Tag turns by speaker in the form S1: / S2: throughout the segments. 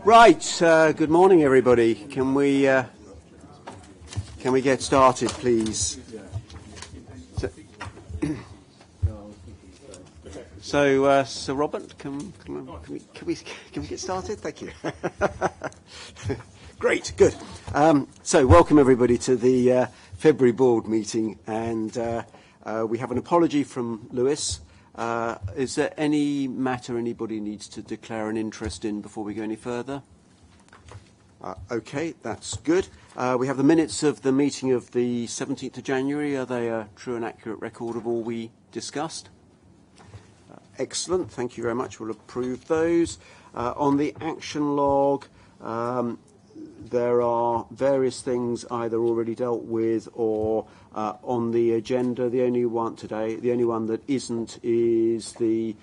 S1: Right, good morning everybody. Can we get started please? So Robert, can we get started? Thank you. Great, good. So welcome everybody to the February board meeting, and we have an apology from Lewis. Is there any matter anybody needs to declare an interest in before we go any further? Okay, that's good. We have the minutes of the meeting of the 17th of January. Are they a true and accurate record of all we discussed? Excellent, thank you very much. We'll approve those. On the action log, there are various things either already dealt with or on the agenda. The only one that isn't is the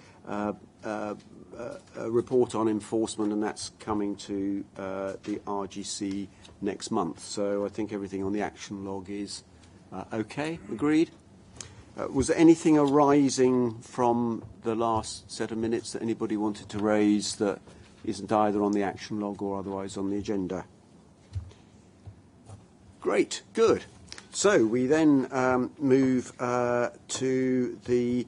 S1: report on enforcement, and that's coming to the RGC next month. So I think everything on the action log is okay. Agreed? Was there anything arising from the last set of minutes that anybody wanted to raise that isn't either on the action log or otherwise on the agenda? Great, good. So we then move to the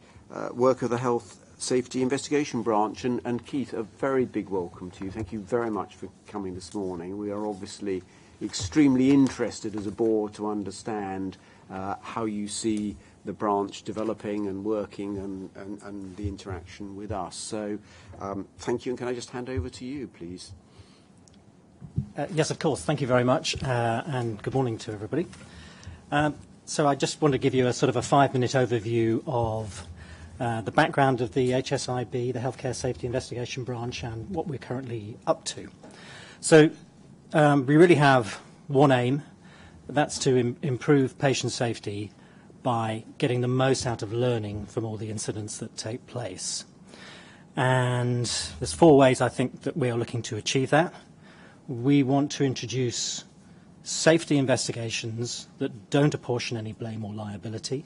S1: work of the Health Safety Investigation Branch. And Keith, a very big welcome to you. Thank you very much for coming this morning. We are obviously extremely interested as a board to understand how you see the branch developing and working and the interaction with us. So thank you, and can I just hand over to you, please?
S2: Yes, of course. Thank you very much, and good morning to everybody. So I just want to give you a sort of a 5-minute overview of the background of the HSIB, the Healthcare Safety Investigation Branch, and what we're currently up to. So we really have one aim, that's to improve patient safety by getting the most out of learning from all the incidents that take place. And there's 4 ways I think that we are looking to achieve that. We want to introduce safety investigations that don't apportion any blame or liability.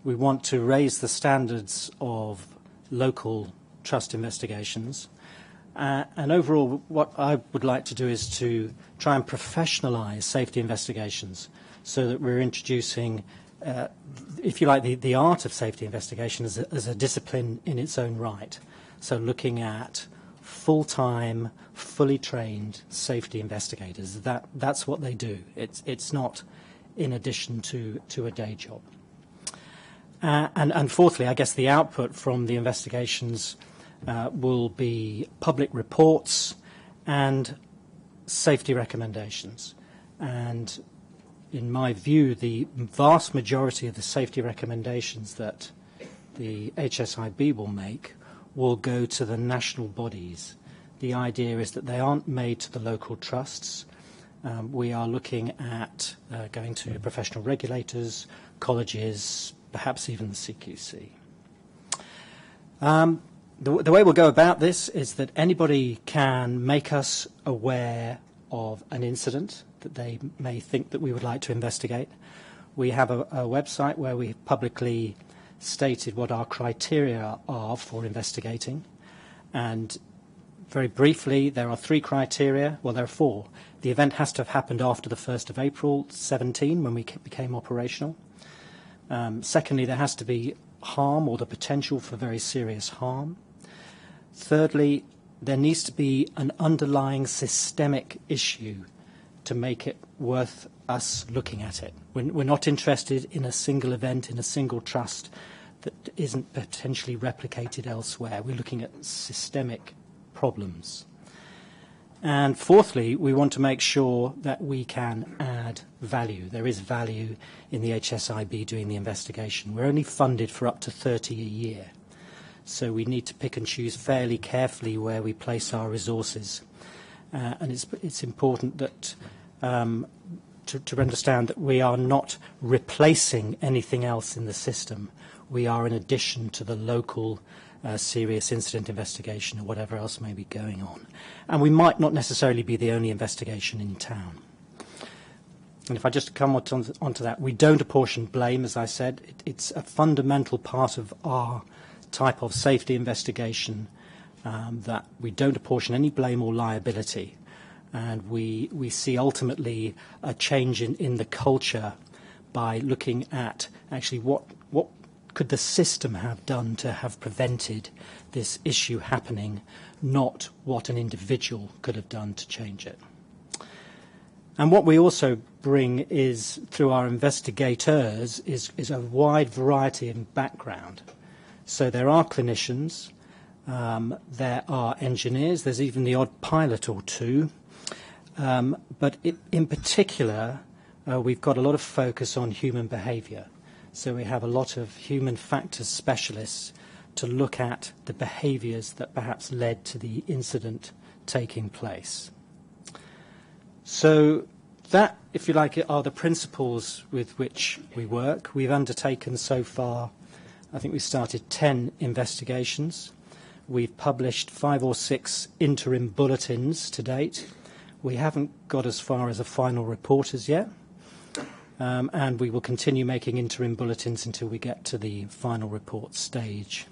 S2: We want to raise the standards of local trust investigations. And overall, what I would like to do is to try and professionalise safety investigations so that we're introducing, if you like, the art of safety investigation as a discipline in its own right. So looking at full-time, fully trained safety investigators. That's what they do. It's not in addition to a day job. And fourthly, I guess the output from the investigations will be public reports and safety recommendations. And in my view, the vast majority of the safety recommendations that the HSIB will make will go to the national bodies. The idea is that they aren't made to the local trusts. We are looking at going to professional regulators, colleges, perhaps even the CQC. The way we'll go about this is that anybody can make us aware of an incident that they may think that we would like to investigate. We have a website where we publicly stated what our criteria are for investigating, and very briefly there are 3 criteria. Well, there are 4. The event has to have happened after the 1st of April 17 when we became operational. Secondly, there has to be harm or the potential for very serious harm. Thirdly, there needs to be an underlying systemic issue to make it worth us looking at it. We're not interested in a single event in a single trust that isn't potentially replicated elsewhere. We're looking at systemic problems. And fourthly, we want to make sure that we can add value. There is value in the HSIB doing the investigation. We're only funded for up to 30 a year. So we need to pick and choose fairly carefully where we place our resources. And it's important that to understand that we are not replacing anything else in the system. We are in addition to the local serious incident investigation or whatever else may be going on. And we might not necessarily be the only investigation in town. And if I just come onto that, we don't apportion blame, as I said. It's a fundamental part of our type of safety investigation that we don't apportion any blame or liability, and we see ultimately a change in the culture by looking at actually what could the system have done to have prevented this issue happening, not what an individual could have done to change it. And what we also bring is, through our investigators, is a wide variety of background. So there are clinicians, there are engineers, there's even the odd pilot or two, but in particular, we've got a lot of focus on human behaviour. So we have a lot of human factors specialists to look at the behaviours that perhaps led to the incident taking place. So that, if you like, are the principles with which we work. We've undertaken so far, I think we started 10 investigations. We've published 5 or 6 interim bulletins to date. We haven't got as far as a final report as yet. And we will continue making interim bulletins until we get to the final report stage.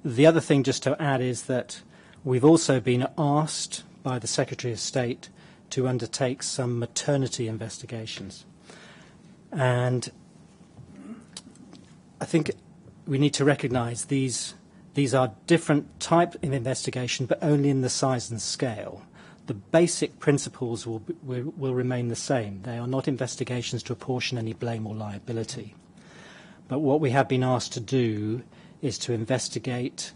S2: The other thing just to add is that we've also been asked by the Secretary of State to undertake some maternity investigations. And I think we need to recognise these are different type of investigation, but only in the size and scale. The basic principles will remain the same. They are not investigations to apportion any blame or liability. But what we have been asked to do is to investigate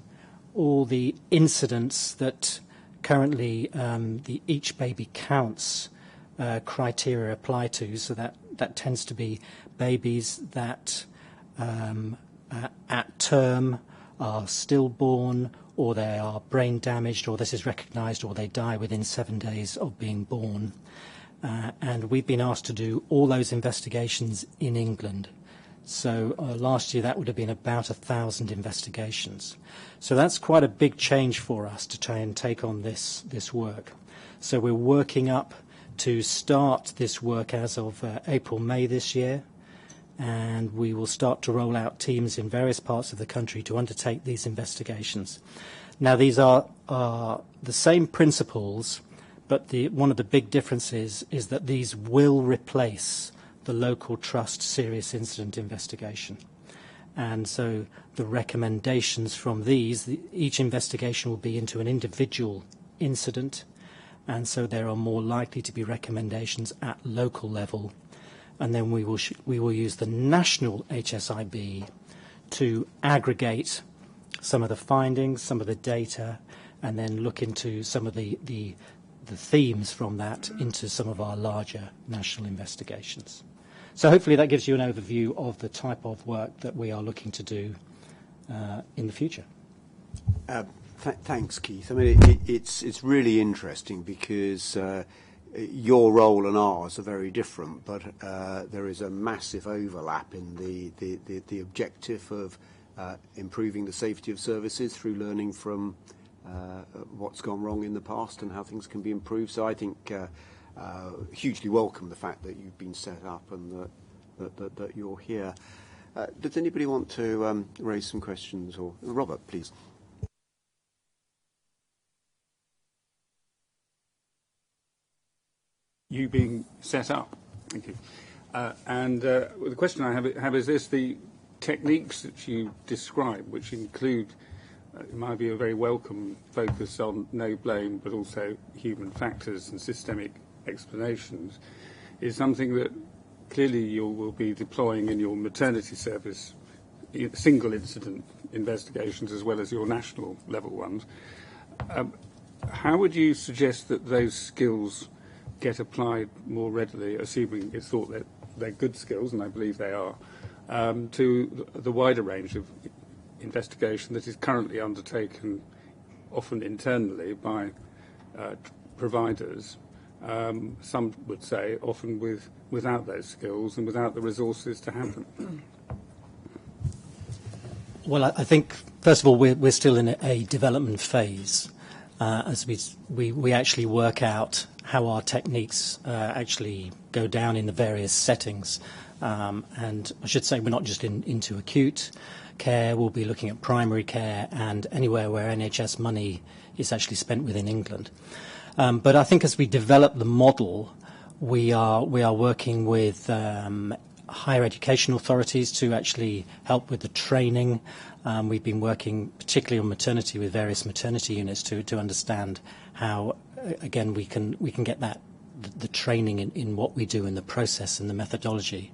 S2: all the incidents that currently the Each Baby Counts criteria apply to. So that tends to be babies that at term are stillborn, or they are brain damaged, or this is recognised, or they die within 7 days of being born. And we've been asked to do all those investigations in England. So last year that would have been about 1,000 investigations. So that's quite a big change for us to try and take on this work. So we're working up to start this work as of April, May this year. And we will start to roll out teams in various parts of the country to undertake these investigations. Now, these are the same principles, but one of the big differences is that these will replace the local trust serious incident investigation. And so the recommendations from these, each investigation will be into an individual incident, and so there are more likely to be recommendations at local level. And then we will use the national HSIB to aggregate some of the findings, some of the data, and then look into some of the themes from that into some of our larger national investigations. So hopefully that gives you an overview of the type of work that we are looking to do in the future.
S1: Thanks, Keith. I mean, it's really interesting because your role and ours are very different, but there is a massive overlap in the objective of improving the safety of services through learning from what's gone wrong in the past and how things can be improved. So I think hugely welcome the fact that you've been set up and that you're here. Does anybody want to raise some questions? Or Robert, please.
S3: You being set up. Thank you. The question I have is this: the techniques that you describe, which include, in my view, a very welcome focus on no blame, but also human factors and systemic explanations, is something that clearly you will be deploying in your maternity service, single incident investigations as well as your national level ones. How would you suggest that those skills get applied more readily, assuming it's thought that they're good skills, and I believe they are, to the wider range of investigation that is currently undertaken, often internally, by providers, some would say often without those skills and without the resources to have them?
S2: Well, I think, first of all, we're still in a development phase as we actually work out how our techniques actually go down in the various settings. And I should say we're not just into acute care, we'll be looking at primary care and anywhere where NHS money is actually spent within England. But I think as we develop the model, we are working with higher education authorities to actually help with the training. We've been working particularly on maternity with various maternity units to understand how, again, we can get that the training in what we do in the process and the methodology.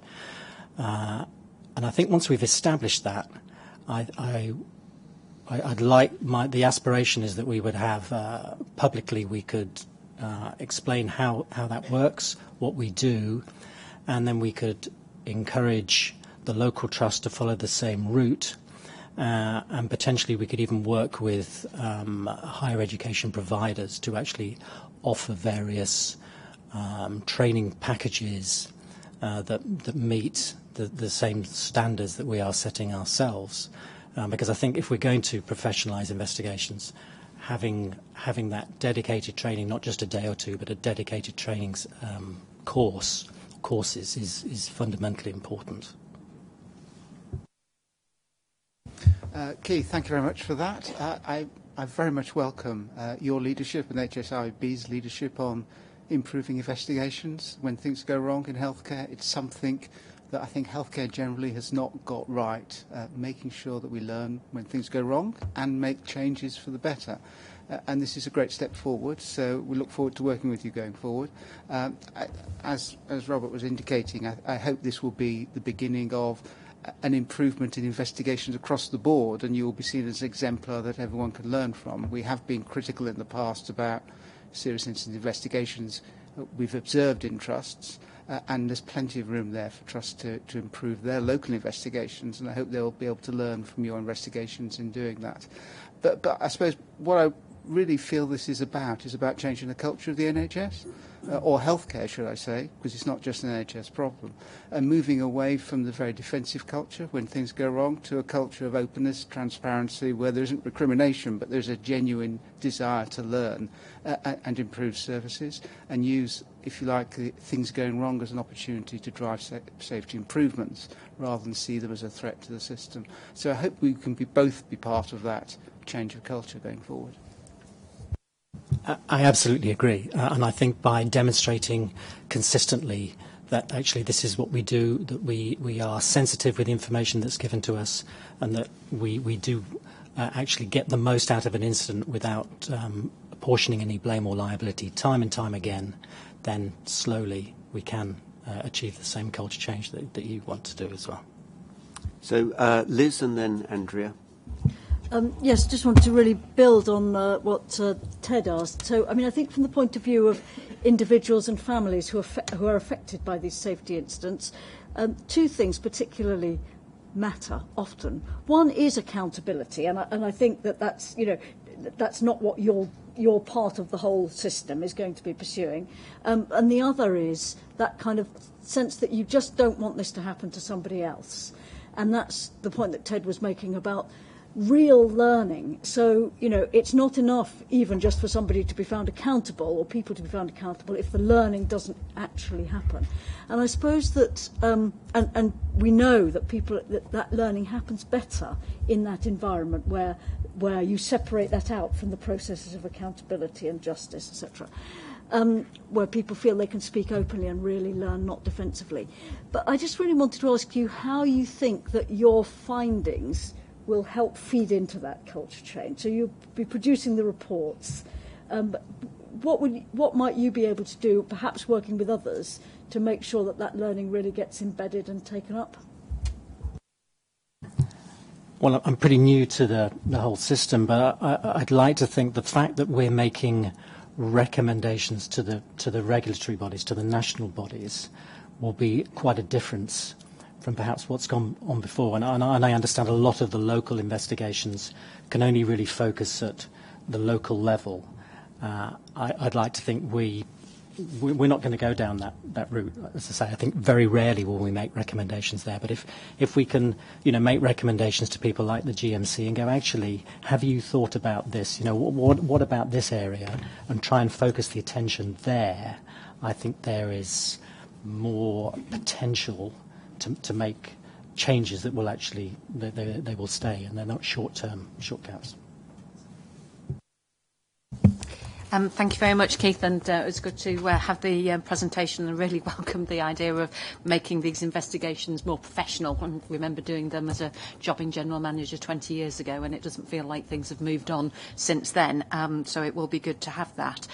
S2: And I think once we've established that, I'd like the aspiration is that we would have publicly we could explain how that works, what we do, and then we could encourage the local trust to follow the same route, and potentially we could even work with higher education providers to actually offer various training packages that meet the same standards that we are setting ourselves. Because I think if we're going to professionalise investigations, having that dedicated training, not just a day or two, but a dedicated training courses is fundamentally important.
S4: Keith, thank you very much for that. I very much welcome your leadership and HSIB's leadership on improving investigations when things go wrong in healthcare. It's something that I think healthcare generally has not got right, making sure that we learn when things go wrong and make changes for the better. And this is a great step forward, so we look forward to working with you going forward. As Robert was indicating, I hope this will be the beginning of an improvement in investigations across the board, and you will be seen as an exemplar that everyone can learn from. We have been critical in the past about serious incident investigations we've observed in trusts, and there's plenty of room there for trusts to improve their local investigations, and I hope they'll be able to learn from your investigations in doing that. But I suppose what I really feel this is about changing the culture of the NHS, or healthcare, should I say, because it's not just an NHS problem, and moving away from the very defensive culture when things go wrong to a culture of openness, transparency, where there isn't recrimination, but there's a genuine desire to learn and improve services, and use, if you like, things going wrong as an opportunity to drive safety improvements rather than see them as a threat to the system. So I hope we can both be part of that change of culture going forward.
S2: I absolutely agree, and I think by demonstrating consistently that actually this is what we do, that we are sensitive with the information that's given to us, and that we do actually get the most out of an incident without apportioning any blame or liability time and time again, then slowly we can achieve the same culture change that you want to do as well.
S1: So Liz and then Andrea.
S5: Yes, just wanted to really build on what Ted asked. So, I mean, I think from the point of view of individuals and families who are affected by these safety incidents, two things particularly matter often. One is accountability, and I think that's not what your part of the whole system is going to be pursuing. And the other is that kind of sense that you just don't want this to happen to somebody else. And that's the point that Ted was making about real learning. So, it's not enough even just for somebody to be found accountable or people to be found accountable if the learning doesn't actually happen. And I suppose that, and we know that that learning happens better in that environment where you separate that out from the processes of accountability and justice, etc. Where people feel they can speak openly and really learn, not defensively. But I just really wanted to ask you how you think that your findings will help feed into that culture change. So you'll be producing the reports. What might you be able to do, perhaps working with others, to make sure that learning really gets embedded and taken up?
S2: Well, I'm pretty new to the whole system, but I'd like to think the fact that we're making recommendations to the regulatory bodies, to the national bodies, will be quite a difference from perhaps what's gone on before. And I understand a lot of the local investigations can only really focus at the local level. I'd like to think we're not going to go down that route. As I say, I think very rarely will we make recommendations there. But if we can, make recommendations to people like the GMC and go, actually, have you thought about this? What about this area? And try and focus the attention there. I think there is more potential to make changes that will actually they will stay, and they're not short gaps.
S6: Thank you very much, Keith, and it was good to have the presentation, and really welcome the idea of making these investigations more professional. I remember doing them as a jobbing general manager 20 years ago, and it doesn't feel like things have moved on since then, so it will be good to have that.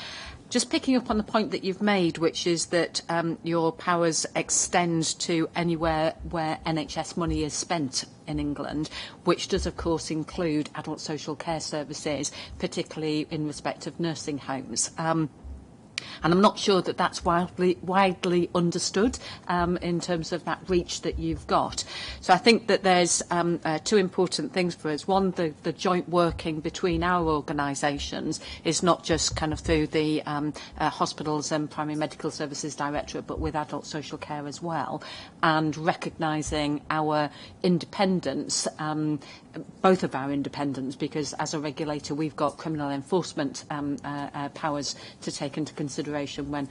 S6: Just picking up on the point that you've made, which is that your powers extend to anywhere where NHS money is spent in England, which does, of course, include adult social care services, particularly in respect of nursing homes. And I'm not sure that that's widely understood in terms of that reach that you've got. So I think that there's two important things for us. One, the joint working between our organisations is not just kind of through the Hospitals and Primary Medical Services Directorate, but with adult social care as well, and recognising our independence, both of our independence, because as a regulator we've got criminal enforcement powers to take into consideration when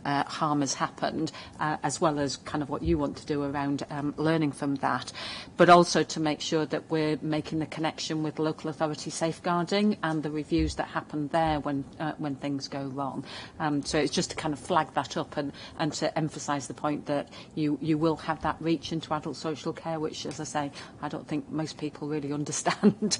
S6: harm has happened, as well as kind of what you want to do around learning from that, but also to make sure that we're making the connection with local authority safeguarding and the reviews that happen there when things go wrong. So it's just to kind of flag that up and to emphasise the point that you will have that reach into adult social care, which, as I say, I don't think most people really understand.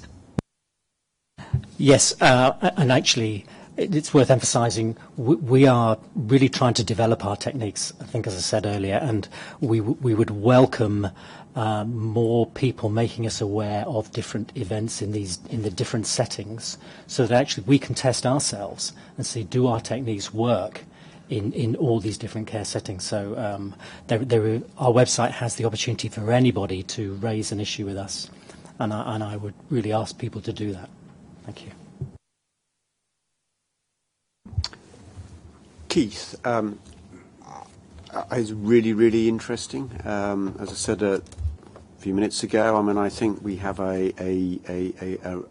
S2: Yes, and actually it's worth emphasising we are really trying to develop our techniques, I think, as I said earlier, and we would welcome more people making us aware of different events in the different settings, so that actually we can test ourselves and see, do our techniques work in all these different care settings. So our website has the opportunity for anybody to raise an issue with us, and I would really ask people to do that. Thank you.
S1: Keith, is really, really interesting. As I said a few minutes ago, I mean, I think we have a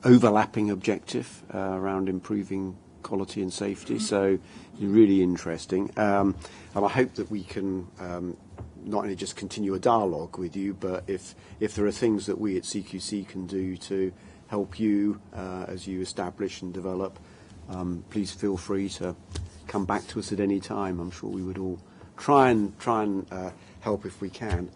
S1: overlapping objective around improving quality and safety, so it's really interesting. And I hope that we can not only just continue a dialogue with you, but if there are things that we at CQC can do to help you as you establish and develop, please feel free to come back to us at any time. I'm sure we would all try and help if we can.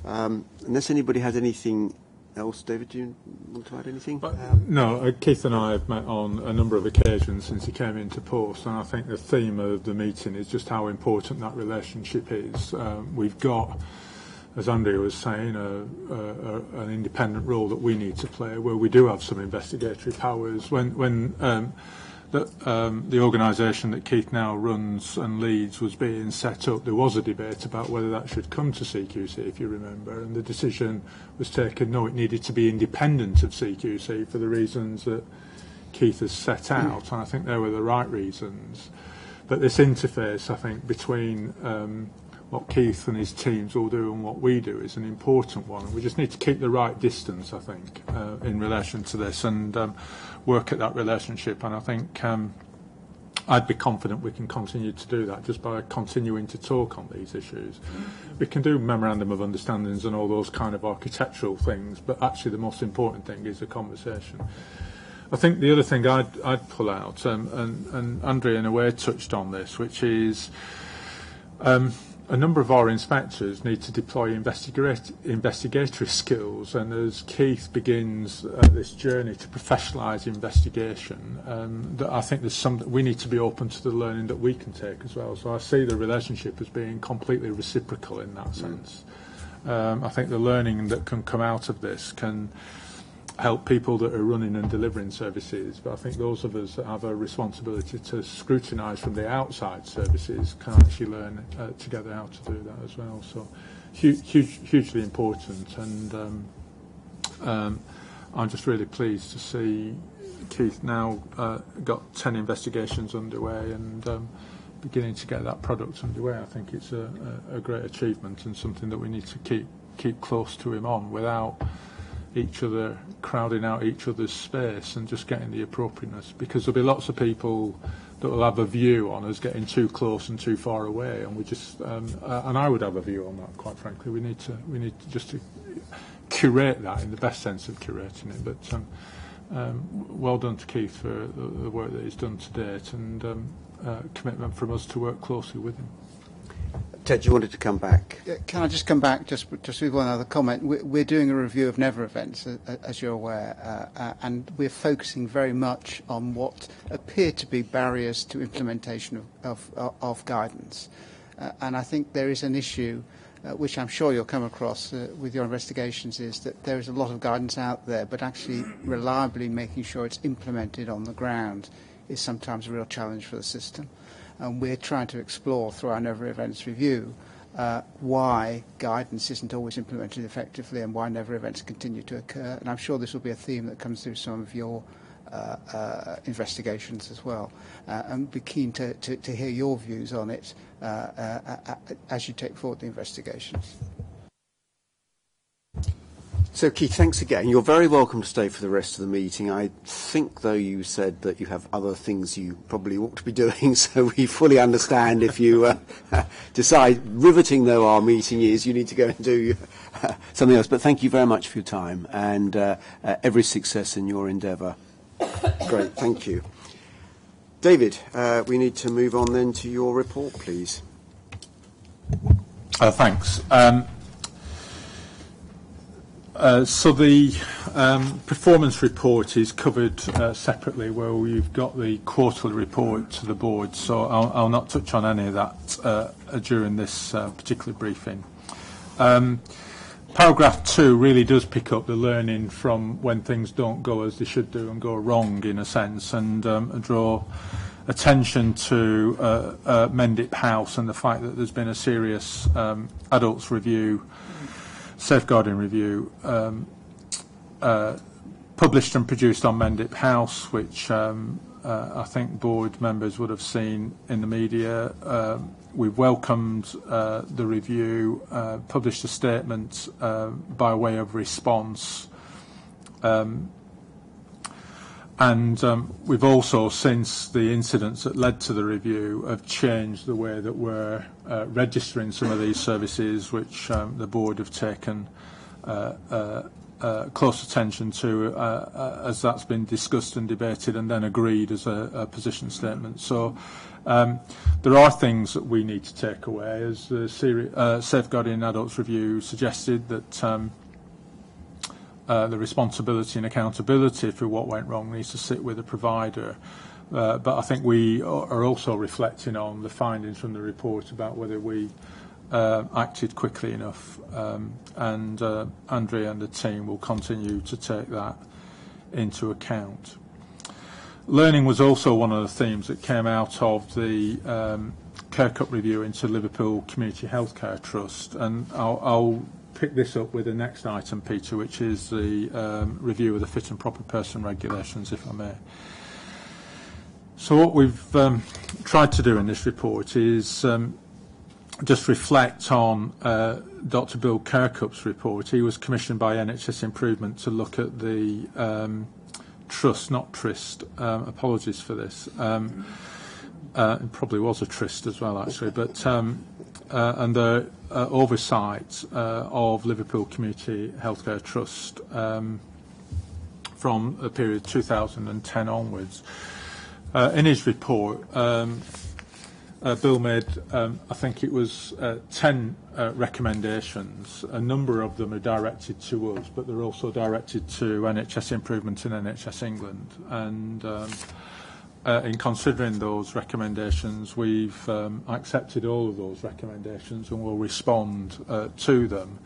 S1: Unless anybody has anything else, David, do you want to add anything?
S7: No, Keith and I have met on a number of occasions since he came into post, and I think the theme of the meeting is just how important that relationship is. We've got, as Andrea was saying, an independent role that we need to play, where we do have some investigatory powers. When the organisation that Keith now runs and leads was being set up, there was a debate about whether that should come to CQC, if you remember, and the decision was taken, no, it needed to be independent of CQC for the reasons that Keith has set out, and I think they were the right reasons. But this interface, I think, between what Keith and his teams all do and what we do is an important one. We just need to keep the right distance, I think, in relation to this, and work at that relationship. And I think I'd be confident we can continue to do that just by continuing to talk on these issues. We can do memorandum of understandings and all those kind of architectural things, but actually the most important thing is the conversation. I think the other thing I'd pull out, and Andrea in a way touched on this, which is a number of our inspectors need to deploy investigatory skills, and as Keith begins this journey to professionalise investigation, that I think there's we need to be open to the learning that we can take as well. So I see the relationship as being completely reciprocal in that sense. I think the learning that can come out of this can help people that are running and delivering services, but I think those of us that have a responsibility to scrutinise from the outside services can actually learn together how to do that as well. So hugely important, and I'm just really pleased to see Keith now got 10 investigations underway and beginning to get that product underway. I think it's a great achievement and something that we need to keep close to him on without each other crowding out each other's space, and just getting the appropriateness, because there'll be lots of people that will have a view on us getting too close and too far away, and we just and I would have a view on that. Quite frankly, we need to just to curate that in the best sense of curating it. But well done to Keith for the work that he's done to date, and commitment from us to work closely with him.
S1: Ted, you wanted to come back.
S4: Can I just come back just with one other comment? We're doing a review of Never events, as you're aware, and we're focusing very much on what appear to be barriers to implementation of guidance. And I think there is an issue, which I'm sure you'll come across with your investigations, is that there is a lot of guidance out there, but actually reliably making sure it's implemented on the ground is sometimes a real challenge for the system. And we're trying to explore through our Never Events review why guidance isn't always implemented effectively and why Never Events continue to occur. And I'm sure this will be a theme that comes through some of your investigations as well. And be keen to hear your views on it as you take forward the investigations.
S1: So, Keith, thanks again. You're very welcome to stay for the rest of the meeting. I think, though, you said that you have other things you probably ought to be doing, so we fully understand if you decide, riveting though our meeting is, you need to go and do something else. But thank you very much for your time, and every success in your endeavour. Great, thank you. David, we need to move on then to your report, please.
S7: Thanks. So the performance report is covered separately, where we've got the quarterly report to the board. So I'll not touch on any of that during this particular briefing. Paragraph 2 really does pick up the learning from when things don't go as they should do and go wrong, in a sense, and draw attention to Mendip House and the fact that there's been a serious adults review, safeguarding review, published and produced on Mendip House, which I think board members would have seen in the media. We've welcomed the review, published a statement by way of response, and we've also, since the incidents that led to the review, have changed the way that we're registering some of these services, which the board have taken close attention to as that's been discussed and debated and then agreed as a position statement. So there are things that we need to take away, as the Safeguarding Adults Review suggested, that the responsibility and accountability for what went wrong needs to sit with the provider. But I think we are also reflecting on the findings from the report about whether we acted quickly enough, and Andrea and the team will continue to take that into account. Learning was also one of the themes that came out of the Care Cup review into Liverpool Community Healthcare Trust, and I'll pick this up with the next item, Peter, which is the review of the fit and proper person regulations, if I may. So what we've tried to do in this report is just reflect on Dr. Bill Kirkup's report. He was commissioned by NHS Improvement to look at the trust, not tryst, apologies for this. It probably was a tryst as well, actually, but and the oversight of Liverpool Community Healthcare Trust from the period 2010 onwards. In his report, Bill made, I think it was 10 recommendations. A number of them are directed to us, but they're also directed to NHS Improvement and NHS England. And in considering those recommendations, we've accepted all of those recommendations and will respond to them.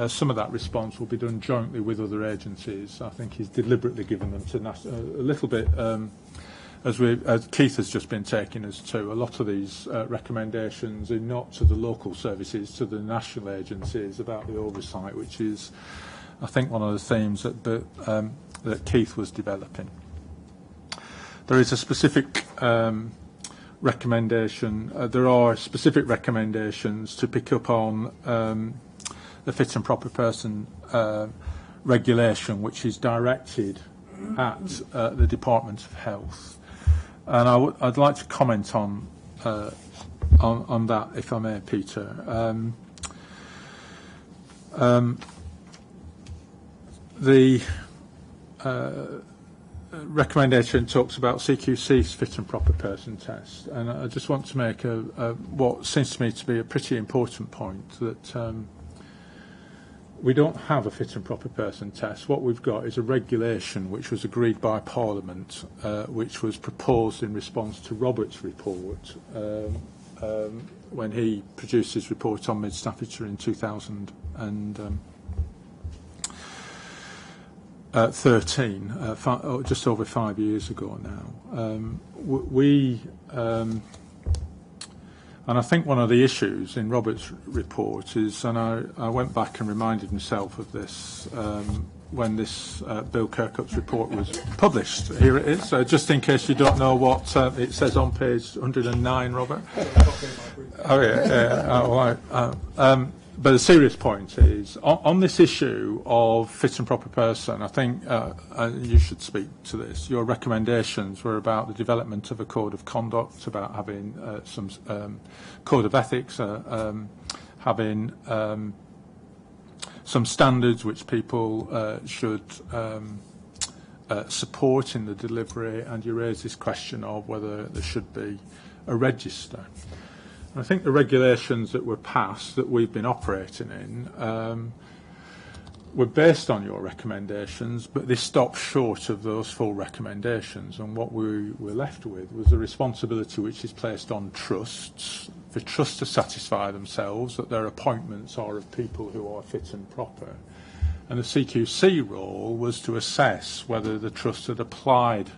S7: Some of that response will be done jointly with other agencies. I think he's deliberately given them to a little bit, as Keith has just been taking us to. A lot of these recommendations are not to the local services, to the national agencies about the oversight, which is, I think, one of the themes that Keith was developing. There is a specific recommendation. There are specific recommendations to pick up on the fit and proper person regulation, which is directed at the Department of Health. And I'd like to comment on that, if I may, Peter. The recommendation talks about CQC's fit and proper person test, and I just want to make what seems to me to be a pretty important point, that we don't have a fit and proper person test. What we've got is a regulation which was agreed by Parliament, which was proposed in response to Robert's report when he produced his report on Mid-Staffordshire in 2013, just over 5 years ago now. And I think one of the issues in Robert's report is, and I went back and reminded myself of this when this Bill Kirkup's report was published. Here it is, just in case you don't know what it says on page 109, Robert. Oh, yeah. But the serious point is, on this issue of fit and proper person, I think you should speak to this. Your recommendations were about the development of a code of conduct, about having some code of ethics, having some standards which people should support in the delivery, and you raised this question of whether there should be a register. I think the regulations that were passed, that we've been operating in, were based on your recommendations, but they stopped short of those full recommendations. And what we were left with was the responsibility which is placed on trusts, for trusts to satisfy themselves that their appointments are of people who are fit and proper. And the CQC role was to assess whether the trust had applied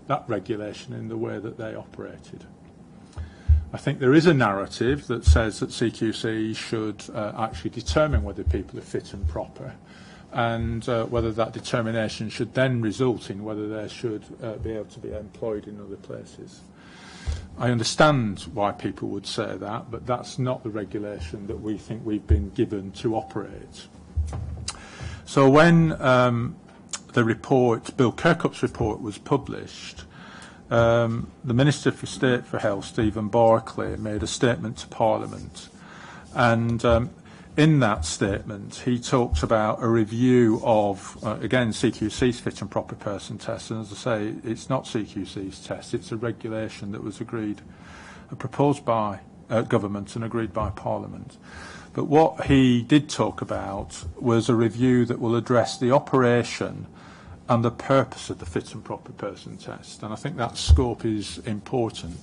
S7: that regulation in the way that they operated. I think there is a narrative that says that CQC should actually determine whether people are fit and proper, and whether that determination should then result in whether they should be able to be employed in other places. I understand why people would say that, but that's not the regulation that we think we've been given to operate. So when the report, Bill Kirkup's report, was published, the Minister for State for Health, Stephen Barclay, made a statement to Parliament, and in that statement he talked about a review of, again, CQC's fit and proper person test, and as I say, it's not CQC's test, it's a regulation that was agreed, proposed by government and agreed by Parliament. But what he did talk about was a review that will address the operation and the purpose of the fit and proper person test, and I think that scope is important.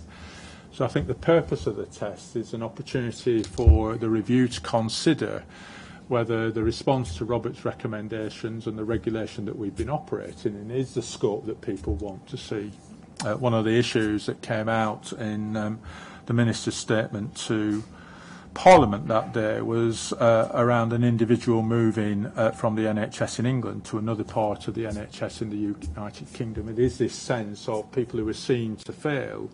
S7: So I think the purpose of the test is an opportunity for the review to consider whether the response to Robert's recommendations and the regulation that we've been operating in is the scope that people want to see. One of the issues that came out in the Minister's statement to Parliament that day was around an individual moving from the NHS in England to another part of the NHS in the United Kingdom. It is this sense of people who are seen to fail,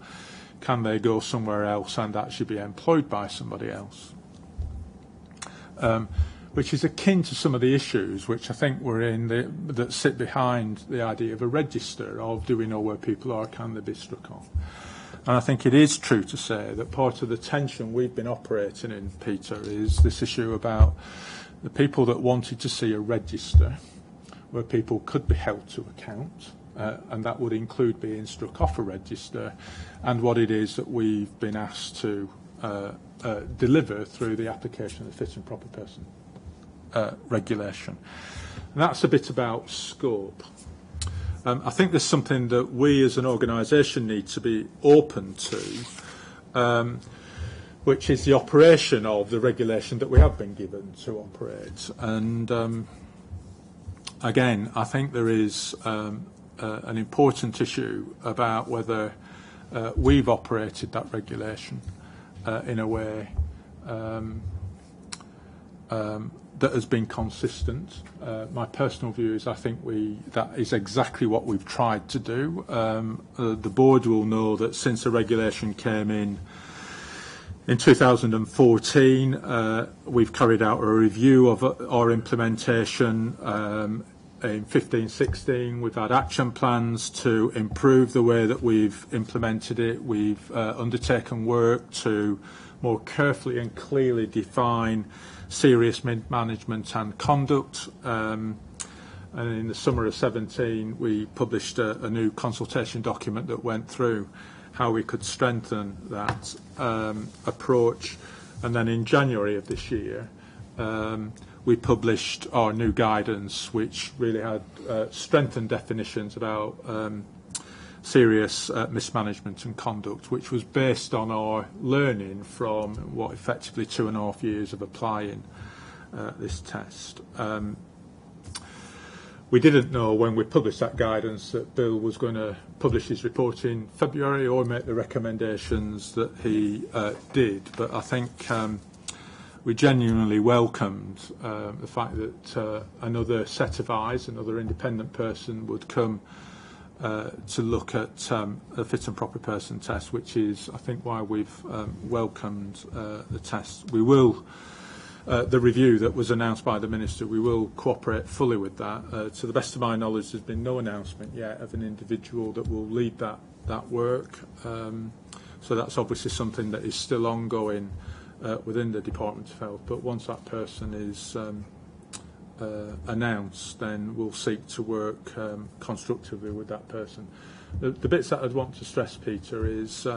S7: can they go somewhere else and actually be employed by somebody else? Which is akin to some of the issues which I think were that sit behind the idea of a register of, do we know where people are, can they be struck off? And I think it is true to say that part of the tension we've been operating in, Peter, is this issue about the people that wanted to see a register where people could be held to account, and that would include being struck off a register, and what it is that we've been asked to deliver through the application of the fit and proper person regulation. And that's a bit about scope. I think there's something that we as an organisation need to be open to, which is the operation of the regulation that we have been given to operate. And again, I think there is an important issue about whether we've operated that regulation in a way that has been consistent. My personal view is I think that is exactly what we've tried to do. The board will know that since the regulation came in 2014, we've carried out a review of our implementation. in 15-16, we've had action plans to improve the way that we've implemented it. We've undertaken work to more carefully and clearly define serious management and conduct. And in the summer of 17, we published a new consultation document that went through how we could strengthen that approach. And then in January of this year, we published our new guidance, which really had strengthened definitions about serious mismanagement and conduct, which was based on our learning from what effectively 2.5 years of applying this test. We didn't know when we published that guidance that Bill was going to publish his report in February or make the recommendations that he did, but I think we genuinely welcomed the fact that another set of eyes, another independent person would come to look at a fit and proper person test, which is, I think, why we've welcomed the test. We will, the review that was announced by the Minister, we will cooperate fully with that. To the best of my knowledge, there's been no announcement yet of an individual that will lead that work. So that's obviously something that is still ongoing within the Department of Health. But once that person is announced, then we'll seek to work constructively with that person. The bits that I'd want to stress, Peter, is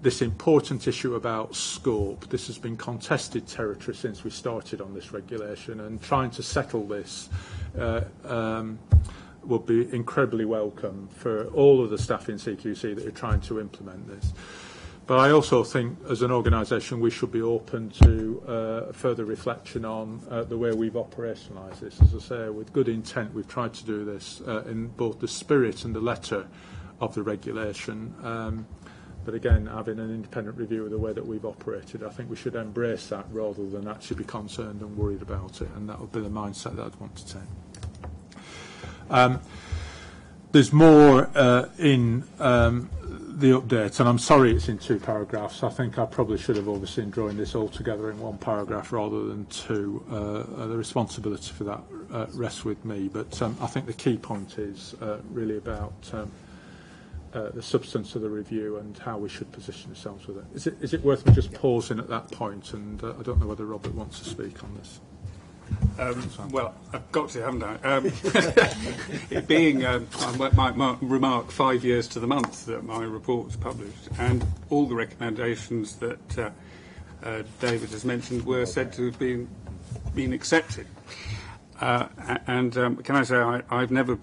S7: this important issue about scope. This has been contested territory since we started on this regulation, and trying to settle this would be incredibly welcome for all of the staff in CQC that are trying to implement this. But I also think, as an organisation, we should be open to further reflection on the way we've operationalised this. As I say, with good intent, we've tried to do this in both the spirit and the letter of the regulation. But again, having an independent review of the way that we've operated, I think we should embrace that rather than actually be concerned and worried about it. And that would be the mindset that I'd want to take. There's more in the update, and I'm sorry it's in 2 paragraphs. I think I probably should have overseen drawing this all together in 1 paragraph rather than 2. The responsibility for that rests with me, but I think the key point is really about the substance of the review and how we should position ourselves with it. Is it worth me just pausing at that point? And I don't know whether Robert wants to speak on this.
S3: Well, I've got to, haven't I? It being, I might remark, 5 years to the month that my report was published, and all the recommendations that David has mentioned were said to have been accepted. Can I say I've never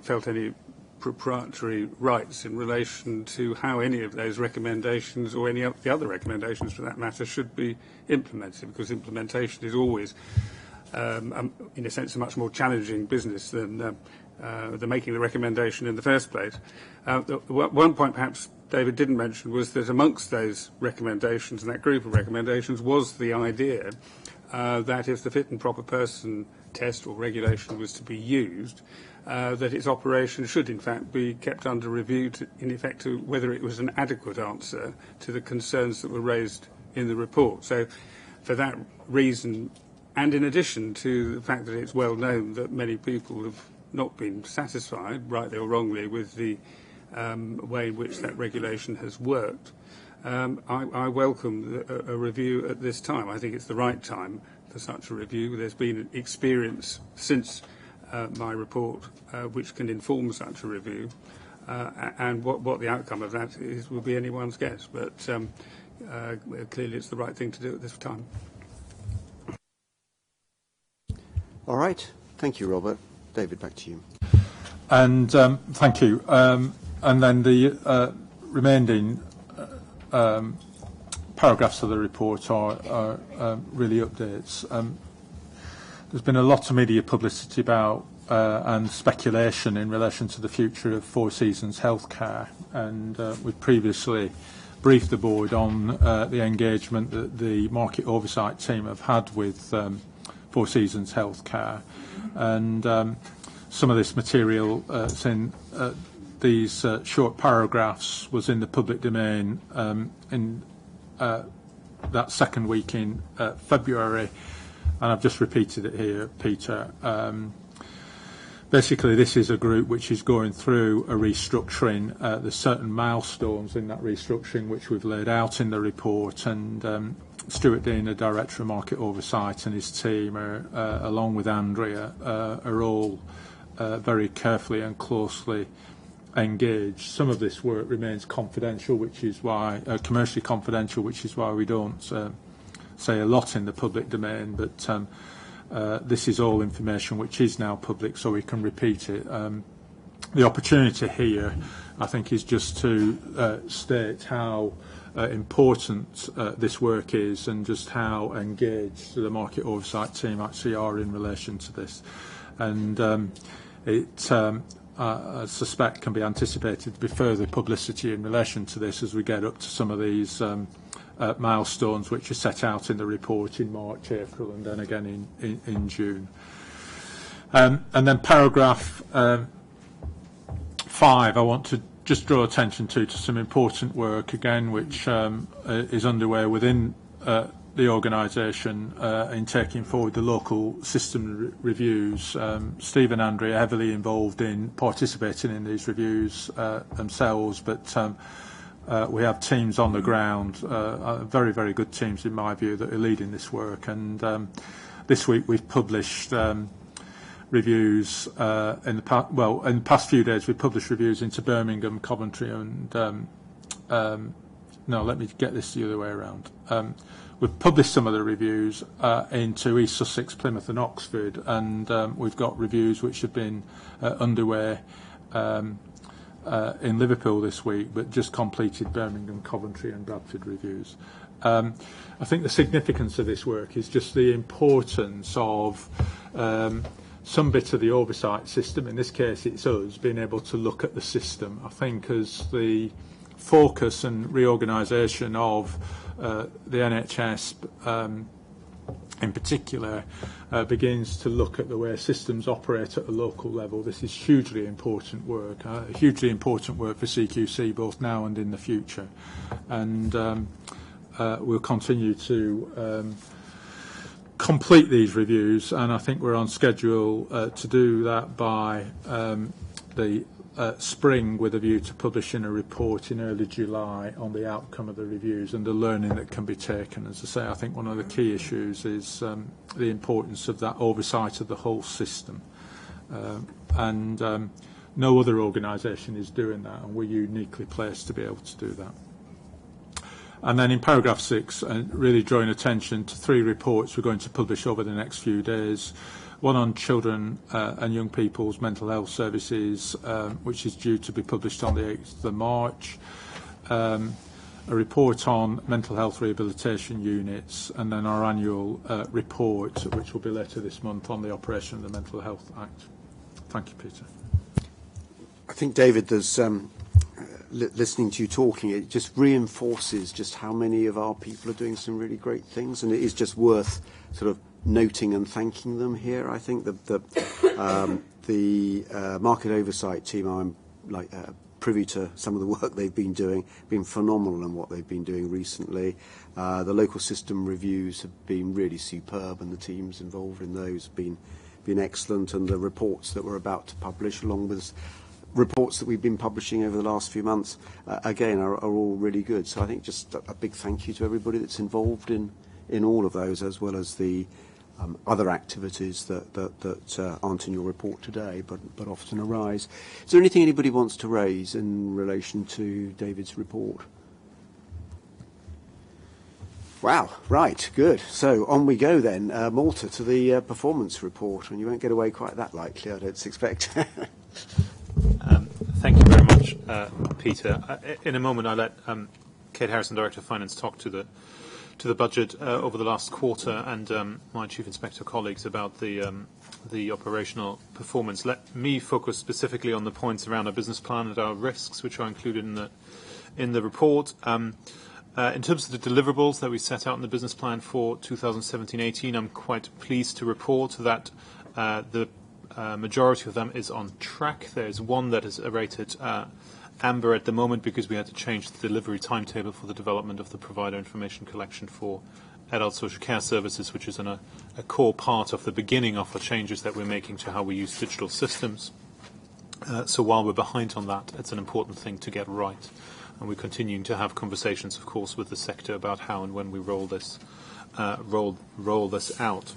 S3: felt any proprietary rights in relation to how any of those recommendations, or any of the other recommendations for that matter, should be implemented, because implementation is always in a sense, a much more challenging business than making the recommendation in the first place. One point perhaps David didn't mention was that amongst those recommendations, and that group of recommendations, was the idea that if the fit and proper person test or regulation was to be used, that its operation should in fact be kept under review in effect to whether it was an adequate answer to the concerns that were raised in the report. So for that reason, and in addition to the fact that it's well known that many people have not been satisfied, rightly or wrongly, with the way in which that regulation has worked, I welcome a review at this time. I think it's the right time for such a review. There's been experience since my report which can inform such a review, and what the outcome of that is will be anyone's guess. But clearly it's the right thing to do at this time.
S1: All right. Thank you, Robert. David, back to you.
S7: And thank you. And then the remaining paragraphs of the report are really updates. There's been a lot of media publicity about and speculation in relation to the future of Four Seasons Healthcare, and we've previously briefed the board on the engagement that the market oversight team have had with Four Seasons Healthcare, and some of this material in these short paragraphs was in the public domain in that second week in February, and I've just repeated it here, Peter. Basically, this is a group which is going through a restructuring. There's certain milestones in that restructuring which we've laid out in the report, and Stuart Dean, the Director of Market Oversight, and his team, along with Andrea, are all very carefully and closely engaged. Some of this work remains confidential, which is why commercially confidential, which is why we don't say a lot in the public domain, but this is all information which is now public, so we can repeat it. The opportunity here, I think, is just to state how important this work is, and just how engaged the market oversight team actually are in relation to this. And I suspect can be anticipated to be further publicity in relation to this as we get up to some of these milestones which are set out in the report in March, April, and then again in June. And then paragraph 5, I want to just draw attention to some important work again which is underway within the organisation in taking forward the local system reviews. Steve and Andrea are heavily involved in participating in these reviews themselves, but we have teams on the ground, very, very good teams in my view, that are leading this work. And this week we've published reviews in the past few days we've published reviews into Birmingham, Coventry, and no, let me get this the other way around. We've published some of the reviews into East Sussex, Plymouth and Oxford, and we've got reviews which have been underway in Liverpool this week, but just completed Birmingham, Coventry and Bradford reviews. I think the significance of this work is just the importance of some bit of the oversight system, in this case it's us, being able to look at the system. I think as the focus and reorganisation of the NHS in particular begins to look at the way systems operate at a local level, this is hugely important work for CQC both now and in the future. And we'll continue to complete these reviews, and I think we're on schedule to do that by the spring, with a view to publishing a report in early July on the outcome of the reviews and the learning that can be taken. As I say, I think one of the key issues is the importance of that oversight of the whole system. And no other organisation is doing that, and we're uniquely placed to be able to do that. And then in paragraph 6, really drawing attention to 3 reports we're going to publish over the next few days. One on children and young people's mental health services, which is due to be published on the 8th of March. A report on mental health rehabilitation units, and then our annual report, which will be later this month, on the operation of the Mental Health Act. Thank you, Peter.
S1: I think, David, there's listening to you talking, it just reinforces just how many of our people are doing some really great things, and it is just worth sort of noting and thanking them here. I think the market oversight team, I'm privy to some of the work they've been doing, been phenomenal in what they've been doing recently. The local system reviews have been really superb, and the teams involved in those have been excellent, and the reports that we're about to publish, along with reports that we've been publishing over the last few months, again, are all really good. So I think just a big thank you to everybody that's involved in all of those, as well as the other activities that aren't in your report today, but often arise. Is there anything anybody wants to raise in relation to David's report? Wow, right, good. So on we go then, Malta, to the performance report, and you won't get away quite that lightly, I don't expect.
S8: Thank you very much, Peter. In a moment, I'll let Kate Harrison, Director of Finance, talk to the budget over the last quarter, and my Chief Inspector colleagues about the operational performance. Let me focus specifically on the points around our business plan and our risks, which are included in the report. In terms of the deliverables that we set out in the business plan for 2017-18, I'm quite pleased to report that the majority of them is on track. There's one that is rated amber at the moment because we had to change the delivery timetable for the development of the provider information collection for adult social care services, which is a core part of the beginning of the changes that we're making to how we use digital systems. So while we're behind on that, it's an important thing to get right. And we're continuing to have conversations, of course, with the sector about how and when we roll this out.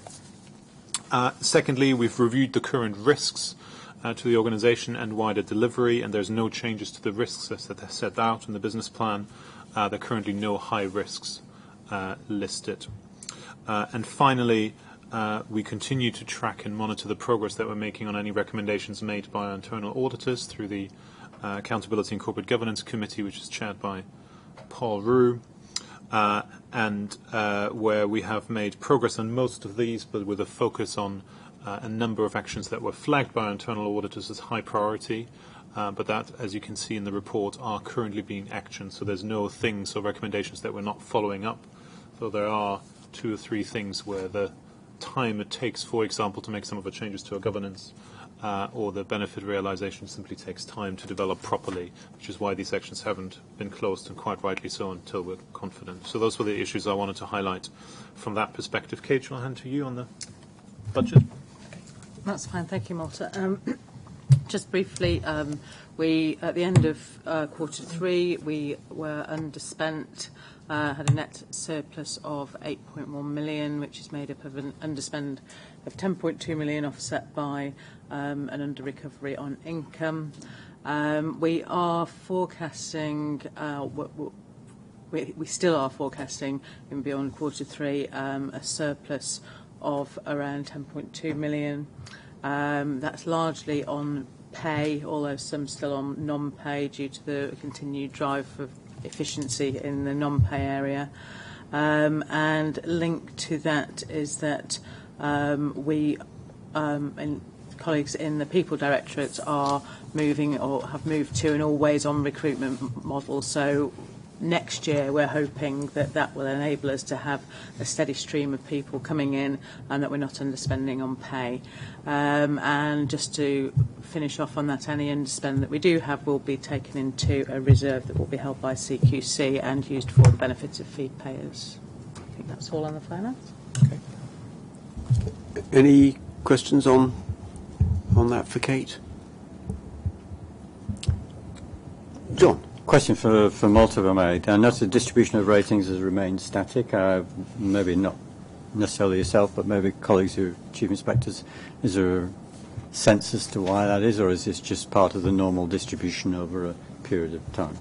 S8: Secondly, we've reviewed the current risks to the organisation and wider delivery, and there's no changes to the risks that are set out in the business plan. There are currently no high risks listed. And finally, we continue to track and monitor the progress that we're making on any recommendations made by our internal auditors through the Accountability and Corporate Governance Committee, which is chaired by Paul Roux, and where we have made progress on most of these, but with a focus on a number of actions that were flagged by our internal auditors as high priority, but that, as you can see in the report, are currently being actioned. So there's no things or recommendations that we're not following up. So there are 2 or 3 things where the time it takes, for example, to make some of the changes to our governance or the benefit realisation simply takes time to develop properly, which is why these sections haven't been closed, and quite rightly so, until we're confident. So those were the issues I wanted to highlight from that perspective. Kate, I'll hand to you on the budget.
S6: That's fine. Thank you, Malta. Just briefly, we at the end of Q3 we were underspent, had a net surplus of 8.1 million, which is made up of an underspend of 10.2 million, offset by an under recovery on income. We are forecasting. We still are forecasting in beyond Q3 a surplus of around 10.2 million. That's largely on pay, although some still on non-pay due to the continued drive for efficiency in the non-pay area. And linked to that is that we and colleagues in the People Directorate are moving or have moved to an always-on recruitment model. So next year we're hoping that that will enable us to have a steady stream of people coming in and that we're not underspending on pay. And just to finish off on that, any underspend that we do have will be taken into a reserve that will be held by CQC and used for the benefit of fee payers. I think that's all on the finance.
S1: Okay. Any questions on that for Kate? John?
S9: Question for Malta, if I may. I noticed the distribution of ratings has remained static. Maybe not necessarily yourself, but maybe colleagues who are chief inspectors. Is there a sense as to why that is, or is this just part of the normal distribution over a period of time?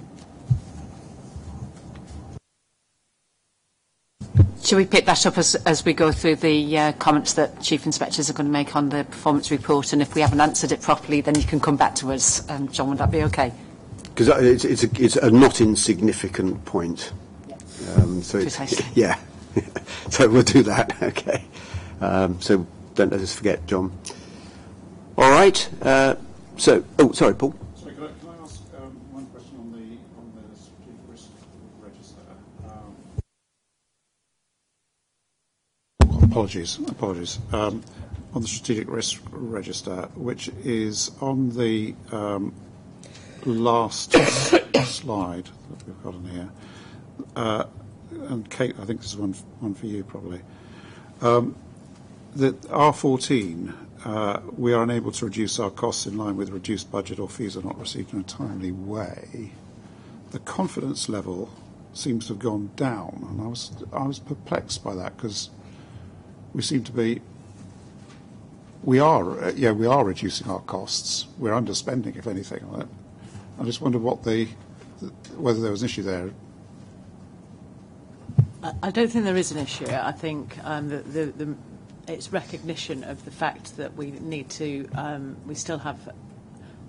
S6: Should we pick that up as we go through the comments that chief inspectors are going to make on the performance report? And if we haven't answered it properly, then you can come back to us. John, would that be okay?
S1: Because it's a not insignificant point. So
S6: precisely.
S1: Yeah. So we'll do that. Okay. So don't let us forget, John. All right. Sorry, Paul.
S10: Sorry, can I ask one question on the strategic risk register? Apologies. On the strategic risk register, which is on the last slide that we've got in here, and Kate, I think this is one for you probably. The R14, we are unable to reduce our costs in line with reduced budget or fees are not received in a timely way. The confidence level seems to have gone down, and I was perplexed by that, because we seem to be. We are reducing our costs. We're underspending, if anything, on it. I just wondered whether there was an issue there.
S6: I don't think there is an issue. I think it's recognition of the fact that we need to. We still have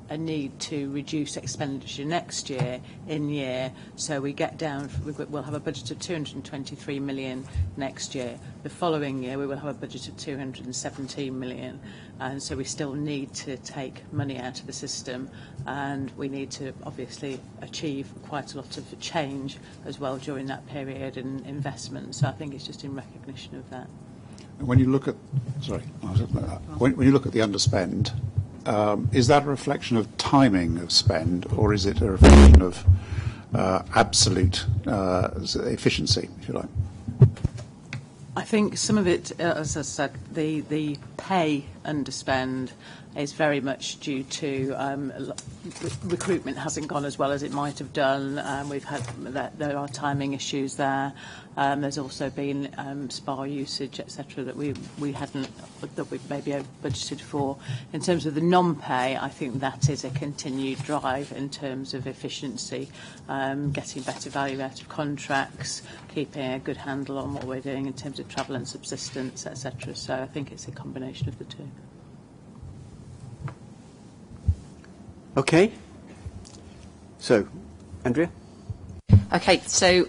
S6: a need to reduce expenditure next year in year, so we get down. We'll have a budget of 223 million next year. The following year we will have a budget of 217 million, and so we still need to take money out of the system, and we need to obviously achieve quite a lot of change as well during that period and investment. So I think it's just in recognition of that.
S10: And when you look at when you look at the underspend, is that a reflection of timing of spend, or is it a reflection of absolute efficiency, if you like?
S6: I think some of it, as I said, the pay underspend is very much due to recruitment hasn't gone as well as it might have done. There are timing issues there. There's also been SPA usage, etc., that we maybe over budgeted for. In terms of the non-pay, I think that is a continued drive in terms of efficiency, getting better value out of contracts, keeping a good handle on what we're doing in terms of travel and subsistence, etc. So I think it's a combination of the two.
S1: Okay. So, Andrea?
S6: Okay, so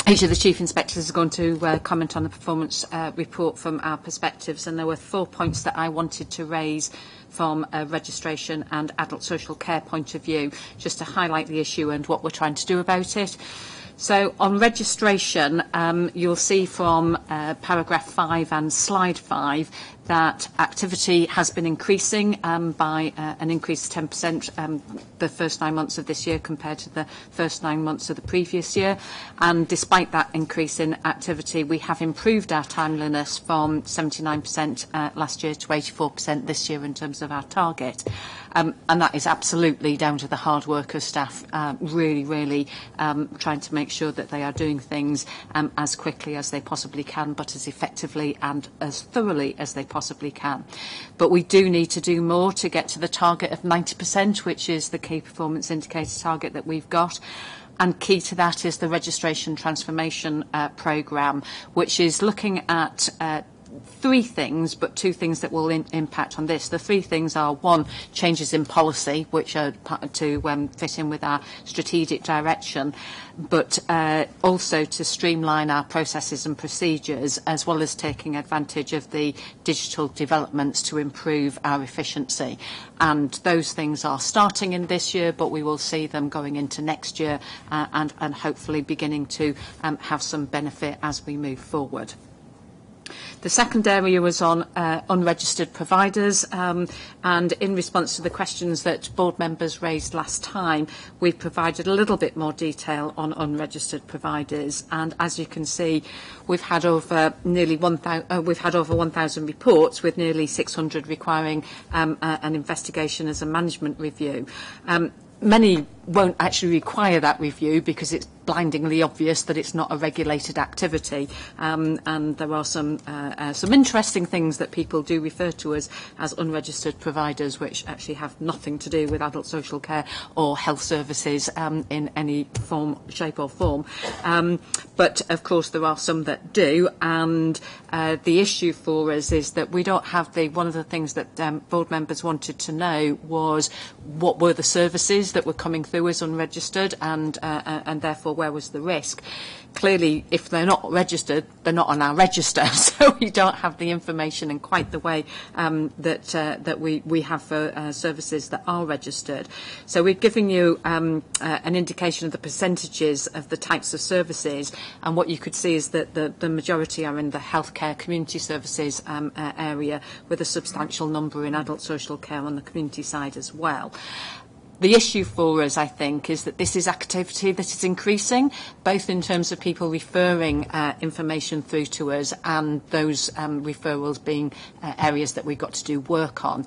S6: each of the chief inspectors are going to comment on the performance report from our perspectives, and there were 4 points that I wanted to raise from a registration and adult social care point of view, just to highlight the issue and what we're trying to do about it. So on registration, you'll see from paragraph 5 and slide 5 that activity has been increasing by an increase of 10% the first 9 months of this year compared to the first 9 months of the previous year. And despite that increase in activity, we have improved our timeliness from 79% last year to 84% this year in terms of our target. And that is absolutely down to the hard work of staff, really trying to make sure that they are doing things as quickly as they possibly can, but as effectively and as thoroughly as they possibly can. But we do need to do more to get to the target of 90%, which is the key performance indicator target that we've got. And key to that is the registration transformation programme, which is looking at 3 things, but 2 things that will impact on this. The 3 things are, 1, changes in policy, which are to fit in with our strategic direction, but also to streamline our processes and procedures, as well as taking advantage of the digital developments to improve our efficiency. And those things are starting in this year, but we will see them going into next year and hopefully beginning to have some benefit as we move forward. The second area was on unregistered providers, and in response to the questions that board members raised last time, we've provided a little bit more detail on unregistered providers. And as you can see, we've had over 1,000 reports, with nearly 600 requiring an investigation as a management review. Many won't actually require that review because it's blindingly obvious that it's not a regulated activity, and there are some interesting things that people do refer to as unregistered providers, which actually have nothing to do with adult social care or health services in any form, shape or form. But of course there are some that do, and the issue for us is that we don't have one of the things that board members wanted to know was what were the services that were coming through as unregistered, and therefore where was the risk. Clearly, if they're not registered, they're not on our register, so we don't have the information in quite the way that we have for services that are registered. So we're giving you an indication of the percentages of the types of services, and what you could see is that the majority are in the healthcare community services area, with a substantial number in adult social care on the community side as well. The issue for us, I think, is that this is activity that is increasing, both in terms of people referring information through to us, and those referrals being areas that we've got to do work on.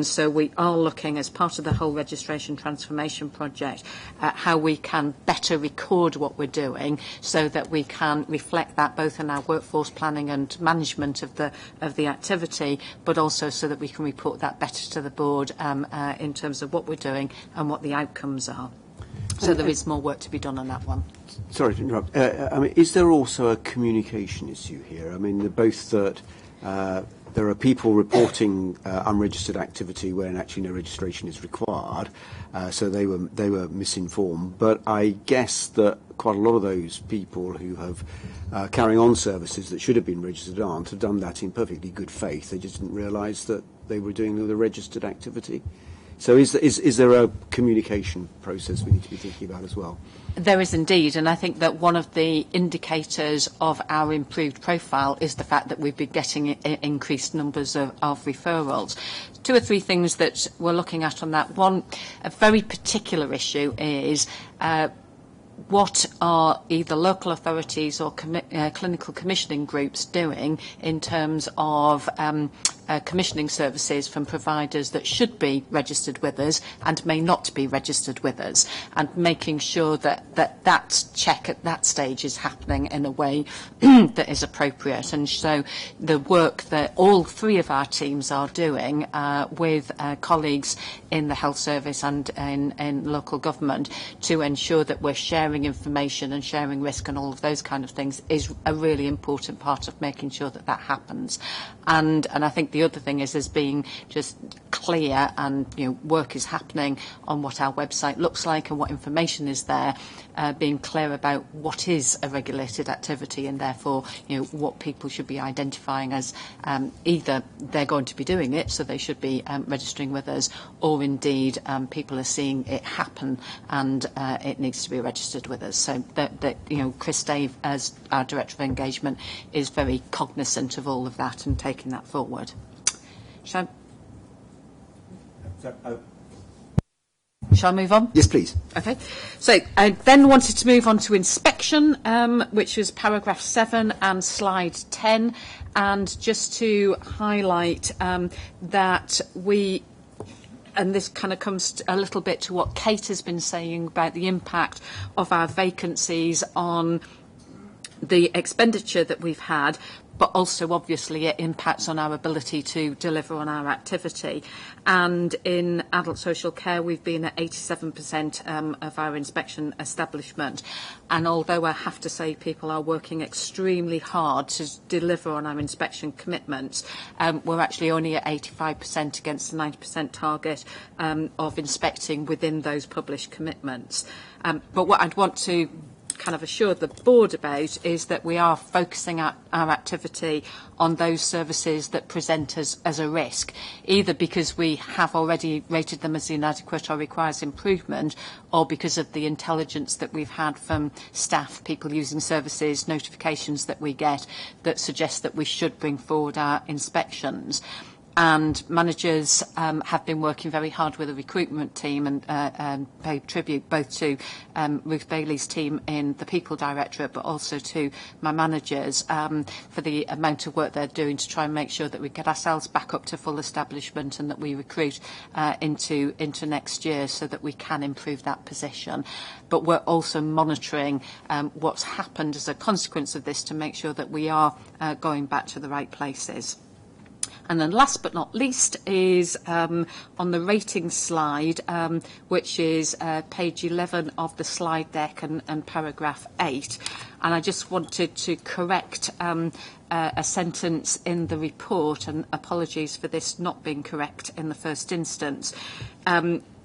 S6: So we are looking, as part of the whole registration transformation project, at how we can better record what we're doing, so that we can reflect that both in our workforce planning and management of the activity, but also so that we can report that better to the board in terms of what we're doing and what the outcomes are. So there is more work to be done on that one.
S1: Sorry to interrupt. Is there also a communication issue here? I mean, both that there are people reporting unregistered activity when actually no registration is required, so they were misinformed. But I guess that quite a lot of those people who have carrying on services that should have been registered have done that in perfectly good faith. They just didn't realise that they were doing the registered activity. So is there a communication process we need to be thinking about as well?
S6: There is indeed, and I think that one of the indicators of our improved profile is the fact that we've been getting increased numbers of referrals. 2 or 3 things that we're looking at on that. One, a very particular issue is what are either local authorities or clinical commissioning groups doing in terms of commissioning services from providers that should be registered with us and may not be registered with us, and making sure that check at that stage is happening in a way that is appropriate. And so the work that all three of our teams are doing with colleagues in the health service and in local government to ensure that we're sharing information and sharing risk and all of those kind of things is a really important part of making sure that that happens. And I think the other thing is being just clear, and work is happening on what our website looks like and what information is there, being clear about what is a regulated activity, and therefore what people should be identifying as either they're going to be doing it, so they should be registering with us, or indeed people are seeing it happen and it needs to be registered with us. So that Chris Dave, as our Director of Engagement, is very cognisant of all of that and taking that forward. Shall I move on?
S1: Yes, please.
S6: Okay. So I then wanted to move on to inspection, which is paragraph 7 and slide 10, and just to highlight that we, and this kind of comes a little bit to what Kate has been saying about the impact of our vacancies on the expenditure that we've had, but also obviously it impacts on our ability to deliver on our activity. And in adult social care, we've been at 87% of our inspection establishment. And although I have to say people are working extremely hard to deliver on our inspection commitments, we're actually only at 85% against the 90% target of inspecting within those published commitments. But what I'd want to kind of assure the board about is that we are focusing our activity on those services that present us as a risk, either because we have already rated them as inadequate or requires improvement, or because of the intelligence that we've had from staff, people using services, notifications that we get that suggest that we should bring forward our inspections. And managers have been working very hard with the recruitment team, and pay tribute both to Ruth Bailey's team in the People Directorate, but also to my managers for the amount of work they're doing to try and make sure that we get ourselves back up to full establishment and that we recruit into next year so that we can improve that position. But we're also monitoring what's happened as a consequence of this to make sure that we are going back to the right places. And then last but not least is on the rating slide, which is page 11 of the slide deck and paragraph 8. And I just wanted to correct a sentence in the report, and apologies for this not being correct in the first instance.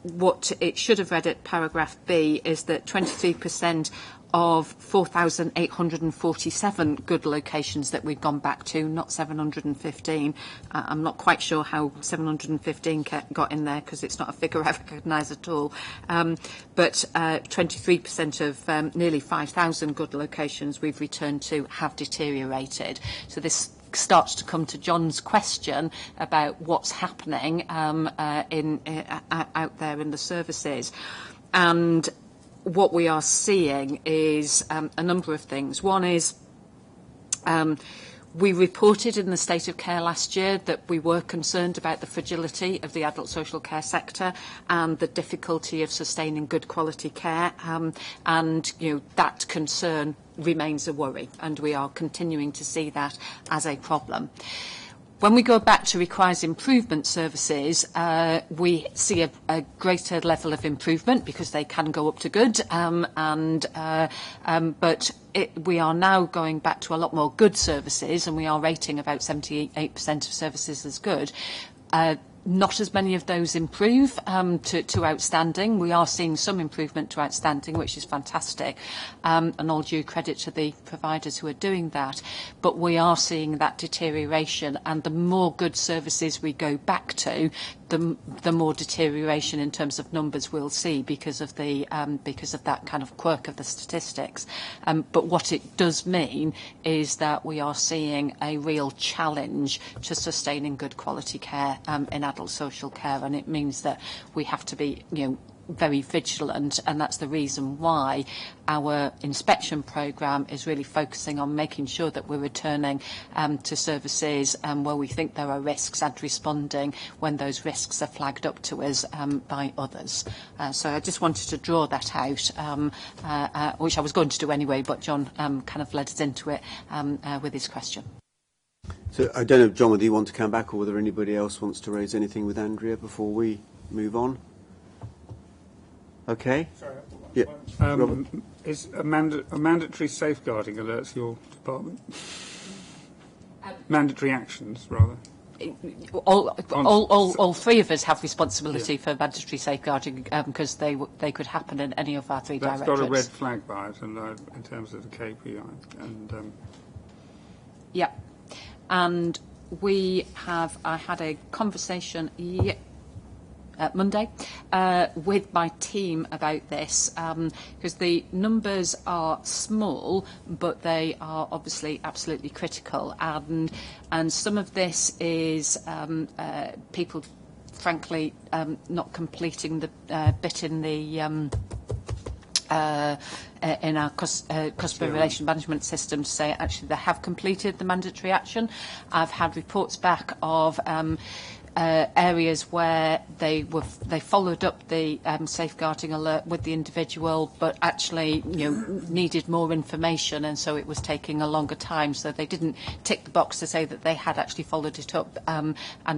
S6: What it should have read at paragraph B is that 23% of 4,847 good locations that we've gone back to, not 715. I'm not quite sure how 715 got in there because it's not a figure I recognise at all. But 23% of nearly 5,000 good locations we've returned to have deteriorated. So this starts to come to John's question about what's happening out there in the services. And what we are seeing is a number of things. One is we reported in the State of Care last year that we were concerned about the fragility of the adult social care sector and the difficulty of sustaining good quality care, and that concern remains a worry, and we are continuing to see that as a problem. When we go back to requires improvement services, we see a greater level of improvement because they can go up to good, but we are now going back to a lot more good services, and we are rating about 78% of services as good. Not as many of those improve to outstanding. We are seeing some improvement to outstanding, which is fantastic, and all due credit to the providers who are doing that. But we are seeing that deterioration, and the more good services we go back to, the more deterioration in terms of numbers we'll see because of that kind of quirk of the statistics. But what it does mean is that we are seeing a real challenge to sustaining good quality care in adult social care, and it means that we have to be very vigilant, and that's the reason why our inspection programme is really focusing on making sure that we're returning to services where we think there are risks and responding when those risks are flagged up to us by others. So I just wanted to draw that out, which I was going to do anyway, but John kind of led us into it with his question.
S1: So I don't know, John, whether you want to come back or whether anybody else wants to raise anything with Andrea before we move on. Okay.
S3: Sorry.
S1: Yeah.
S3: Is a mandatory safeguarding alerts your department? Mandatory actions, rather.
S6: All three of us have responsibility for mandatory safeguarding because they could happen in any of our three directorates.
S3: That's got a red flag by it, and in terms of the KPI. And
S6: yeah, and I had a conversation Monday with my team about this because the numbers are small, but they are obviously absolutely critical, and some of this is people, frankly, not completing the bit in the in our customer relation management system to say actually they have completed the mandatory action. I've had reports back of areas where they followed up the safeguarding alert with the individual, but actually needed more information, and so it was taking a longer time. So they didn't tick the box to say that they had actually followed it up and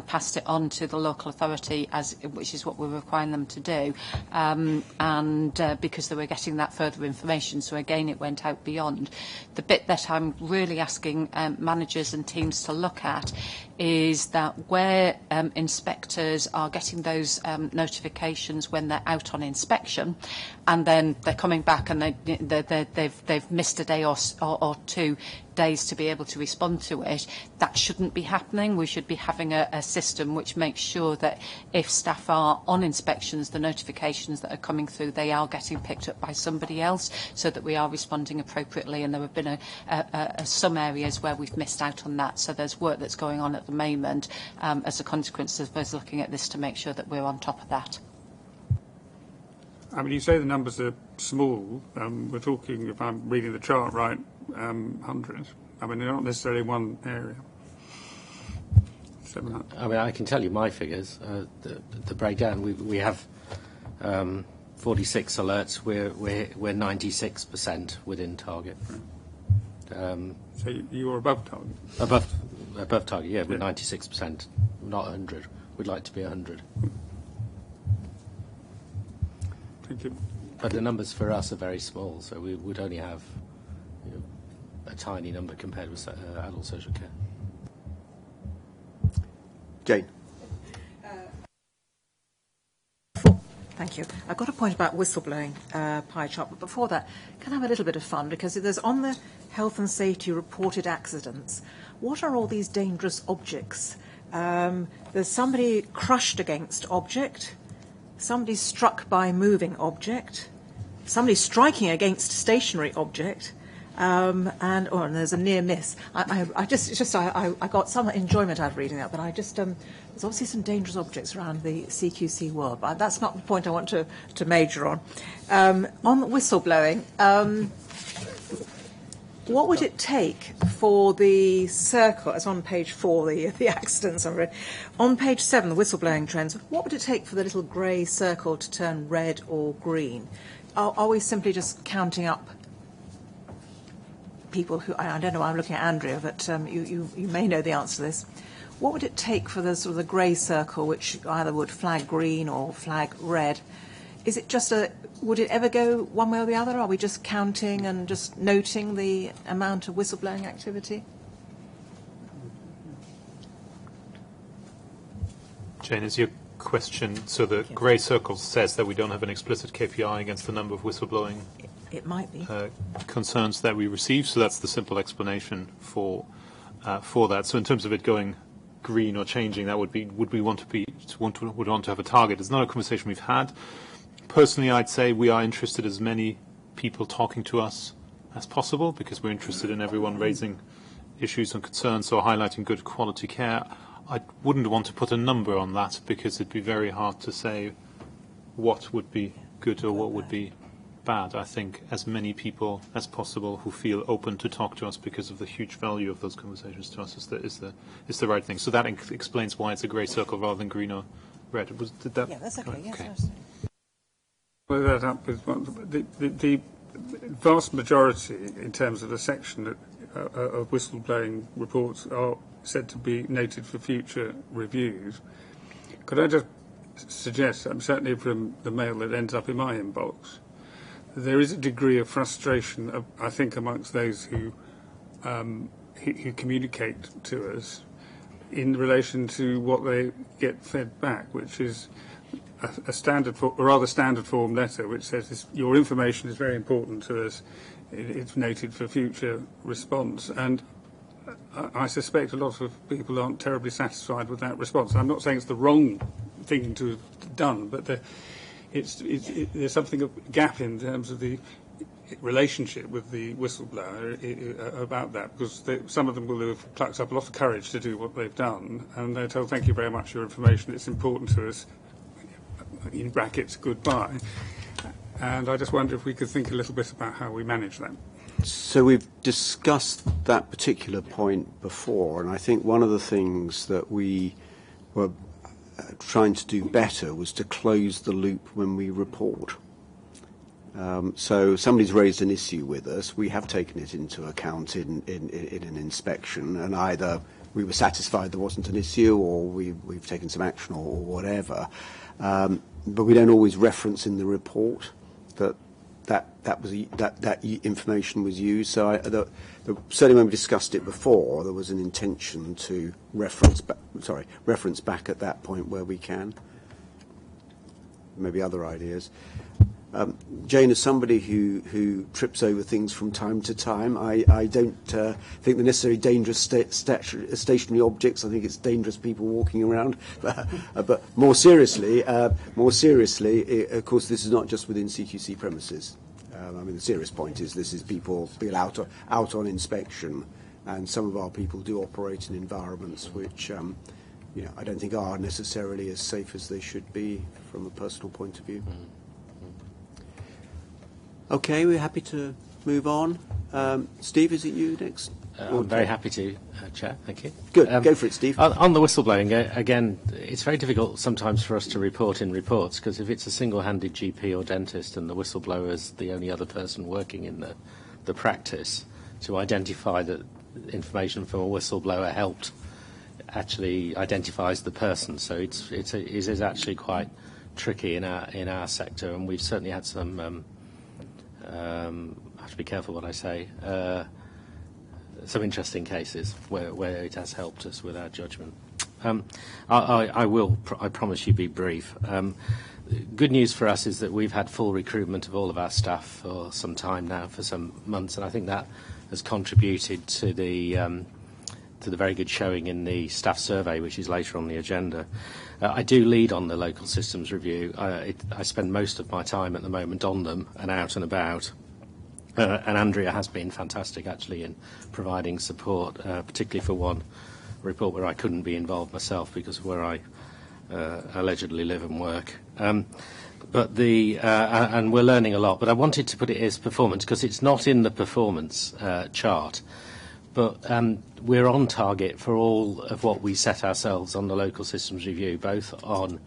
S6: passed it on to the local authority, which is what we're requiring them to do, and because they were getting that further information. So again, it went out beyond. The bit that I'm really asking managers and teams to look at is that where inspectors are getting those notifications when they're out on inspection, and then they're coming back and they've missed a day or 2 days to be able to respond to it. That shouldn't be happening. We should be having a system which makes sure that if staff are on inspections, the notifications that are coming through, they are getting picked up by somebody else, so that we are responding appropriately. And there have been some areas where we've missed out on that. So there's work that's going on at the moment as a consequence of us looking at this to make sure that we're on top of that.
S3: I mean, you say the numbers are small. We're talking, if I'm reading the chart right, 100. I mean, they're not necessarily one area. 700.
S11: I mean, I can tell you my figures. The breakdown. We have 46 alerts. We're 96% within target.
S3: So you're above target.
S11: Above target. Yeah, we're 96%, not 100. We'd like to be 100.
S3: Thank you.
S11: But the numbers for us are very small, so we would only have a tiny number compared with adult social care.
S1: Jane.
S12: Thank you. I've got a point about whistleblowing pie chart, but before that, can I have a little bit of fun? Because there's on the health and safety reported accidents, what are all these dangerous objects? There's somebody crushed against object, somebody struck by moving object, somebody striking against stationary object, and there's a near miss. I got some enjoyment out of reading that, but there's obviously some dangerous objects around the CQC world, but that's not the point I want to major on. On whistleblowing, what would it take for the circle, it's on page 4, the accidents I've read, on page 7, the whistleblowing trends, what would it take for the little grey circle to turn red or green? Are we simply just counting up people who, I don't know, I'm looking at Andrea, but you may know the answer to this. What would it take for the sort of the grey circle, which either would flag green or flag red? Is it just would it ever go one way or the other? Are we just counting and just noting the amount of whistleblowing activity?
S8: Jane, is your question, so the grey circle says that we don't have an explicit KPI against the number of whistleblowing
S12: It might be.
S8: Concerns that we receive, so that's the simple explanation for that. So in terms of it going green or changing, that would we want to have a target? It's not a conversation we've had. Personally, I'd say we are interested as many people talking to us as possible, because we're interested in everyone raising issues and concerns or highlighting good quality care. I wouldn't want to put a number on that, because it'd be very hard to say what would be good or what would be bad. I think as many people as possible who feel open to talk to us because of the huge value of those conversations to us is the right thing. So that explains why it's a grey circle rather than green or red.
S12: Yeah, that's okay. Yes,
S8: okay.
S3: Follow that up with the vast majority, in terms of the section of whistleblowing reports, are said to be noted for future reviews. Could I just suggest, certainly from the mail that ends up in my inbox, there is a degree of frustration, I think, amongst those who communicate to us in relation to what they get fed back, which is a rather standard form letter which says your information is very important to us. It's noted for future response, and I suspect a lot of people aren't terribly satisfied with that response. I'm not saying it's the wrong thing to have done, but there's something of a gap in terms of the relationship with the whistleblower about that, because some of them will have plucked up a lot of courage to do what they've done, and they're told, thank you very much for your information, it's important to us, in brackets, goodbye. And I just wonder if we could think a little bit about how we manage that.
S1: So we've discussed that particular point before, and I think one of the things that we were trying to do better was to close the loop when we report. So somebody's raised an issue with us, we have taken it into account in an inspection, and either we were satisfied there wasn't an issue, or we've taken some action, or whatever. But we don't always reference in the report that information was used. So certainly when we discussed it before, there was an intention to reference back at that point where we can. Maybe other ideas. Jane, as somebody who trips over things from time to time, I don't think they're necessarily dangerous stationary objects. I think it's dangerous people walking around. But more seriously, of course, this is not just within CQC premises. I mean, the serious point is this is people out on inspection, and some of our people do operate in environments which, I don't think are necessarily as safe as they should be from a personal point of view. Okay, we're happy to move on. Steve, is it you next?
S11: I'm very happy to, Chair. Thank you.
S1: Good. Go for it, Steve.
S11: On the whistleblowing, again, it's very difficult sometimes for us to report in reports, because if it's a single-handed GP or dentist and the whistleblower is the only other person working in the practice, to identify that information from a whistleblower helped actually identifies the person. So it is actually quite tricky in our sector, and we've certainly had some. I have to be careful what I say. Some interesting cases where it has helped us with our judgment. I promise you be brief. Good news for us is that we've had full recruitment of all of our staff for some time now, for some months, and I think that has contributed to the very good showing in the staff survey, which is later on the agenda. I do lead on the local systems review. I spend most of my time at the moment on them and out and about. And Andrea has been fantastic, actually, in providing support, particularly for one report where I couldn't be involved myself because of where I allegedly live and work. And we're learning a lot. But I wanted to put it as performance because it's not in the performance chart. But we're on target for all of what we set ourselves on the local systems review, both on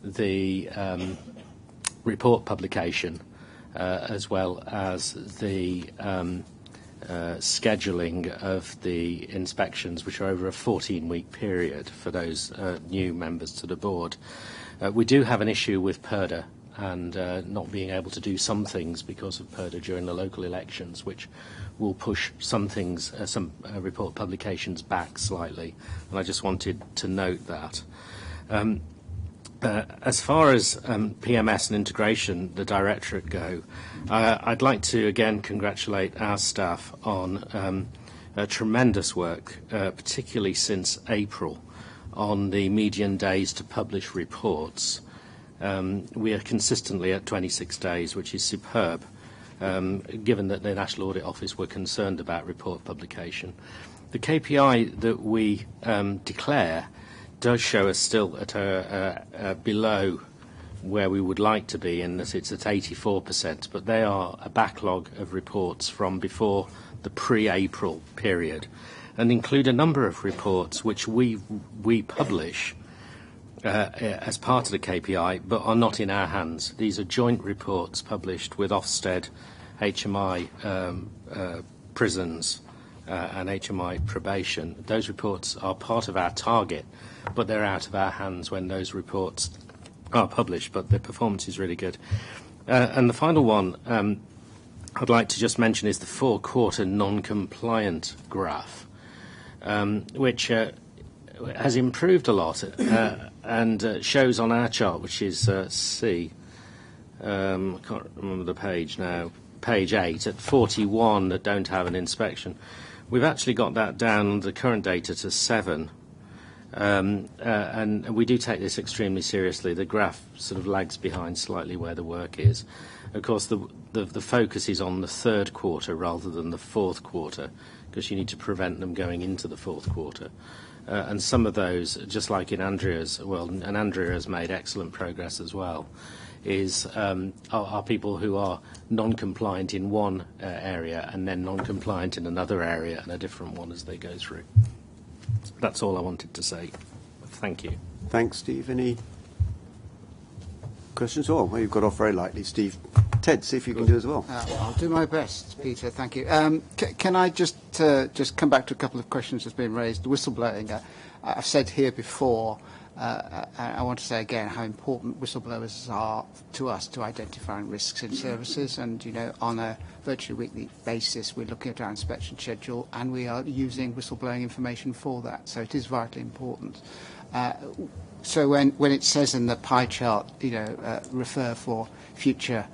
S11: the report publication as well as the scheduling of the inspections, which are over a 14-week period for those new members to the board. We do have an issue with PERDA and not being able to do some things because of PERDA during the local elections, which will push some things, some report publications back slightly. And I just wanted to note that. As far as PMS and integration, the Directorate go, I'd like to again congratulate our staff on tremendous work, particularly since April, on the median days to publish reports. We are consistently at 26 days, which is superb, given that the National Audit Office were concerned about report publication. The KPI that we declare does show us still at below where we would like to be in that it's at 84%, but they are a backlog of reports from before the pre-April period, and include a number of reports which we publish as part of the KPI, but are not in our hands. These are joint reports published with Ofsted, HMI prisons, and HMI probation. Those reports are part of our target, but they're out of our hands when those reports are published, but the performance is really good. And the final one I'd like to just mention is the 4-quarter non-compliant graph, which has improved a lot and shows on our chart, which is C. I can't remember the page now. Page 8 at 41 that don't have an inspection. We've actually got that down, the current data, to 7. And we do take this extremely seriously. The graph sort of lags behind slightly where the work is. Of course, the focus is on the 3rd quarter rather than the 4th quarter, because you need to prevent them going into the 4th quarter. And some of those, just like in Andrea's, and Andrea has made excellent progress as well, are people who are non-compliant in one area and then non-compliant in another area and a different one as they go through. That's all I wanted to say. Thank you.
S1: Thanks, Steve. Any questions? Oh, well, you've got off very lightly, Steve. Ted, see if you can do as well.
S4: I'll do my best, Peter. Thank you. Can I just come back to a couple of questions that's been raised? Whistleblowing. I've said here before, I want to say again how important whistleblowers are to us to identifying risks in services, and on a virtually weekly basis we're looking at our inspection schedule and we are using whistleblowing information for that, so it is vitally important. So when it says in the pie chart, refer for future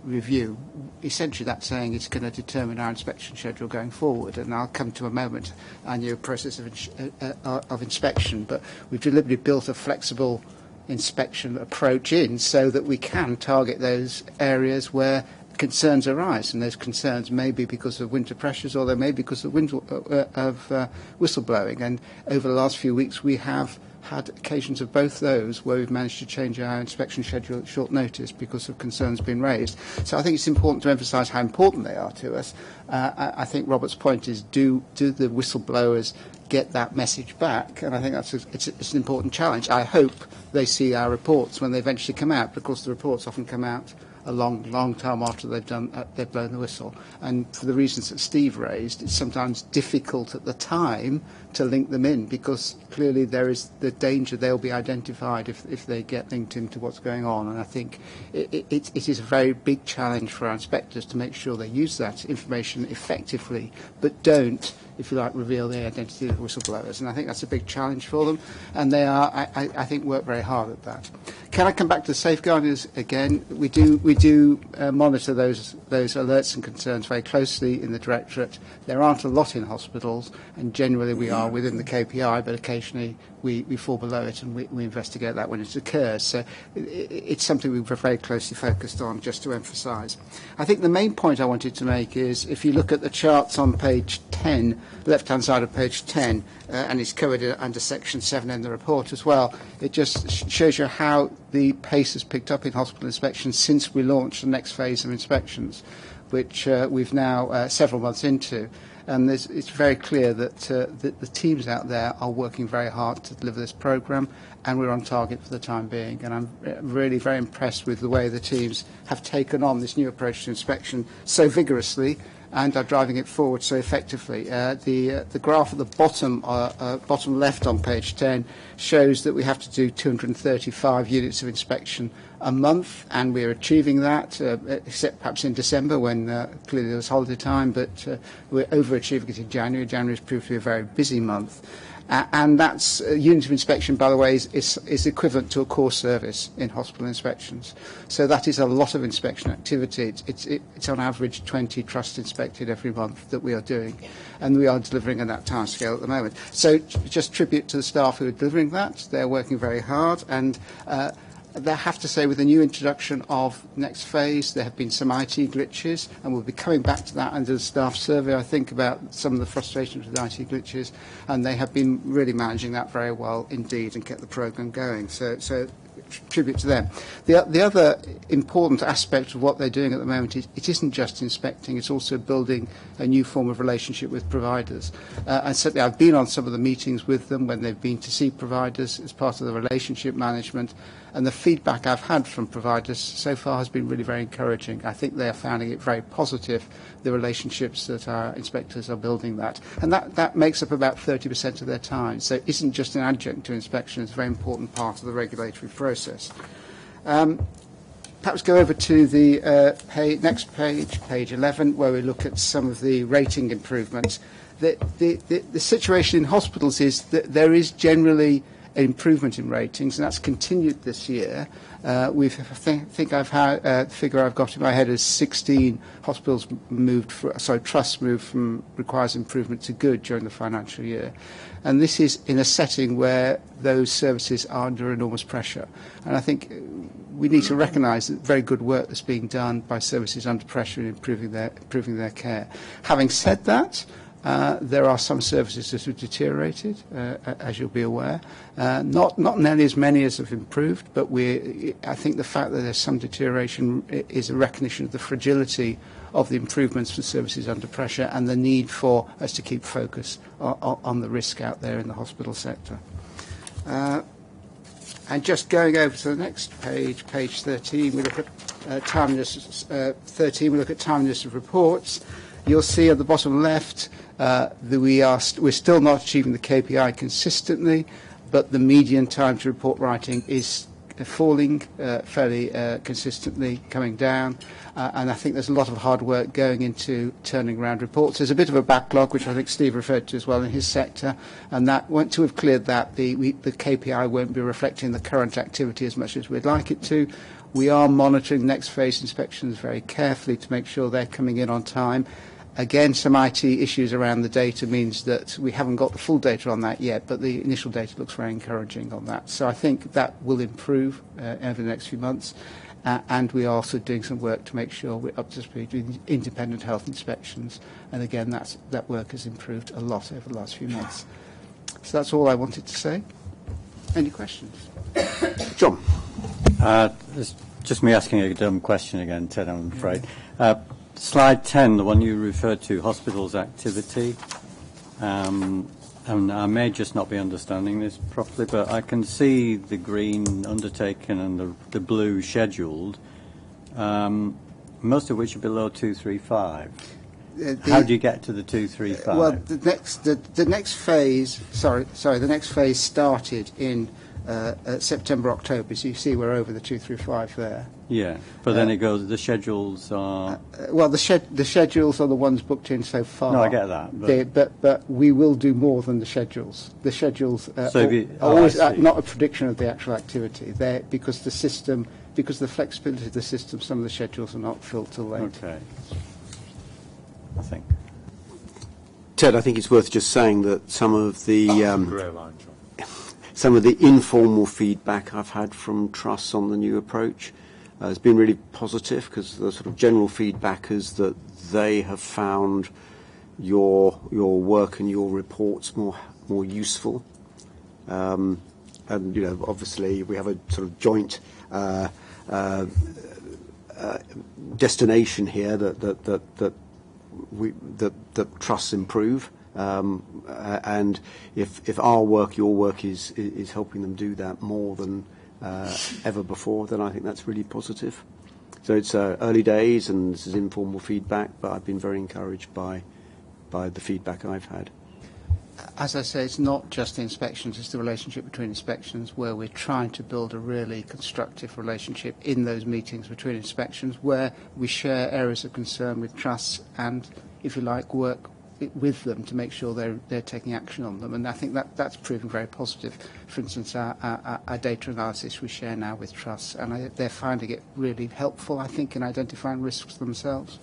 S4: review, essentially that's saying it's going to determine our inspection schedule going forward, and I'll come to a moment our new process of inspection, but we've deliberately built a flexible inspection approach in so that we can target those areas where concerns arise, and those concerns may be because of winter pressures or they may be because of whistleblowing, and over the last few weeks we have had occasions of both those where we've managed to change our inspection schedule at short notice because of concerns being raised. So I think it's important to emphasise how important they are to us. I think Robert's point is, do the whistleblowers get that message back? And I think it's an important challenge. I hope they see our reports when they eventually come out, because the reports often come out a long time after they've blown the whistle. And for the reasons that Steve raised, it's sometimes difficult at the time to link them in, because clearly there is the danger they'll be identified if they get linked into what's going on. And I think it is a very big challenge for our inspectors to make sure they use that information effectively, but don't, if you like, reveal the identity of whistleblowers. And I think that's a big challenge for them, and they are, I think, work very hard at that. Can I come back to safeguarding again? We do monitor those alerts and concerns very closely in the Directorate. There aren't a lot in hospitals, and generally we are within the KPI, but occasionally we fall below it, and we investigate that when it occurs. So it's something we're very closely focused on, just to emphasise. I think the main point I wanted to make is, if you look at the charts on page 10, left-hand side of page 10, and it's covered under section 7 in the report as well, it just shows you how the pace has picked up in hospital inspections since we launched the next phase of inspections, which we've now several months into. And it's very clear that the teams out there are working very hard to deliver this programme, and we're on target for the time being. And I'm really very impressed with the way the teams have taken on this new approach to inspection so vigorously and are driving it forward so effectively. The graph at the bottom left on page 10 shows that we have to do 235 units of inspection a month, and we're achieving that, except perhaps in December when clearly there was holiday time, but we're overachieving it in January. January has proved to be a very busy month. And that's unit of inspection, by the way, is equivalent to a core service in hospital inspections. So that is a lot of inspection activity. It's on average 20 trusts inspected every month that we are doing, and we are delivering on that timescale at the moment. So just tribute to the staff who are delivering that. They're working very hard, and I have to say, with the new introduction of next phase, there have been some IT glitches, and we'll be coming back to that under the staff survey, I think, about some of the frustrations with IT glitches, and they have been really managing that very well indeed and kept the programme going. So tribute to them. The other important aspect of what they're doing at the moment is it isn't just inspecting, it's also building a new form of relationship with providers. And certainly I've been on some of the meetings with them when they've been to see providers as part of the relationship management, and the feedback I've had from providers so far has been really very encouraging. I think they're finding it very positive, the relationships that our inspectors are building that. And that makes up about 30% of their time. So it isn't just an adjunct to inspection, it's a very important part of the regulatory process. Perhaps go over to the next page, page 11, where we look at some of the rating improvements. The situation in hospitals is that there is generally an improvement in ratings, and that's continued this year. I think I've had the figure I've got in my head is 16 hospitals trusts moved from requires improvement to good during the financial year. And this is in a setting where those services are under enormous pressure. And I think we need to recognise that very good work that's being done by services under pressure in improving their care. Having said that, there are some services that have deteriorated, as you'll be aware. Not nearly as many as have improved, but I think the fact that there's some deterioration is a recognition of the fragility of the improvements for services under pressure and the need for us to keep focus on the risk out there in the hospital sector. And just going over to the next page, page 13, we look at timeliness. 13, we look at timeliness of reports. You'll see at the bottom left that we're still not achieving the KPI consistently, but the median time to report writing is falling fairly consistently, coming down. And I think there's a lot of hard work going into turning around reports. There's a bit of a backlog, which I think Steve referred to as well in his sector, and that once we've cleared that, the KPI won't be reflecting the current activity as much as we'd like it to. We are monitoring next phase inspections very carefully to make sure they're coming in on time. Again, some IT issues around the data means that we haven't got the full data on that yet, but the initial data looks very encouraging on that. So I think that will improve over the next few months. And we are also doing some work to make sure we're up to speed with independent health inspections. And again, that work has improved a lot over the last few months. So that's all I wanted to say. Any questions?
S1: John.
S9: It's just me asking a dumb question again, Ted, I'm afraid. Slide 10, the one you referred to, hospitals activity. And I may just not be understanding this properly, but I can see the green undertaken and the blue scheduled, most of which are below 235. How do you get to the 235?
S4: Well, the next phase. The next phase started in September, October. So you see, we're over the 235 there.
S9: Yeah, but then it goes. The schedules are.
S4: Well, the schedules are the ones booked in so far.
S9: No, I get that.
S4: But we will do more than the schedules. The schedules are always not a prediction of the actual activity. They're because the system, because of the flexibility of the system, some of the schedules are not filled till late.
S9: Okay. I think.
S1: Ted, I think it's worth just saying that some of the informal feedback I've had from trusts on the new approach has been really positive, because the sort of general feedback is that they have found your work and your reports more useful. And obviously we have a sort of joint destination here that trusts improve. And if our work, your work is helping them do that more than ever before, then I think that's really positive. So it's early days and this is informal feedback, but I've been very encouraged by the feedback I've had.
S4: As I say, it's not just the inspections, it's the relationship between inspections, where we're trying to build a really constructive relationship in those meetings between inspections, where we share areas of concern with trusts and, if you like, work with them to make sure they're taking action on them. And I think that's proving very positive. For instance, our data analysis we share now with trusts, and they're finding it really helpful, I think, in identifying risks themselves.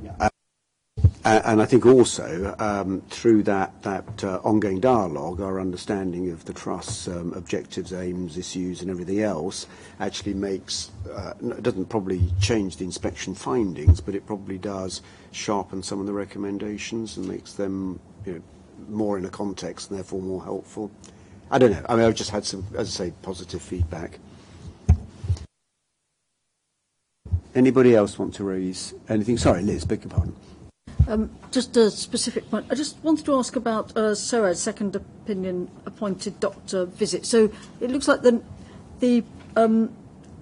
S1: Yeah. And I think also through that ongoing dialogue, our understanding of the Trust's objectives, aims, issues and everything else actually makes, doesn't probably change the inspection findings, but it probably does sharpen some of the recommendations and makes them more in a context and therefore more helpful. I don't know. I mean, I've just had some, as I say, positive feedback. Anybody else want to raise anything? Sorry, Liz, beg your pardon.
S5: Just a specific point. I just wanted to ask about SOA's second opinion appointed doctor visit. So it looks like the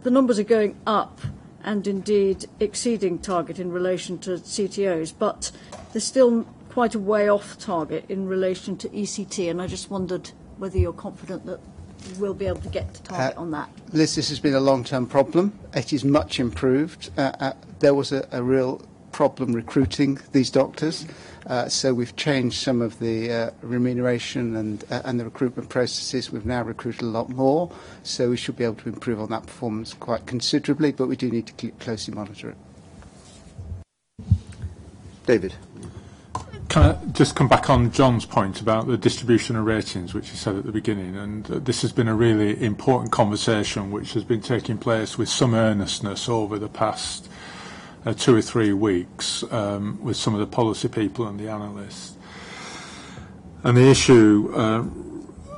S5: numbers are going up and indeed exceeding target in relation to CTOs, but they're still quite a way off target in relation to ECT, and I just wondered whether you're confident that we'll be able to get to target on that.
S4: Liz, this has been a long-term problem. It is much improved. There was a real problem recruiting these doctors, so we've changed some of the remuneration and the recruitment processes. We've now recruited a lot more, so we should be able to improve on that performance quite considerably, but we do need to closely monitor it.
S1: David.
S7: Can I just come back on John's point about the distribution of ratings, which he said at the beginning? And this has been a really important conversation which has been taking place with some earnestness over the past 2 or 3 weeks with some of the policy people and the analysts. And the issue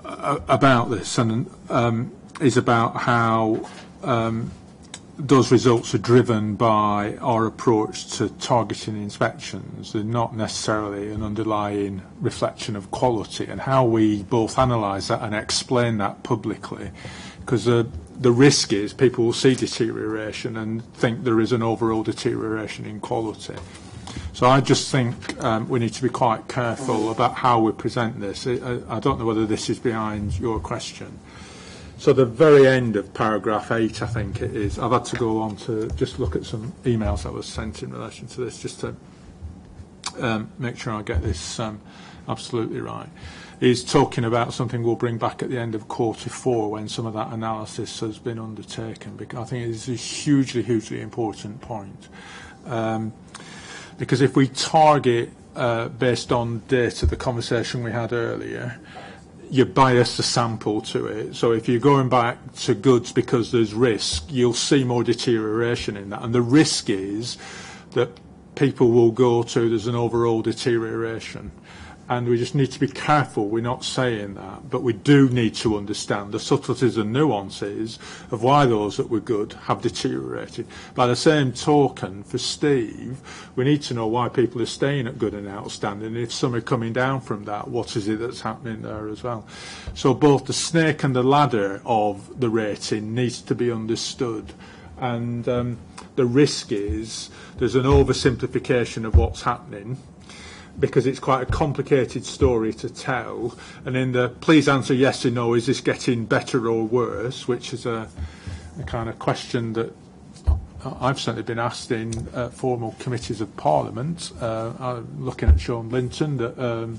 S7: about this is about how those results are driven by our approach to targeting inspections. They're not necessarily an underlying reflection of quality, and how we both analyse that and explain that publicly. Because the risk is people will see deterioration and think there is an overall deterioration in quality. So I just think we need to be quite careful about how we present this. I don't know whether this is behind your question. So the very end of paragraph 8, I think it is, I've had to go on to just look at some emails that was sent in relation to this, just to make sure I get this absolutely right. Is talking about something we'll bring back at the end of Q4 when some of that analysis has been undertaken, because I think it is a hugely, hugely important point. Because if we target based on data, the conversation we had earlier, you bias the sample to it. So if you're going back to goods because there's risk, you'll see more deterioration in that. And the risk is that people will go to there's an overall deterioration. And we just need to be careful we're not saying that. But we do need to understand the subtleties and nuances of why those that were good have deteriorated. By the same token, for Steve, we need to know why people are staying at good and outstanding. If some are coming down from that, what is it that's happening there as well? So both the snake and the ladder of the rating needs to be understood. And the risk is there's an oversimplification of what's happening, because it's quite a complicated story to tell, and in the please answer yes or no, is this getting better or worse, which is a kind of question that I've certainly been asked in formal committees of Parliament. I'm looking at Sean Linton, that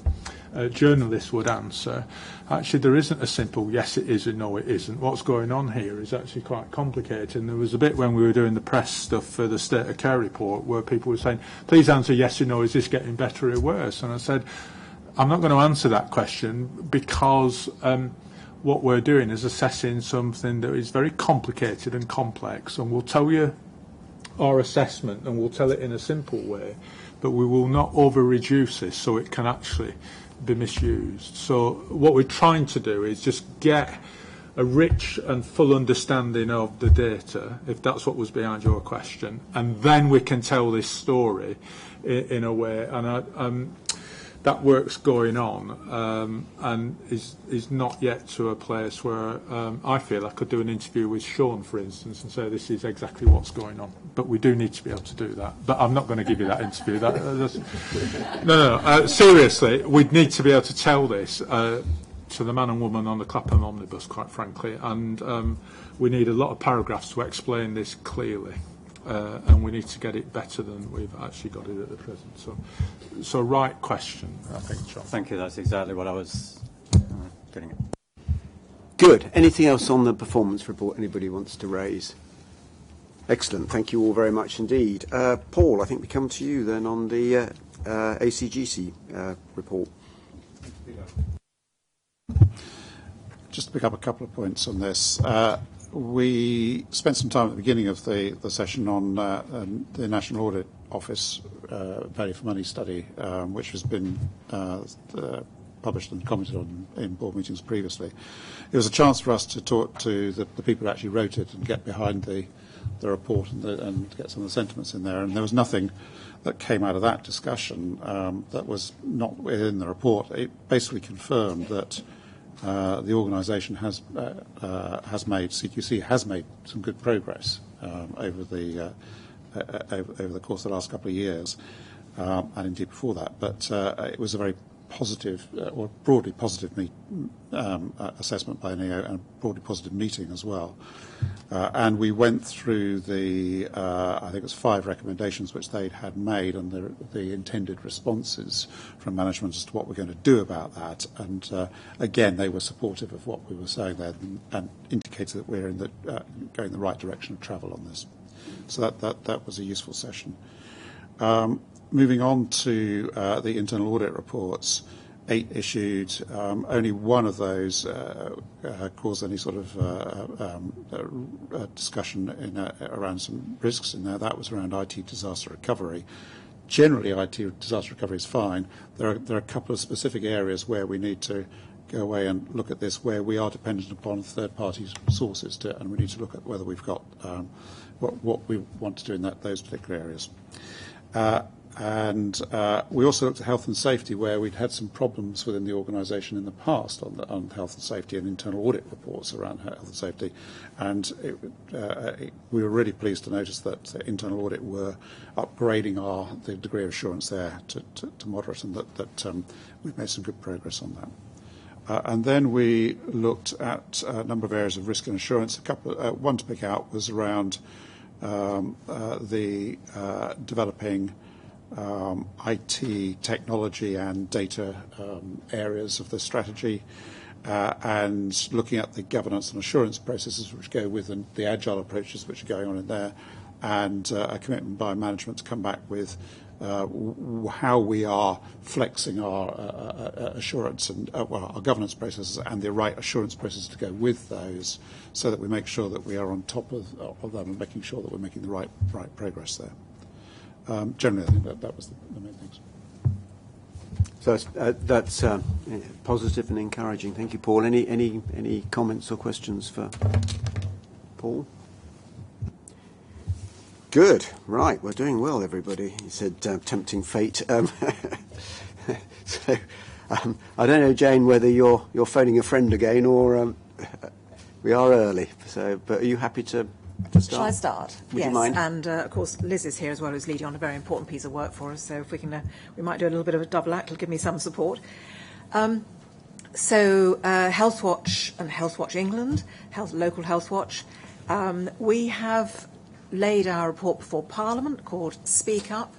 S7: journalists would answer. Actually, there isn't a simple yes it is and no it isn't. What's going on here is actually quite complicated. And there was a bit when we were doing the press stuff for the State of Care report where people were saying, please answer yes or no, is this getting better or worse? And I said, I'm not going to answer that question because what we're doing is assessing something that is very complicated and complex, and we'll tell you our assessment and we'll tell it in a simple way, but we will not over-reduce this so it can actually be misused. So what we're trying to do is just get a rich and full understanding of the data, if that's what was behind your question, and then we can tell this story in a way. And that work's going on and is not yet to a place where I feel I could do an interview with Sean, for instance, and say this is exactly what's going on. But we do need to be able to do that. But I'm not going to give you that interview. No. Seriously, we'd need to be able to tell this to the man and woman on the Clapham omnibus, quite frankly. And we need a lot of paragraphs to explain this clearly. And we need to get it better than we've actually got it at the present. So right question, I think, John.
S9: Thank you. That's exactly what I was getting at.
S1: Good. Anything else on the performance report anybody wants to raise? Excellent. Thank you all very much indeed. Paul, I think we come to you then on the ACGC report.
S10: Just to pick up a couple of points on this. We spent some time at the beginning of the session on the National Audit Office Value for Money study, which has been published and commented on in board meetings previously. It was a chance for us to talk to the people who actually wrote it and get behind the the report and get some of the sentiments in there. And there was nothing that came out of that discussion that was not within the report. It basically confirmed that the organisation has made, CQC has made some good progress over the course of the last couple of years, and indeed before that. But it was a very positive, or broadly positive assessment by NEO, and a broadly positive meeting as well. And we went through the, I think it was 5 recommendations which they had made, and the intended responses from management as to what we're going to do about that. And again, they were supportive of what we were saying there, and indicated that we're going the right direction of travel on this. So that was a useful session. Moving on to the internal audit reports, 8 issued. Only one of those caused any sort of discussion around some risks in there. That was around IT disaster recovery. Generally, IT disaster recovery is fine. There are a couple of specific areas where we need to go away and look at this, where we are dependent upon third-party sources, and we need to look at whether we've got what we want to do in those particular areas. And we also looked at health and safety, where we'd had some problems within the organisation in the past on health and safety and internal audit reports around health and safety. And we were really pleased to notice that the internal audit were upgrading the degree of assurance there to moderate, and that we've made some good progress on that. And then we looked at a number of areas of risk and assurance. One to pick out was around the developing IT technology and data areas of the strategy, and looking at the governance and assurance processes which go with the agile approaches which are going on in there, and a commitment by management to come back with how we are flexing our assurance and our governance processes and the right assurance processes to go with those, so that we make sure that we are on top of them and making sure that we're making the right progress there. Generally, I think that was the main things.
S1: So that's positive and encouraging. Thank you, Paul. Any comments or questions for Paul? Good. Right, we're doing well, everybody. He said, tempting fate. So I don't know, Jane, whether you're phoning a friend again, or we are early. So, but are you happy to start?
S12: Shall I start?
S1: Would
S12: yes.
S1: you mind?
S12: And of course, Liz is here as well, who's leading on a very important piece of work for us. So if we can, we might do a little bit of a double act. It'll give me some support. So HealthWatch and HealthWatch England, local HealthWatch, we have laid our report before Parliament called Speak Up,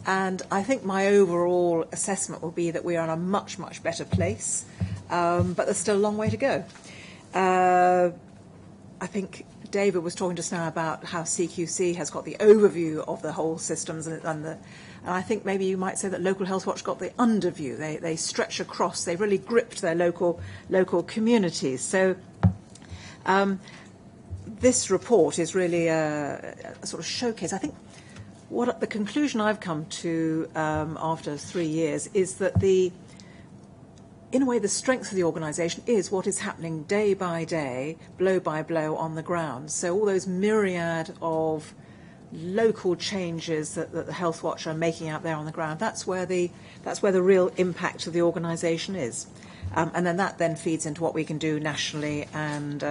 S12: and I think my overall assessment will be that we are in a much, much better place, but there's still a long way to go. I think David was talking just now about how CQC has got the overview of the whole systems, and I think maybe you might say that Local HealthWatch got the underview. They stretch across. They really gripped their local communities. So this report is really a sort of showcase. I think what the conclusion I've come to after 3 years is that in a way, the strength of the organisation is what is happening day by day, blow by blow on the ground. So all those myriad of local changes that the HealthWatch are making out there on the ground, that's where the real impact of the organisation is. And then that then feeds into what we can do nationally. And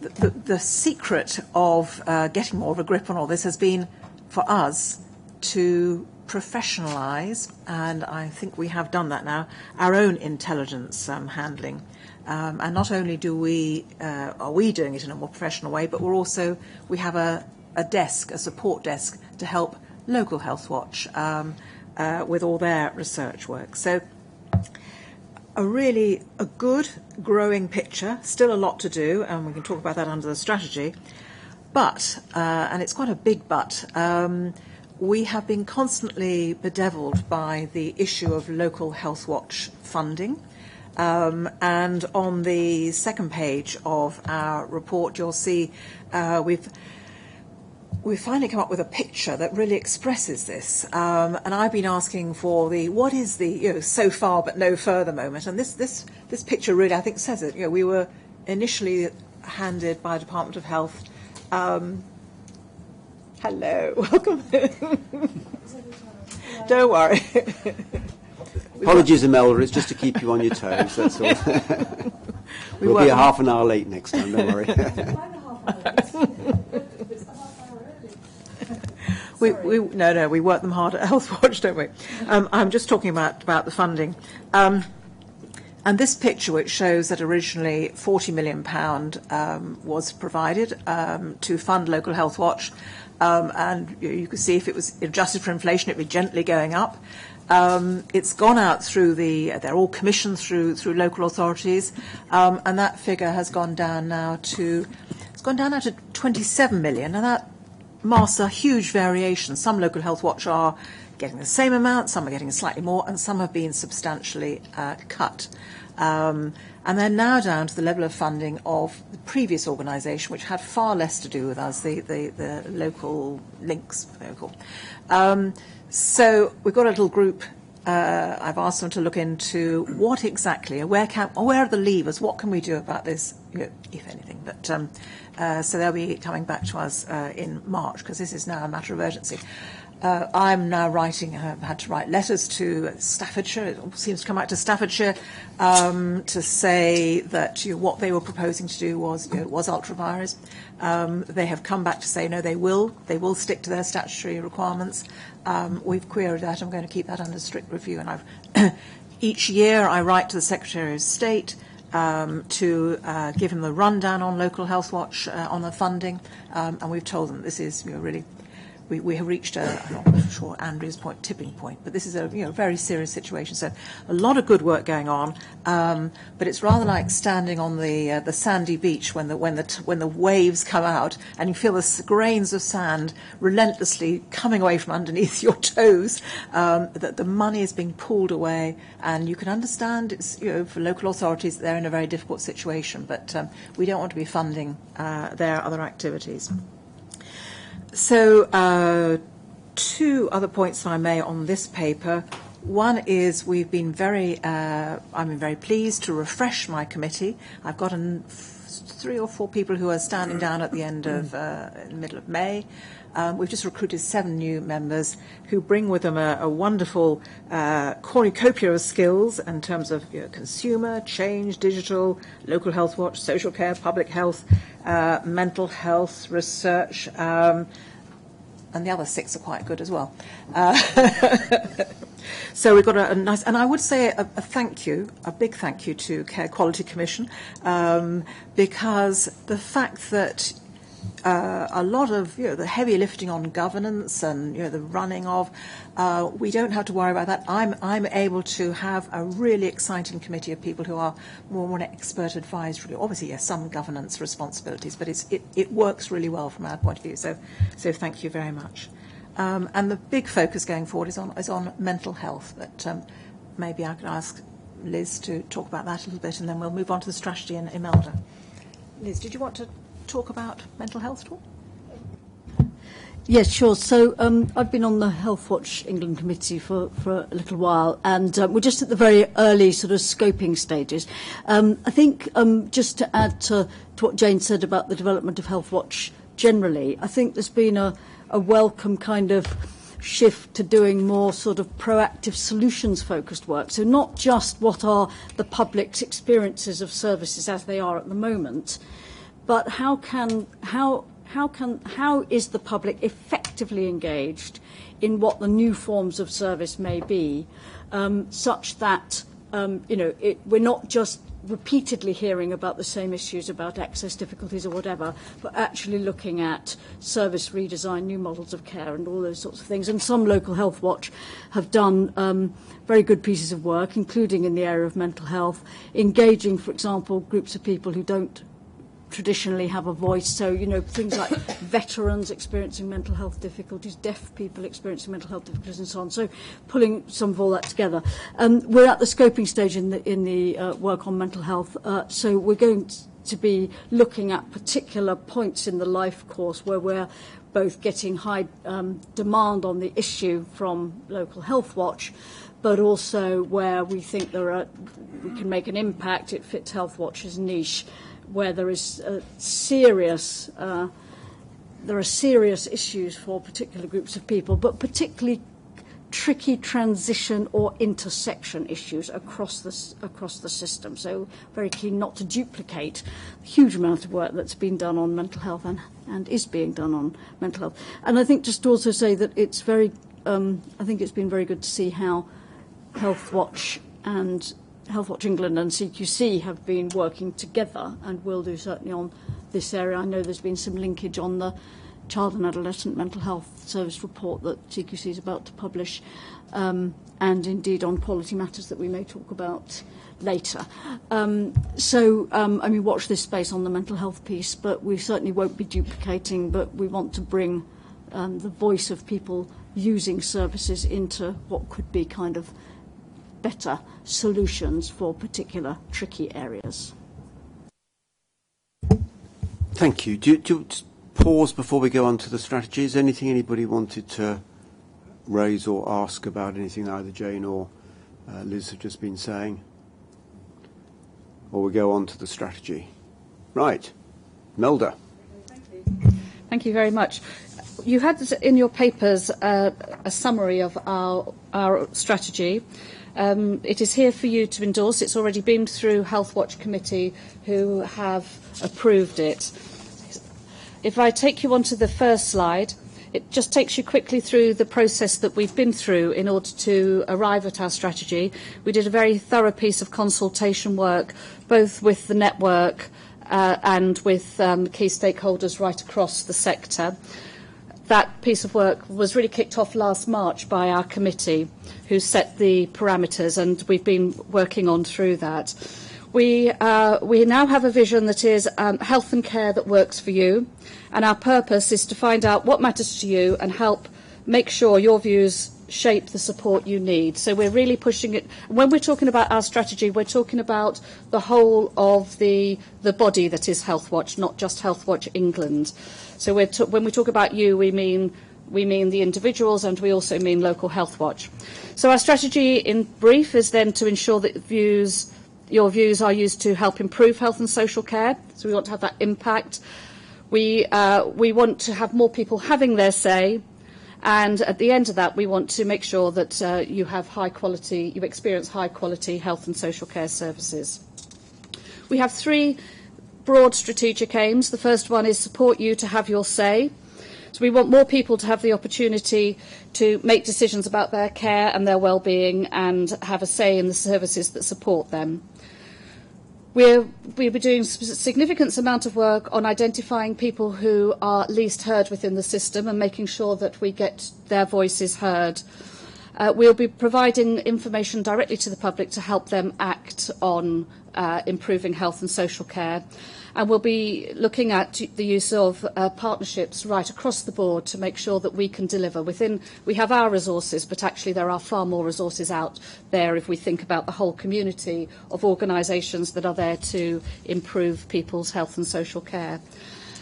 S12: the secret of getting more of a grip on all this has been, for us, to professionalise, and I think we have done that now, our own intelligence handling. And not only are we doing it in a more professional way, but we have a support desk to help Local HealthWatch with all their research work. So a good growing picture, still a lot to do, and we can talk about that under the strategy. But, and it's quite a big but, we have been constantly bedevilled by the issue of Local HealthWatch funding. And on the second page of our report, you'll see we've finally come up with a picture that really expresses this. And I've been asking for what is the so far but no further moment. And this picture really, I think, says it. We were initially handed by the Department of Health Hello, welcome. Don't worry.
S1: Apologies, Imelda, it's just to keep you on your toes, that's all. We'll be a half an hour late next time, don't worry.
S12: We work them hard at HealthWatch, don't we? I'm just talking about the funding. And this picture, which shows that originally £40 million was provided to fund local HealthWatch, and you can see if it was adjusted for inflation, it would be gently going up. It's gone out through they're all commissioned through local authorities, and that figure has gone down now to 27 million, and that masks a huge variation. Some local HealthWatch are getting the same amount, some are getting slightly more, and some have been substantially cut. And they're now down to the level of funding of the previous organisation, which had far less to do with us, the local links. So we've got a little group. I've asked them to look into what exactly, where are the levers, what can we do about this, if anything. But so they'll be coming back to us in March, because this is now a matter of urgency. I'm now had to write letters to Staffordshire. It all seems to come back to Staffordshire to say that what they were proposing to do was ultra-vires. They have come back to say no, they will stick to their statutory requirements. We've queried that. I'm going to keep that under strict review. And each year I write to the Secretary of State to give him the rundown on local HealthWatch on the funding, and we've told them this is really. We have reached I'm not sure Andrea's tipping point, but this is a very serious situation. So a lot of good work going on, but it's rather like standing on the sandy beach when the waves come out and you feel the grains of sand relentlessly coming away from underneath your toes. That the money is being pulled away, and you can understand it's for local authorities they're in a very difficult situation, but we don't want to be funding their other activities. So, two other points, if I may, on this paper. One is I've been very pleased to refresh my committee. I've got 3 or 4 people who are standing down at the end of in the middle of May. We've just recruited 7 new members who bring with them a wonderful cornucopia of skills in terms of consumer, change, digital, local HealthWatch, social care, public health, mental health, research, and the other 6 are quite good as well. So we've got a nice, and I would say a big thank you to Care Quality Commission, because the fact that a lot of the heavy lifting on governance and the running of, we don't have to worry about that. I'm able to have a really exciting committee of people who are more expert advisory. Obviously, yes, some governance responsibilities, but it works really well from our point of view. So thank you very much. And the big focus going forward is on mental health. But maybe I could ask Liz to talk about that a little bit, and then we'll move on to the strategy in Imelda. Liz, did you want to talk about mental health at all?
S5: Yes, sure. So I've been on the HealthWatch England committee for a little while, and we're just at the very early sort of scoping stages. I think just to add to what Jane said about the development of HealthWatch generally, I think there's been a welcome kind of shift to doing more sort of proactive solutions-focused work. So not just what are the public's experiences of services as they are at the moment, but how is the public effectively engaged in what the new forms of service may be, such that we're not just repeatedly hearing about the same issues about access difficulties or whatever, but actually looking at service redesign, new models of care and all those sorts of things. And some local HealthWatch have done very good pieces of work, including in the area of mental health, engaging, for example, groups of people who don't traditionally have a voice, so things like veterans experiencing mental health difficulties, deaf people experiencing mental health difficulties, and so on. So pulling some of all that together. We're at the scoping stage in the work on mental health, so we're going to be looking at particular points in the life course where we're both getting high demand on the issue from local HealthWatch, but also where we think we can make an impact. It fits HealthWatch's niche, where there is a serious there are serious issues for particular groups of people, but particularly tricky transition or intersection issues across the system. So very keen not to duplicate the huge amount of work that's been done on mental health and is being done on mental health. And I think just to also say that it's very, I think it's been very good to see how HealthWatch and HealthWatch England and CQC have been working together and will do certainly on this area. I know there's been some linkage on the Child and Adolescent Mental Health Service report that CQC is about to publish, and indeed on quality matters that we may talk about later. I mean, watch this space on the mental health piece, but we certainly won't be duplicating, but we want to bring the voice of people using services into what could be kind of better solutions for particular tricky areas.
S1: Thank you. Do you pause before we go on to the strategy? Is there anything anybody wanted to raise or ask about anything that either Jane or Liz have just been saying? Or we go on to the strategy. Right. Melda.
S6: Thank you very much. You had in your papers a summary of our strategy. It is here for you to endorse. It's already been through HealthWatch Committee, who have approved it. If I take you on to the first slide, it just takes you quickly through the process that we've been through in order to arrive at our strategy. We did a very thorough piece of consultation work, both with the network and with key stakeholders right across the sector. That piece of work was really kicked off last March by our committee, who set the parameters, and we've been working on through that. We now have a vision that is health and care that works for you, and our purpose is to find out what matters to you and help make sure your views shape the support you need. So we're really pushing it. When we're talking about our strategy, we're talking about the whole of the body that is HealthWatch, not just HealthWatch England. So when we talk about you, we mean the individuals, and we also mean local HealthWatch. So our strategy in brief is then to ensure that your views are used to help improve health and social care. So we want to have that impact. We want to have more people having their say, and at the end of that, we want to make sure that you experience high quality health and social care services. We have 3 broad strategic aims. The first one is support you to have your say. So we want more people to have the opportunity to make decisions about their care and their well-being and have a say in the services that support them. We'll be doing a significant amount of work on identifying people who are least heard within the system and making sure that we get their voices heard. We'll be providing information directly to the public to help them act on improving health and social care. And we'll be looking at the use of partnerships right across the board to make sure that we can deliver. We have our resources, but actually there are far more resources out there if we think about the whole community of organisations that are there to improve people's health and social care.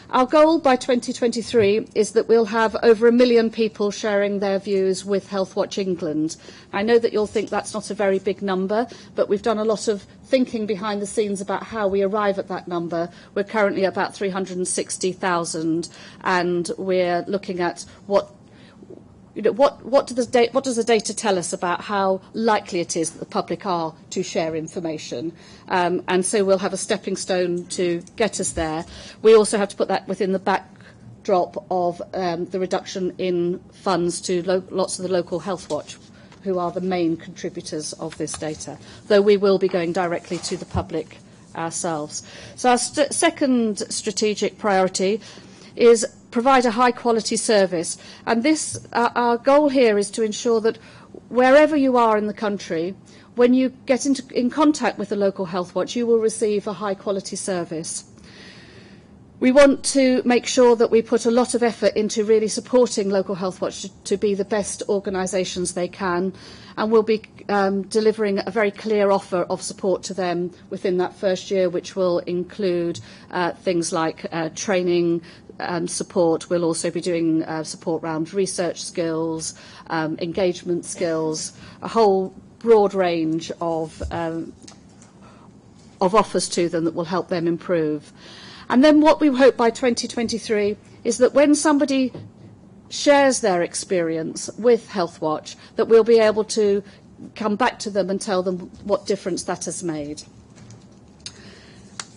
S6: Our goal by 2023 is that we'll have over 1 million people sharing their views with HealthWatch England. I know that you'll think that's not a very big number, but we've done a lot of thinking behind the scenes about how we arrive at that number. We're currently at about 360,000, and we're looking at what does the data tell us about how likely it is that the public are to share information? And so we'll have a stepping stone to get us there. We also have to put that within the backdrop of the reduction in funds to lots of the local HealthWatch, who are the main contributors of this data, though we will be going directly to the public ourselves. So our second strategic priority is provide a high quality service, and our goal here is to ensure that wherever you are in the country, when you get in contact with the local HealthWatch, you will receive a high quality service. We want to make sure that we put a lot of effort into really supporting local HealthWatch to be the best organisations they can, and we'll be delivering a very clear offer of support to them within that first year, which will include things like training, support. We'll also be doing support around research skills, engagement skills, a whole broad range of offers to them that will help them improve. And then what we hope by 2023
S13: is that when somebody shares their experience with HealthWatch, that we'll be able to come back to them and tell them what difference that has made.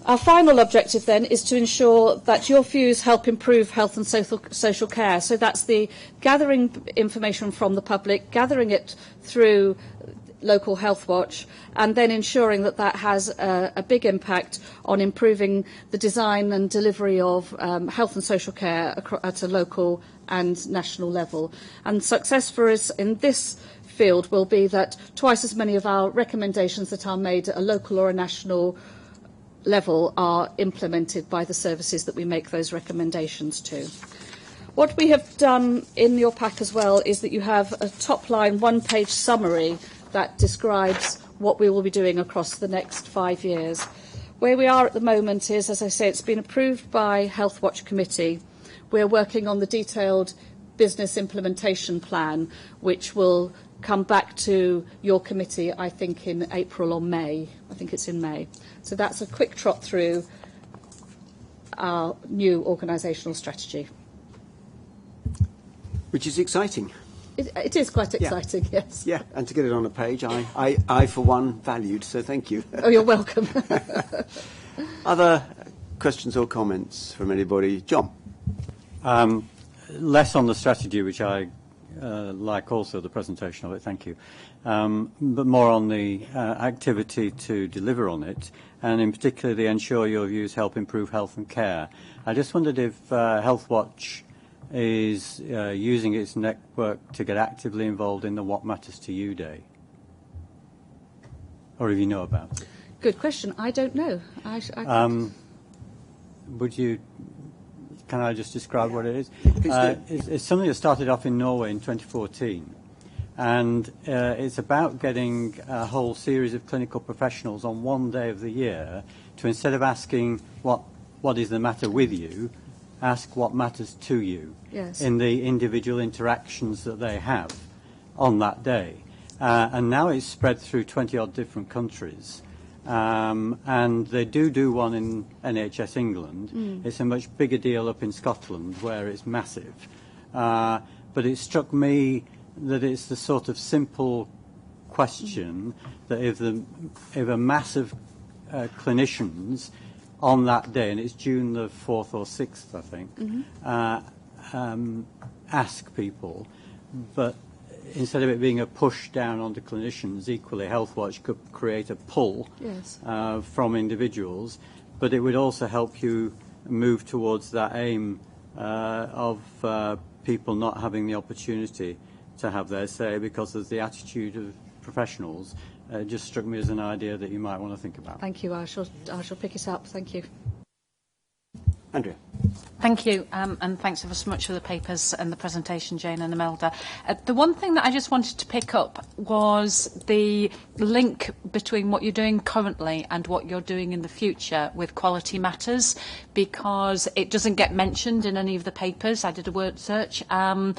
S13: Our final objective then is to ensure that your views help improve health and social care. So that's the gathering information from the public, gathering it through local HealthWatch, and then ensuring that that has a big impact on improving the design and delivery of health and social care at a local and national level. And success for us in this field will be that twice as many of our recommendations that are made at a local or a national level are implemented by the services that we make those recommendations to. What we have done in your pack as well is that you have a top-line one-page summary that describes what we will be doing across the next 5 years. Where we are at the moment is, as I say, it's been approved by HealthWatch Committee. We're working on the detailed business implementation plan, which will come back to your committee, I think, in April or May. I think it's in May. So that's a quick trot through our new organisational strategy.
S1: Which is exciting.
S13: It is quite exciting, yes.
S1: Yeah, and to get it on a page, I for one, valued, so thank you.
S13: Oh, you're welcome.
S1: Other questions or comments from anybody? John?
S9: Less on the strategy, which I like also the presentation of it, thank you, but more on the activity to deliver on it, and in particular the ensure your views help improve health and care. I just wondered if HealthWatch is using its network to get actively involved in the What Matters to You Day, or if you know about it.
S13: Good question. I don't know.
S9: Would you? Can I just describe what it is? It's something that started off in Norway in 2014, and it's about getting a whole series of clinical professionals on one day of the year to, instead of asking what is the matter with you, ask what matters to you.
S13: Yes. In
S9: the individual interactions that they have on that day. And now it's spread through 20-odd different countries. And they do one in NHS England. It's a much bigger deal up in Scotland, where it's massive. But it struck me that it's the sort of simple question that if a mass of clinicians on that day, and it's June the 4th or 6th, I think, ask people, but instead of it being a push down onto clinicians, equally HealthWatch could create a pull from individuals, but it would also help you move towards that aim of people not having the opportunity to have their say because of the attitude of professionals. It just struck me as an idea that you might want to think about.
S13: Thank you. I shall pick it up. Thank you.
S1: Andrea.
S6: Thank you, and thanks ever so much for the papers and the presentation, Jane and Imelda. The one thing that I just wanted to pick up was the link between what you're doing currently and what you're doing in the future with Quality Matters, because it doesn't get mentioned in any of the papers. I did a word search, and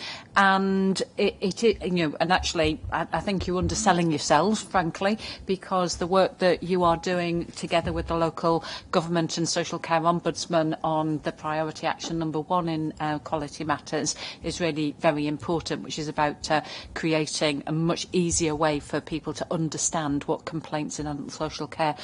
S6: it you know, and actually, I think you're underselling yourselves, frankly, because the work that you are doing together with the local government and social care ombudsman on the priority action number 1 in Quality Matters is really very important, which is about creating a much easier way for people to understand what complaints in adult social care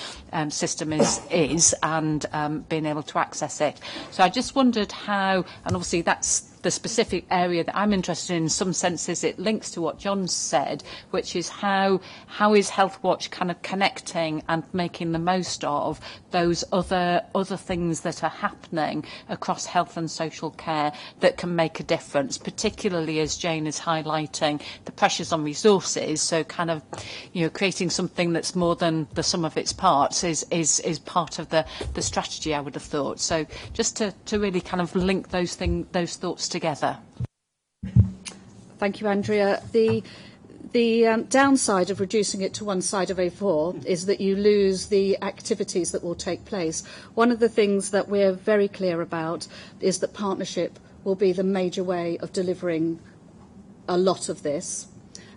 S6: system is and being able to access it. So I just wondered how, and obviously that's the specific area that I'm interested in some senses it links to what John said, which is how is HealthWatch kind of connecting and making the most of those other things that are happening across health and social care that can make a difference, particularly as Jane is highlighting the pressures on resources. So kind of, you know, creating something that's more than the sum of its parts is part of the strategy, I would have thought. So just to really kind of link those thoughts together.
S13: Thank you, Andrea. The downside of reducing it to one side of A4 is that you lose the activities that will take place. One of the things that we're very clear about is that partnership will be the major way of delivering a lot of this,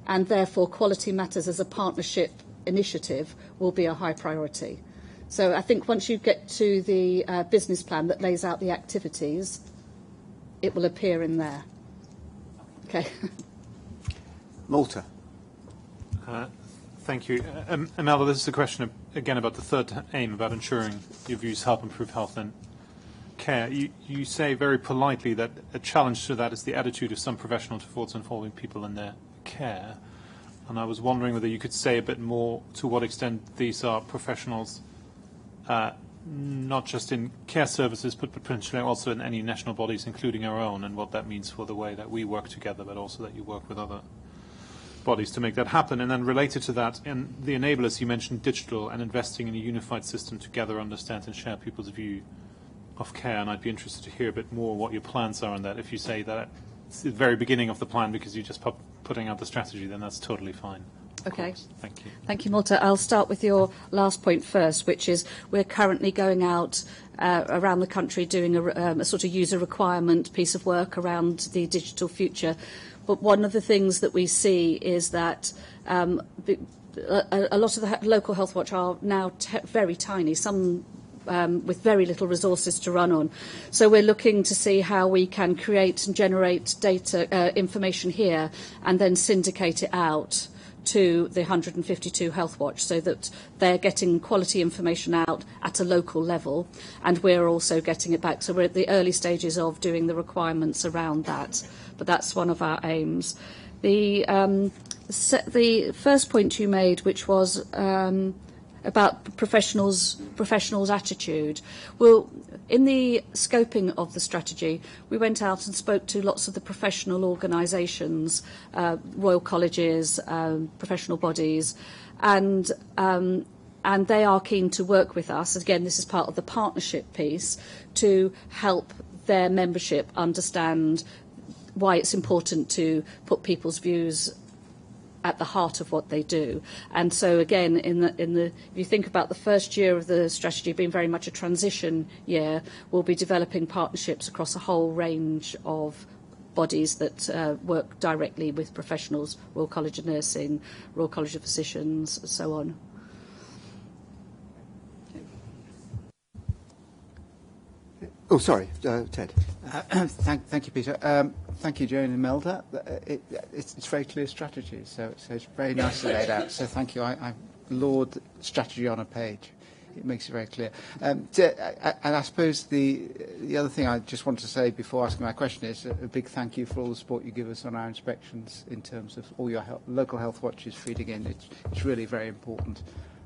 S13: and therefore Quality Matters as a partnership initiative will be a high priority. So I think once you get to the business plan that lays out the activities, it will appear in there. Okay.
S1: Malta.
S8: Thank you. Imelda, this is a question again about the third aim, about ensuring your views help improve health and care. You say very politely that a challenge to that is the attitude of some professionals towards involving people in their care. And I was wondering whether you could say a bit more to what extent these are professionals, not just in care services, but potentially also in any national bodies, including our own, and what that means for the way that we work together, but also that you work with other bodies to make that happen. And then related to that, in the enablers, you mentioned digital and investing in a unified system to gather, understand, and share people's view of care. And I'd be interested to hear a bit more what your plans are on that. If you say that it's the very beginning of the plan because you're just putting out the strategy, then that's totally fine.
S13: Okay.
S8: Thank you.
S13: Thank you, Malta. I'll start with your last point first, which is we're currently going out around the country doing a sort of user requirement piece of work around the digital future. But one of the things that we see is that a lot of the local HealthWatch are now very tiny, some with very little resources to run on. So we're looking to see how we can create and generate data information here and then syndicate it out to the 152 HealthWatch so that they're getting quality information out at a local level and we're also getting it back. So we're at the early stages of doing the requirements around that, but that's one of our aims. The first point you made, which was about professionals' attitude. Well, in the scoping of the strategy, we went out and spoke to lots of the professional organisations, royal colleges, professional bodies, and they are keen to work with us. Again, this is part of the partnership piece to help their membership understand why it's important to put people's views at the heart of what they do. And so again, if you think about the first year of the strategy being very much a transition year, we'll be developing partnerships across a whole range of bodies that work directly with professionals, Royal College of Nursing, Royal College of Physicians, and so on.
S1: Oh, sorry, Ted.
S4: Thank you, Peter. Thank you, Joan and Imelda. It's very clear strategy, so it's very nicely laid out. So thank you. I laud strategy on a page. It makes it very clear. And I suppose the other thing I just want to say before asking my question is a big thank you for all the support you give us on our inspections in terms of all your local health watches feeding in. It's really very important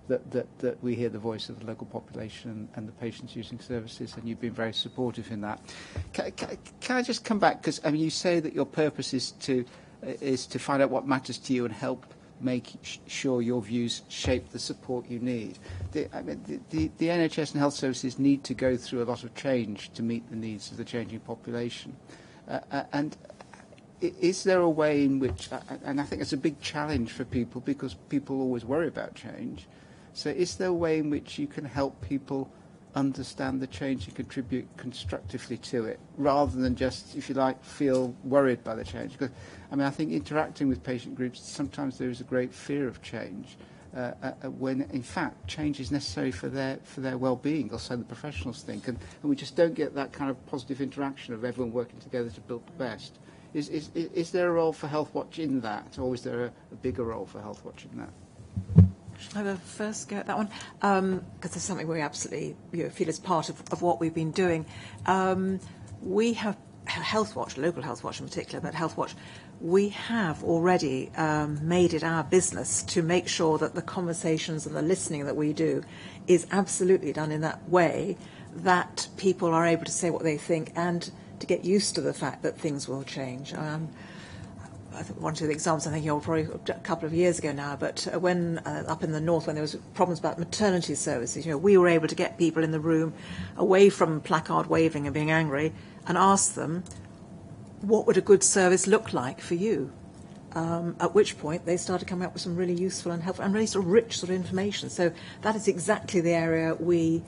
S4: that we hear the voice of the local population and the patients using services, and you've been very supportive in that. Can I just come back, because I mean, you say that your purpose is to find out what matters to you and help make sure your views shape the support you need. The NHS and health services need to go through a lot of change to meet the needs of the changing population. And is there a way in which, and I think it's a big challenge for people because people always worry about change, so is there a way in which you can help people understand the change and contribute constructively to it, rather than just, if you like, feel worried by the change? Because, I mean, I think interacting with patient groups, sometimes there is a great fear of change, when, in fact, change is necessary for their well-being, or so the professionals think, and we just don't get that kind of positive interaction of everyone working together to build the best. Is there a role for HealthWatch in that, or is there a bigger role for HealthWatch in that?
S12: Should I have a first go at that one? Because it's something we absolutely feel is part of what we've been doing. We have HealthWatch, local HealthWatch in particular, but HealthWatch, we have already made it our business to make sure that the conversations and the listening that we do is absolutely done in that way that people are able to say what they think and to get used to the fact that things will change. I think one of the examples, I think you're probably a couple of years ago now, but when up in the north, when there was problems about maternity services, we were able to get people in the room away from placard waving and being angry and ask them, what would a good service look like for you? At which point they started coming up with some really useful and helpful and really sort of rich sort of information. So that is exactly the area we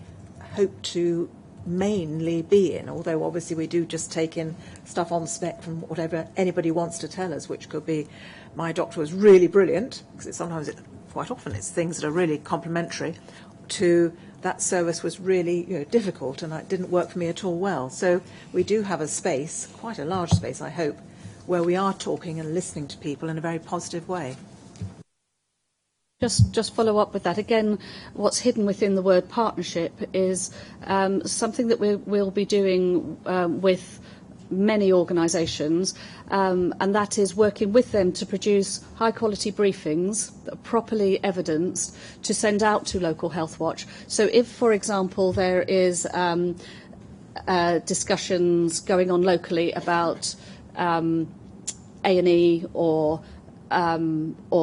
S12: hope to mainly be in, although obviously we do just take in stuff on spec from whatever anybody wants to tell us, which could be my doctor was really brilliant, because quite often it's things that are really complimentary, to that service was really difficult and it didn't work for me at all well. So we do have a space, quite a large space, I hope, where we are talking and listening to people in a very positive way.
S13: Just follow up with that. Again, what's hidden within the word partnership is something that we'll be doing with many organisations, and that is working with them to produce high-quality briefings, properly evidenced, to send out to local HealthWatch. So if, for example, there is discussions going on locally about A&E or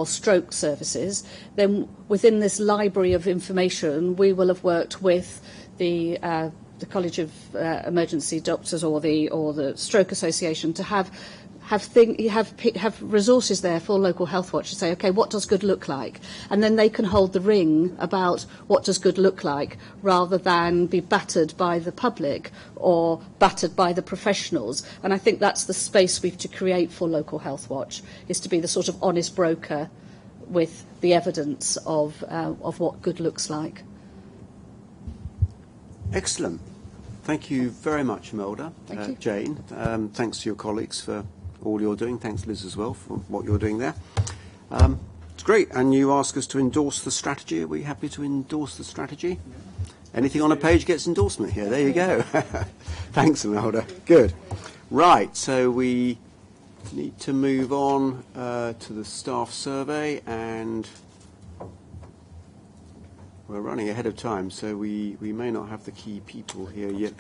S13: stroke services, then within this library of information, we will have worked with the College of Emergency Doctors or the Stroke Association to have resources there for local HealthWatch to say, okay, what does good look like? And then they can hold the ring about what does good look like, rather than be battered by the public or battered by the professionals. And I think that's the space we have to create for local HealthWatch, is to be the sort of honest broker with the evidence of what good looks like.
S1: Excellent. Thank you very much, Imelda.
S13: Thank you.
S1: Jane, thanks to your colleagues for all you're doing. Thanks, Liz, as well, for what you're doing there. It's great. And you ask us to endorse the strategy. Are we happy to endorse the strategy? Anything on a page gets endorsement here. There you go. Thanks, Imelda. Good. Right, so we need to move on to the staff survey, and we're running ahead of time, so we may not have the key people here yet.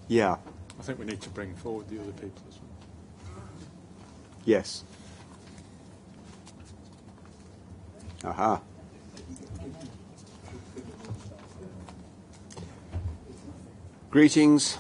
S1: Yeah.
S7: I think we need to bring forward the other people as well.
S1: Yes. Aha. Greetings.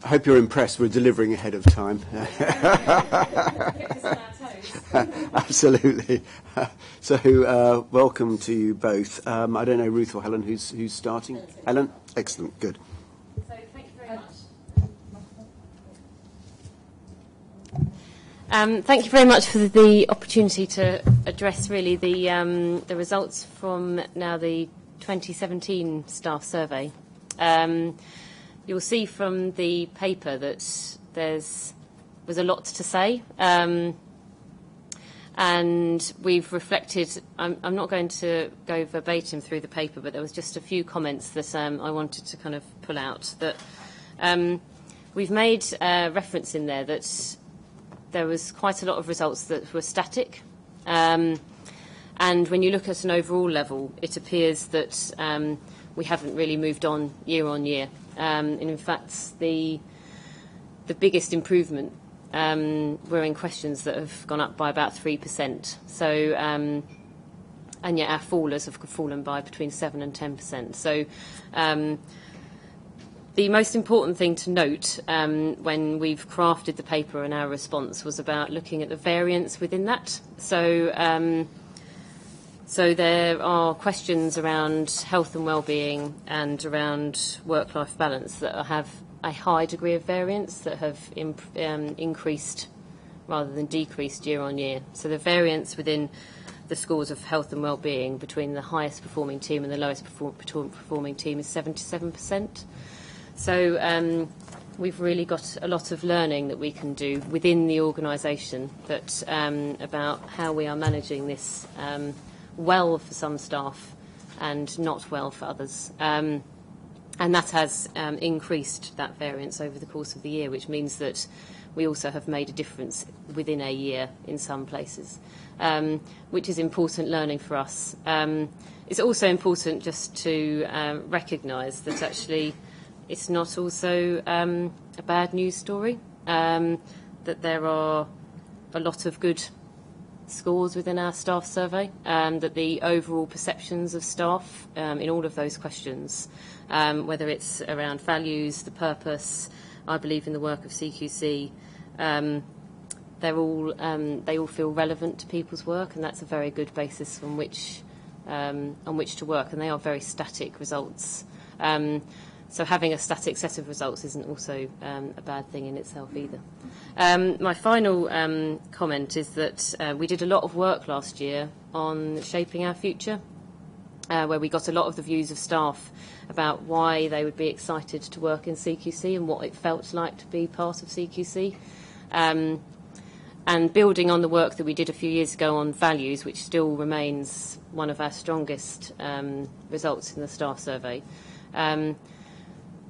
S1: I hope you're impressed. We're delivering ahead of time. Absolutely. So, welcome to you both. I don't know, Ruth or Helen, who's starting? Helen? Excellent. Good.
S6: So, thank you very much. Thank you very much for the opportunity to address really the results from now the 2017 staff survey. You'll see from the paper that there's a lot to say, and we've reflected. I'm not going to go verbatim through the paper, but there was just a few comments that I wanted to kind of pull out. That we've made reference in there that there was quite a lot of results that were static, and when you look at an overall level, it appears that we haven't really moved on year. And in fact, the biggest improvement were in questions that have gone up by about 3%. So, and yet our fallers have fallen by between 7 and 10%. So, the most important thing to note when we've crafted the paper and our response was about looking at the variance within that. So there are questions around health and well-being and around work-life balance that have a high degree of variance, that have increased rather than decreased year on year. So the variance within the scores of health and well-being between the highest performing team and the lowest performing team is 77%. So we've really got a lot of learning that we can do within the organisation that about how we are managing this well for some staff and not well for others. And that has increased that variance over the course of the year, which means that we also have made a difference within a year in some places, which is important learning for us. It's also important just to recognise that actually it's not also a bad news story, that there are a lot of good
S14: scores within our staff survey, that the overall perceptions of staff in all of those questions, whether it's around values, the purpose, I believe in the work of CQC, they all feel relevant to people's work, and that's a very good basis on which to work, and they are very static results. So having a static set of results isn't also a bad thing in itself either. My final comment is that we did a lot of work last year on shaping our future, where we got a lot of the views of staff about why they would be excited to work in CQC and what it felt like to be part of CQC. And building on the work that we did a few years ago on values, which still remains one of our strongest results in the staff survey,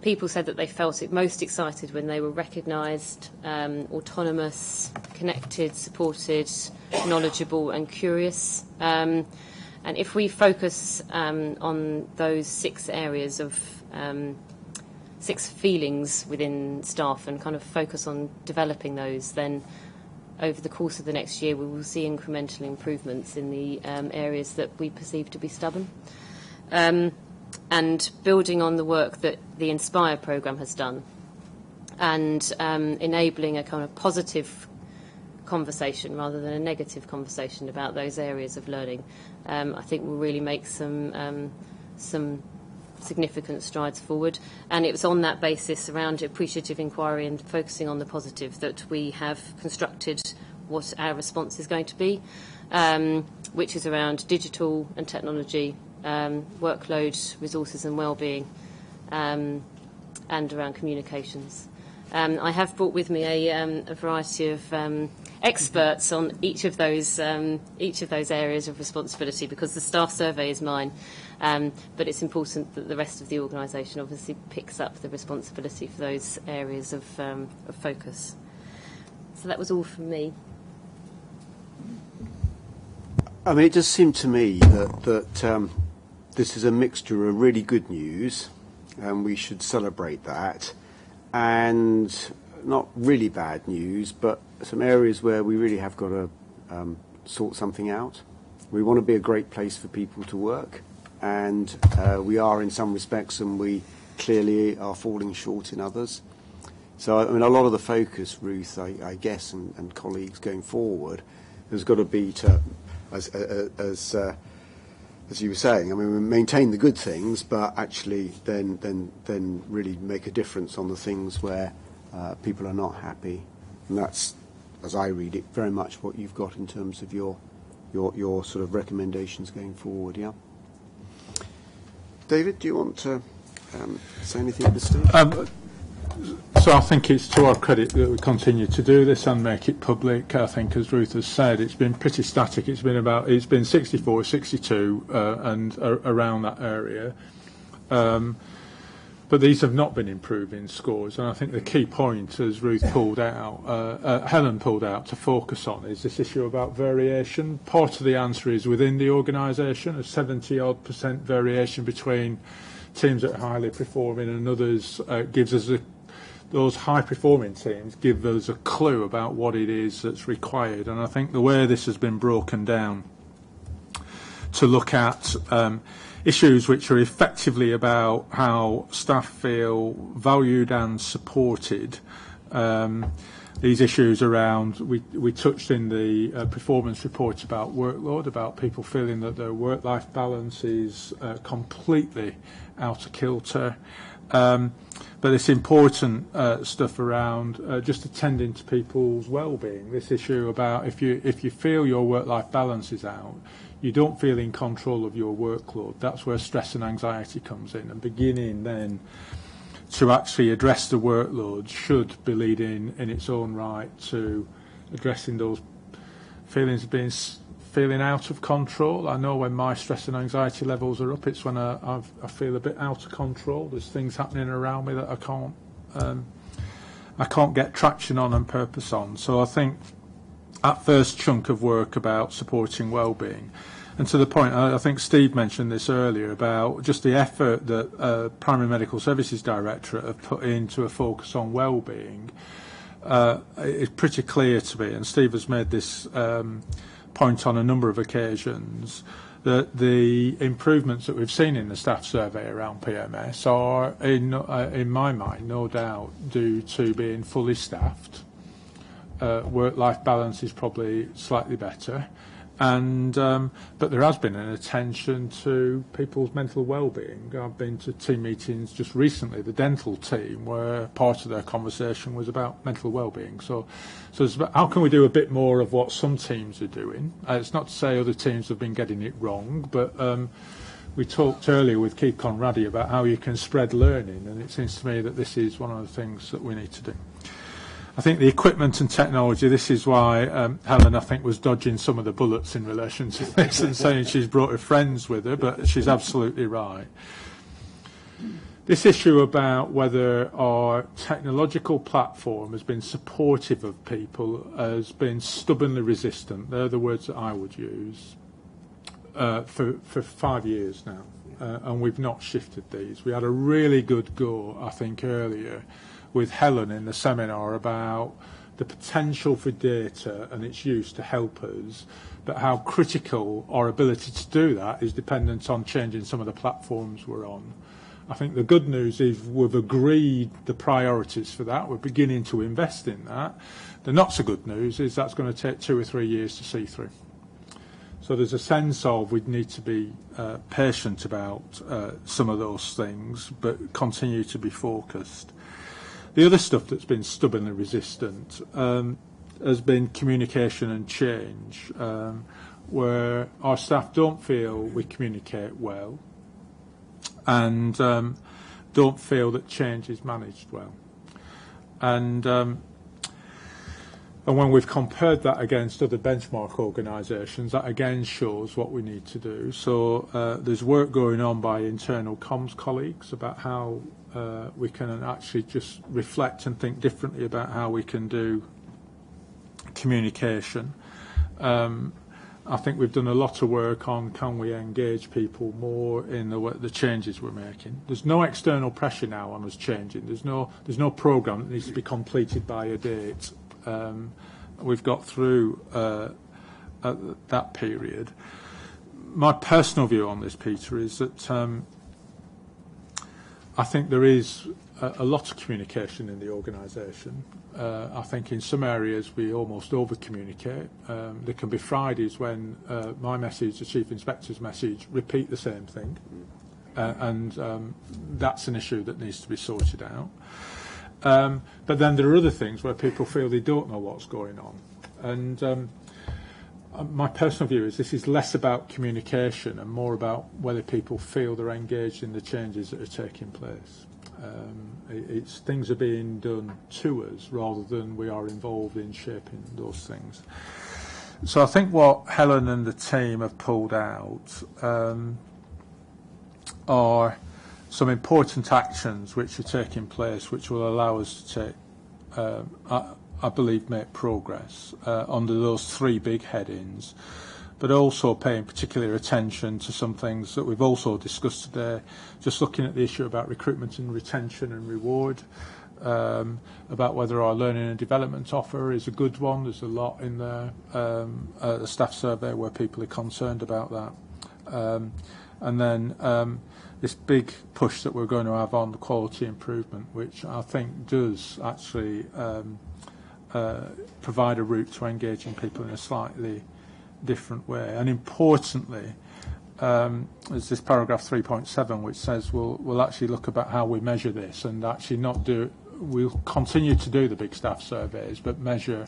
S14: people said that they felt it most excited when they were recognised, autonomous, connected, supported, knowledgeable and curious. And if we focus on those 6 areas of 6 feelings within staff and kind of focus on developing those, then over the course of the next year we will see incremental improvements in the areas that we perceive to be stubborn. And building on the work that the Inspire programme has done and enabling a kind of positive conversation rather than a negative conversation about those areas of learning, I think will really make some significant strides forward. And it was on that basis around appreciative inquiry and focusing on the positive that we have constructed what our response is going to be, which is around digital and technology, workload, resources and wellbeing, and around communications. I have brought with me a variety of experts on each of those areas of responsibility, because the staff survey is mine, but it's important that the rest of the organisation obviously picks up the responsibility for those areas of focus. So that was all from me.
S1: I mean, it just seemed to me that this is a mixture of really good news, and we should celebrate that, and not really bad news, but some areas where we really have got to sort something out. We want to be a great place for people to work, and we are in some respects, and we clearly are falling short in others. So, I mean, a lot of the focus, Ruth, I guess, and colleagues going forward, has got to be to, as you were saying, I mean, we maintain the good things, but actually then really make a difference on the things where people are not happy. And that's, as I read it, very much what you've got in terms of your sort of recommendations going forward, yeah? David, do you want to say anything at this stage?
S7: So I think it's to our credit that we continue to do this and make it public. I think, as Ruth has said, it's been pretty static. It's been 64, 62, and around that area. But these have not been improving scores, and I think the key point, as Ruth pulled out, Helen pulled out to focus on, is this issue about variation. Part of the answer is within the organisation, a 70-odd% variation between teams that are highly performing and others gives us those high-performing teams give us a clue about what it is that's required. And I think the way this has been broken down to look at issues which are effectively about how staff feel valued and supported, these issues around, we touched in the performance report about workload, about people feeling that their work-life balance is completely out of kilter. But it's important stuff around just attending to people's well-being. This issue about if you feel your work-life balance is out, you don't feel in control of your workload. That's where stress and anxiety comes in. And beginning then to actually address the workload should be leading in its own right to addressing those feelings of feeling out of control. I know when my stress and anxiety levels are up, it's when I feel a bit out of control. There's things happening around me that I can't get traction on and purpose on. So I think that first chunk of work about supporting well-being, and to the point, I think Steve mentioned this earlier about just the effort that Primary Medical Services Directorate have put into a focus on well-being. It's pretty clear to me, and Steve has made this point on a number of occasions that the improvements that we've seen in the staff survey around PMS are, in my mind, no doubt due to being fully staffed. Work-life balance is probably slightly better, but there has been an attention to people's mental well-being. I've been to team meetings just recently, the dental team, where part of their conversation was about mental well-being. So it's about how can we do a bit more of what some teams are doing. It's not to say other teams have been getting it wrong, but we talked earlier with Keith Conradi about how you can spread learning, and it seems to me that this is one of the things that we need to do. I think the equipment and technology, this is why Helen, I think, was dodging some of the bullets in relation to this and saying she's brought her friends with her, but she's absolutely right. This issue about whether our technological platform has been supportive of people has been stubbornly resistant. They're the words that I would use for 5 years now, and we've not shifted these. We had a really good go, I think, earlier with Helen in the seminar about the potential for data and its use to help us, but how critical our ability to do that is dependent on changing some of the platforms we're on. I think the good news is we've agreed the priorities for that. We're beginning to invest in that. The not so good news is that's going to take 2 or 3 years to see through. So there's a sense of we'd need to be patient about some of those things, but continue to be focused. The other stuff that's been stubbornly resistant has been communication and change, where our staff don't feel we communicate well and don't feel that change is managed well. And when we've compared that against other benchmark organisations, that again shows what we need to do. So there's work going on by internal comms colleagues about how we can actually just reflect and think differently about how we can do communication. I think we've done a lot of work on can we engage people more in the changes we're making. There's no external pressure now on us changing. There's no programme that needs to be completed by a date. We've got through that period. My personal view on this, Peter, is that I think there is a lot of communication in the organisation. I think in some areas we almost over-communicate. There can be Fridays when my message, the Chief Inspector's message, repeat the same thing. And that's an issue that needs to be sorted out. But then there are other things where people feel they don't know what's going on. And my personal view is this is less about communication and more about whether people feel they're engaged in the changes that are taking place. It's things are being done to us rather than we are involved in shaping those things. So I think what Helen and the team have pulled out are some important actions which are taking place which will allow us to take, I believe, make progress under those 3 big headings, but also paying particular attention to some things that we've also discussed today, just looking at the issue about recruitment and retention and reward, about whether our learning and development offer is a good one. There's a lot in there, the staff survey where people are concerned about that. And then this big push that we're going to have on the quality improvement, which I think does actually provide a route to engaging people in a slightly different way. And importantly, there's this paragraph 3.7 which says we'll actually look about how we measure this and actually not do. We'll continue to do the big staff surveys, but measure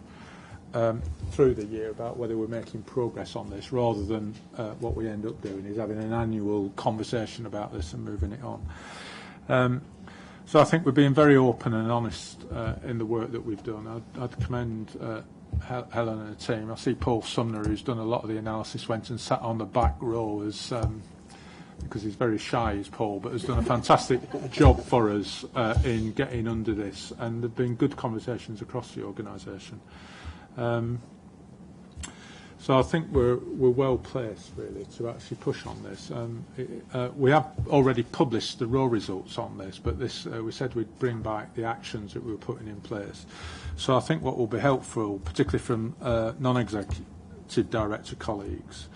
S7: through the year about whether we're making progress on this, rather than what we end up doing is having an annual conversation about this and moving it on. So I think we're being very open and honest in the work that we've done. I'd commend Helen and the team. I see Paul Sumner, who's done a lot of the analysis, went and sat on the back row as because he's very shy, is Paul, but has done a fantastic job for us in getting under this, and there have been good conversations across the organisation. So I think we're well placed really to actually push on this. We have already published the raw results on this, but this we said we'd bring back the actions that we were putting in place. So I think what will be helpful, particularly from non-executive executive director colleagues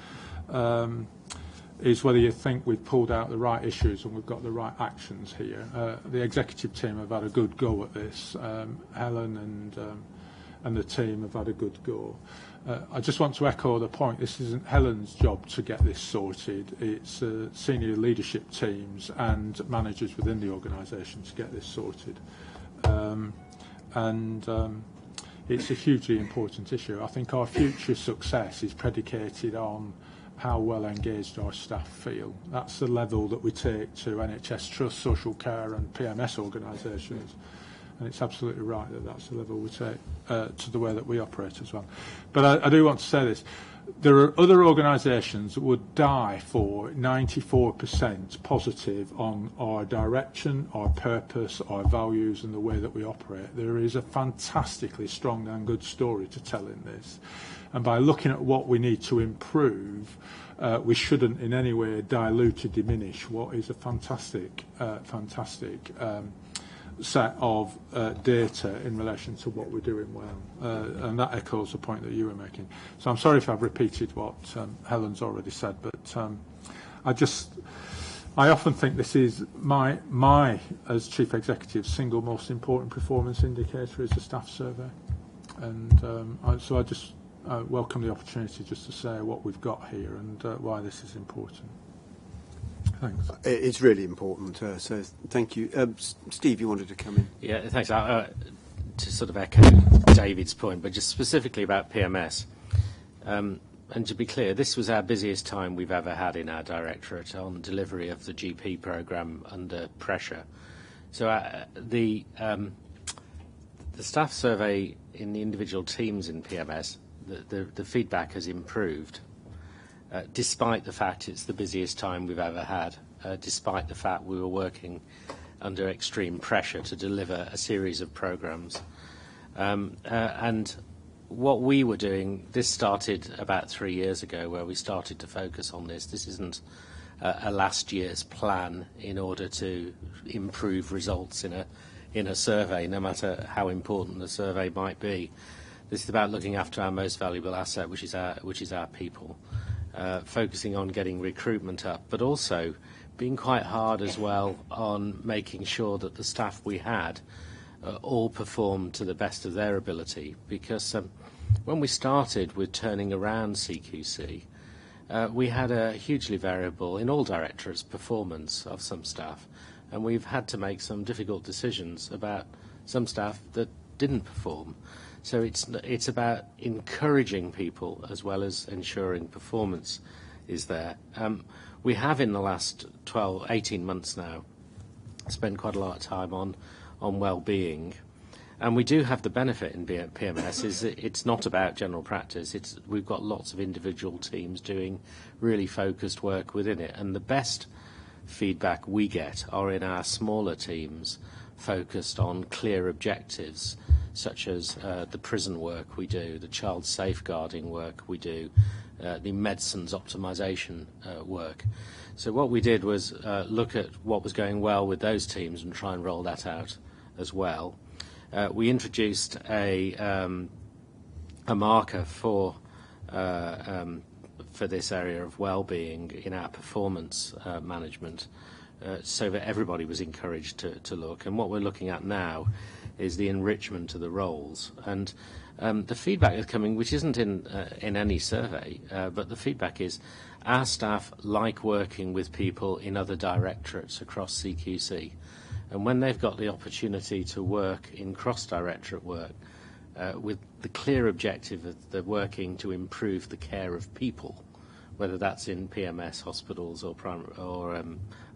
S7: is whether you think we've pulled out the right issues and we've got the right actions here. The executive team have had a good go at this. Helen and the team have had a good go. I just want to echo the point. This isn't Helen's job to get this sorted. It's senior leadership teams and managers within the organisation to get this sorted. It's a hugely important issue. I think our future success is predicated on how well engaged our staff feel. That's the level that we take to NHS Trust, social care and PMS organisations. And it's absolutely right that that's the level we take to the way that we operate as well. But I do want to say this. There are other organisations that would die for 94% positive on our direction, our purpose, our values and the way that we operate. There is a fantastically strong and good story to tell in this. And by looking at what we need to improve, we shouldn't in any way dilute or diminish what is a fantastic set of data in relation to what we're doing well. And that echoes the point that you were making. So I'm sorry if I've repeated what Helen's already said, but I often think this is my, as Chief Executive, single most important performance indicator is the staff survey. And so I just welcome the opportunity just to say what we've got here and why this is important. Thanks.
S1: It's really important, so thank you. Steve, you wanted to come in?
S11: Yeah, thanks. To sort of echo David's point, but just specifically about PMS. And to be clear, this was our busiest time we've ever had in our directorate on delivery of the GP programme under pressure. So the staff survey in the individual teams in PMS, the feedback has improved. Despite the fact it's the busiest time we've ever had, despite the fact we were working under extreme pressure to deliver a series of programmes. And what we were doing, this started about 3 years ago where we started to focus on this. This isn't a last year's plan in order to improve results in a survey, no matter how important the survey might be. This is about looking after our most valuable asset, which is our people. Focusing on getting recruitment up, but also being quite hard as well on making sure that the staff we had all performed to the best of their ability. Because when we started with turning around CQC, we had a hugely variable, in all directorates, performance of some staff. And we've had to make some difficult decisions about some staff that didn't perform. So it's about encouraging people as well as ensuring performance is there. We have in the last 18 months now spent quite a lot of time on well-being. And we do have the benefit in PMS is that it's not about general practice. We've got lots of individual teams doing really focused work within it. And the best feedback we get are in our smaller teams focused on clear objectives, such as the prison work we do, the child safeguarding work we do, the medicines optimisation work. So what we did was look at what was going well with those teams and try and roll that out as well. We introduced a marker for this area of well-being in our performance management, so that everybody was encouraged to look. And what we're looking at now is the enrichment of the roles. And the feedback is coming, which isn't in any survey, but the feedback is our staff like working with people in other directorates across CQC. And when they've got the opportunity to work in cross-directorate work with the clear objective of the working to improve the care of people, whether that's in PMS, hospitals or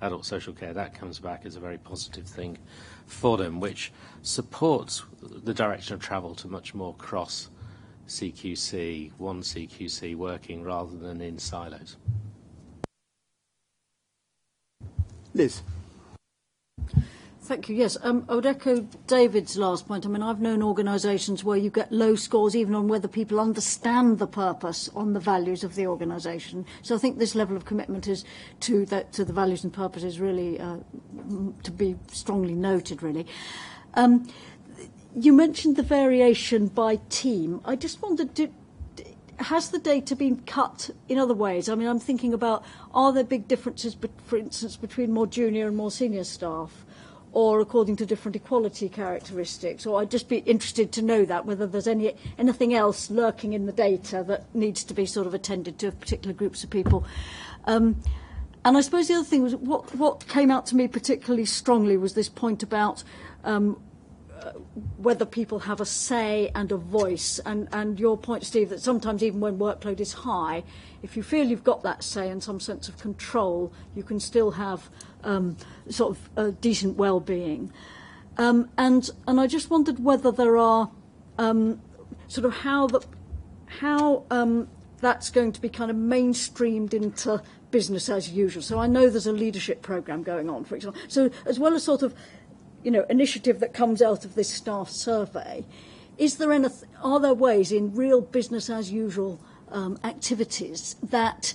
S11: adult social care, that comes back as a very positive thing for them, which supports the direction of travel to much more cross CQC, one CQC working rather than in silos.
S1: Liz.
S5: Thank you. Yes, I would echo David's last point. I mean, I've known organisations where you get low scores even on whether people understand the purpose, on the values of the organisation. So I think this level of commitment is to the values and purpose is really to be strongly noted, really. You mentioned the variation by team. I just wondered, has the data been cut in other ways? I mean, I'm thinking about, are there big differences, for instance, between more junior and more senior staff, or according to different equality characteristics? Or I'd just be interested to know that, whether there's anything else lurking in the data that needs to be sort of attended to particular groups of people. And I suppose the other thing was, what came out to me particularly strongly was this point about whether people have a say and a voice, and your point, Steve, that sometimes even when workload is high, if you feel you've got that say and some sense of control, you can still have sort of a decent well-being. And I just wondered whether there are sort of how that's going to be kind of mainstreamed into business as usual. So I know there's a leadership programme going on, for example. So as well as sort of, initiative that comes out of this staff survey, are there ways in real business as usual activities that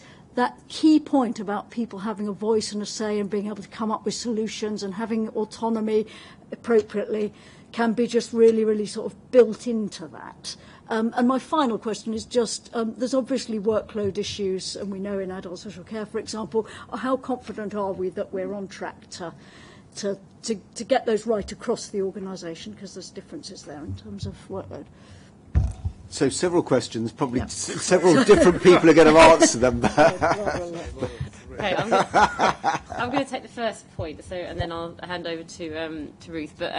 S5: key point about people having a voice and a say and being able to come up with solutions and having autonomy appropriately can be just really, really sort of built into that? And my final question is just, there's obviously workload issues, and we know in adult social care, for example, how confident are we that we're on track to get those right across the organisation, because there's differences there in terms of workload?
S1: So several questions, probably several different people are going to answer them.
S14: Okay, I'm going to take the first point, and then I'll hand over to Ruth. But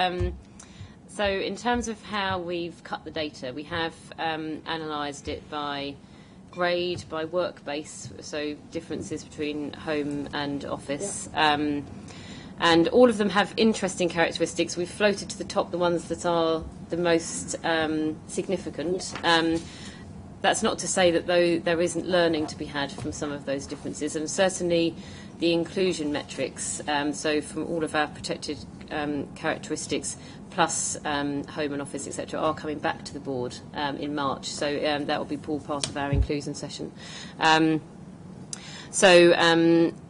S14: so in terms of how we've cut the data, we have analysed it by grade, by work base, so differences between home and office. Yeah. And all of them have interesting characteristics. We've floated to the top the ones that are the most significant. That's not to say that there isn't learning to be had from some of those differences, and certainly the inclusion metrics, so from all of our protected characteristics, plus home and office, etc., are coming back to the board in March. So that will be all part of our inclusion session.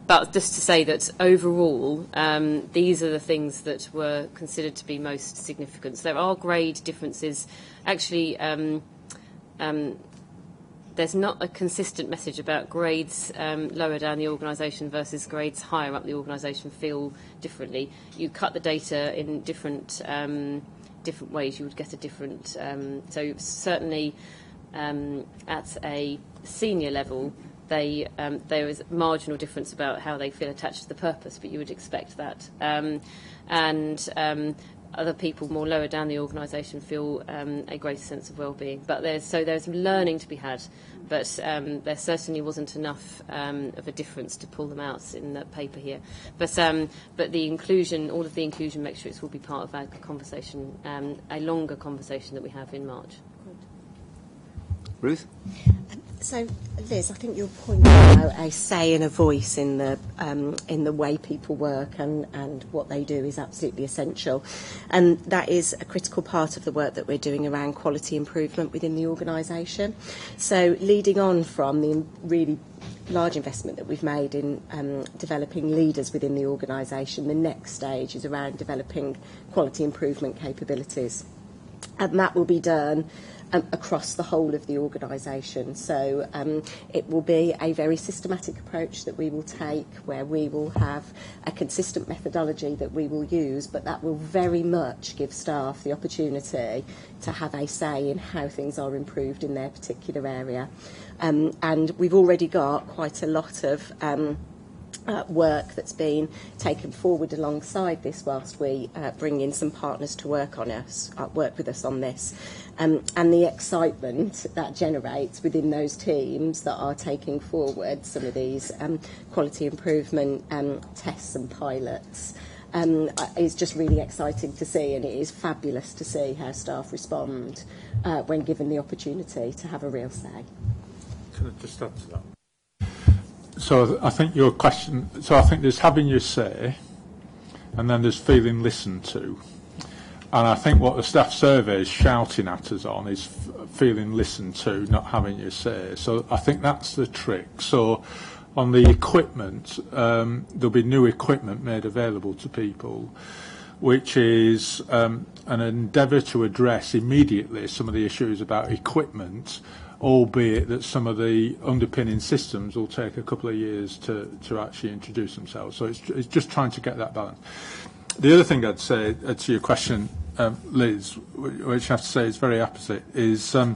S14: But just to say that overall, these are the things that were considered to be most significant. So there are grade differences. Actually, there's not a consistent message about grades lower down the organisation versus grades higher up the organisation feel differently. You cut the data in different ways, you would get a different. So certainly at a senior level, there is marginal difference about how they feel attached to the purpose, but you would expect that. Other people more lower down the organisation feel a greater sense of well-being. But there's learning to be had, but there certainly wasn't enough of a difference to pull them out in the paper here. But the inclusion, all of the inclusion metrics will be part of our conversation, a longer conversation that we have in March.
S1: Ruth?
S15: So, Liz, I think your point about a say and a voice in the way people work and what they do is absolutely essential, and that is a critical part of the work that we're doing around quality improvement within the organisation. So, leading on from the really large investment that we've made in developing leaders within the organisation, the next stage is around developing quality improvement capabilities, and that will be done across the whole of the organisation. So it will be a very systematic approach that we will take, where we will have a consistent methodology that we will use, but that will very much give staff the opportunity to have a say in how things are improved in their particular area. And we've already got quite a lot of work that's been taken forward alongside this, whilst we bring in some partners to work with us on this, and the excitement that generates within those teams that are taking forward some of these quality improvement tests and pilots is just really exciting to see, and it is fabulous to see how staff respond when given the opportunity to have a real say.
S7: Can I just add to that? So I think your question, I think there's having your say, and then there's feeling listened to. And I think what the staff survey is shouting at us on is feeling listened to, not having your say. So I think that's the trick. So on the equipment, there'll be new equipment made available to people, which is an endeavour to address immediately some of the issues about equipment albeit that some of the underpinning systems will take a couple of years to actually introduce themselves. So it's just trying to get that balance. The other thing I'd say to your question, Liz, which I have to say is very opposite, is I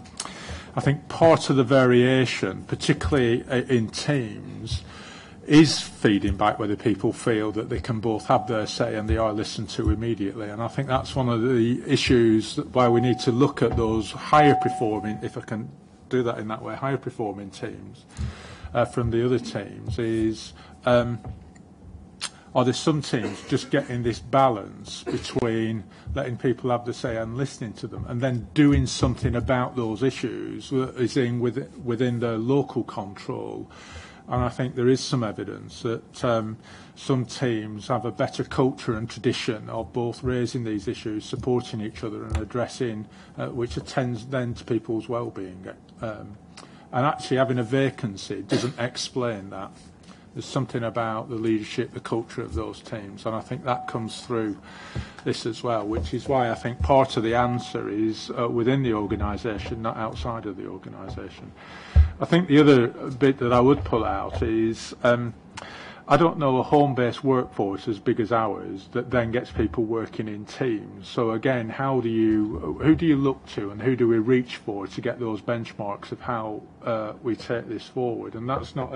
S7: think part of the variation, particularly in teams, is feeding back whether people feel that they can both have their say and they are listened to immediately. And I think that's one of the issues why we need to look at those higher performing, if I can do that in that way, higher performing teams from the other teams is, are there some teams just getting this balance between letting people have the say and listening to them, and then doing something about those issues that is within their local control? And I think there is some evidence that some teams have a better culture and tradition of both raising these issues, supporting each other and addressing, which attends then to people's well-being. And actually having a vacancy doesn't explain that. There's something about the leadership, the culture of those teams, and I think that comes through this as well, which is why I think part of the answer is within the organisation, not outside of the organisation. I think the other bit that I would pull out is I don't know a home-based workforce as big as ours that then gets people working in teams. So again, who do you look to and who do we reach for to get those benchmarks of how we take this forward? And that's not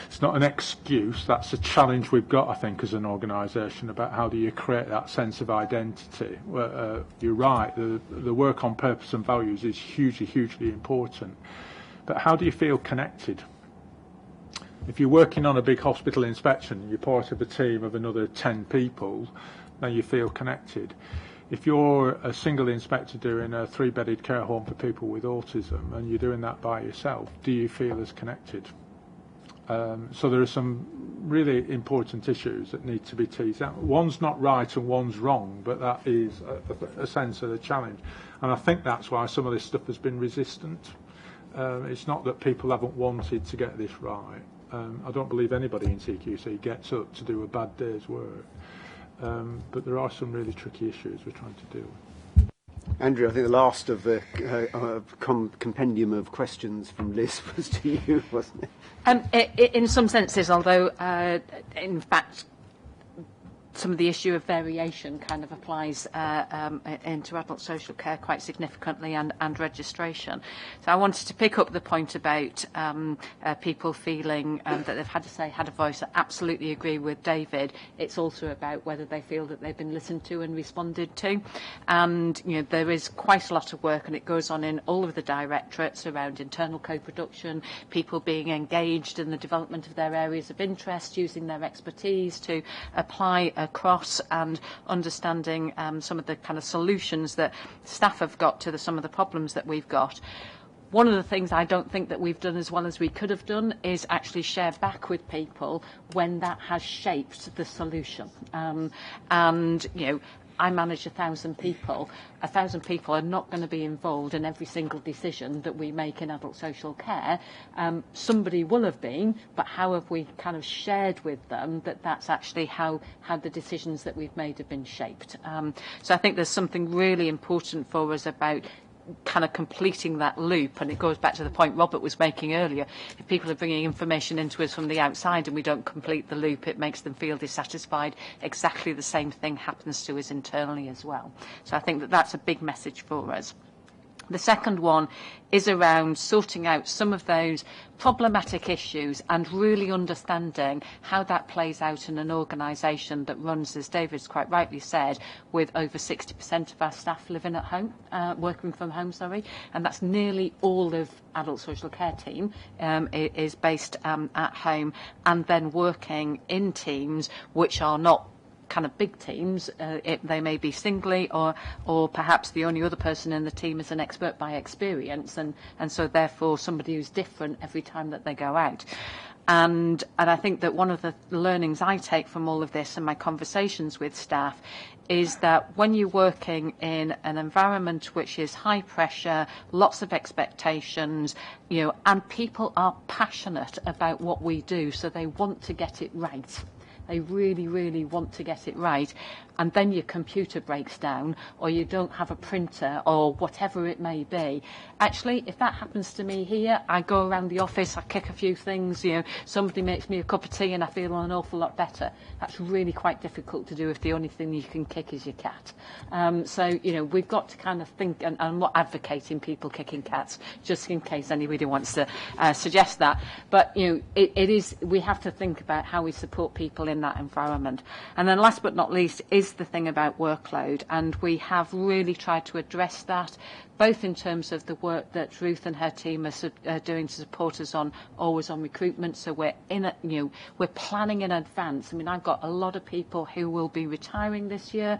S7: it's not an excuse. That's a challenge we've got, I think, as an organisation about how do you create that sense of identity. You're right, the work on purpose and values is hugely, hugely important. But how do you feel connected? If you're working on a big hospital inspection, you're part of a team of another 10 people, then you feel connected. If you're a single inspector doing a 3-bedded care home for people with autism and you're doing that by yourself, do you feel as connected? So there are some really important issues that need to be teased out. One's not right and one's wrong, but that is a sense of the challenge. And I think that's why some of this stuff has been resistant. It's not that people haven't wanted to get this right. I don't believe anybody in CQC gets up to do a bad day's work. But there are some really tricky issues we're trying to deal with.
S1: Andrew, I think the last of the compendium of questions from Liz was to you, wasn't it?
S6: In some senses, although in fact some of the issue of variation kind of applies into adult social care quite significantly, and registration. So I wanted to pick up the point about people feeling that they've had to say, had a voice. I absolutely agree with David. It's also about whether they feel that they've been listened to and responded to. And there is quite a lot of work, and it goes on in all of the directorates around internal co-production, people being engaged in the development of their areas of interest, using their expertise to apply across, and understanding some of the kind of solutions that staff have got to some of the problems that we've got. One of the things I don't think that we've done as well as we could have done is actually share back with people when that has shaped the solution. I manage 1,000 people. 1,000 people are not going to be involved in every single decision that we make in adult social care. Somebody will have been, but how have we kind of shared with them that that's actually how the decisions that we've made have been shaped? So I think there's something really important for us about kind of completing that loop, and it goes back to the point Robert was making earlier. If people are bringing information into us from the outside and we don't complete the loop, it makes them feel dissatisfied. Exactly the same thing happens to us internally as well. So I think that that's a big message for us. The second one is around sorting out some of those problematic issues and really understanding how that plays out in an organisation that runs, as David's quite rightly said, with over 60% of our staff living at home, working from home, and that's nearly all of adult social care team is based at home, and then working in teams which are not kind of big teams. They may be singly, or perhaps the only other person in the team is an expert by experience, and so therefore somebody who's different every time that they go out. And I think that one of the learnings I take from all of this and my conversations with staff is that when you're working in an environment which is high pressure, lots of expectations, and people are passionate about what we do, so they want to get it right. they really, really want to get it right, and then your computer breaks down or you don't have a printer or whatever it may be. Actually, if that happens to me here, I go around the office, I kick a few things, somebody makes me a cup of tea and I feel an awful lot better. That's really quite difficult to do if the only thing you can kick is your cat. So, we've got to kind of think, and I'm not advocating people kicking cats, just in case anybody wants to suggest that. But, we have to think about how we support people in that environment. And then last but not least is the thing about workload, and we have really tried to address that, both in terms of the work that Ruth and her team are doing to support us on always on recruitment. So we're we're planning in advance. I mean, I've got a lot of people who will be retiring this year.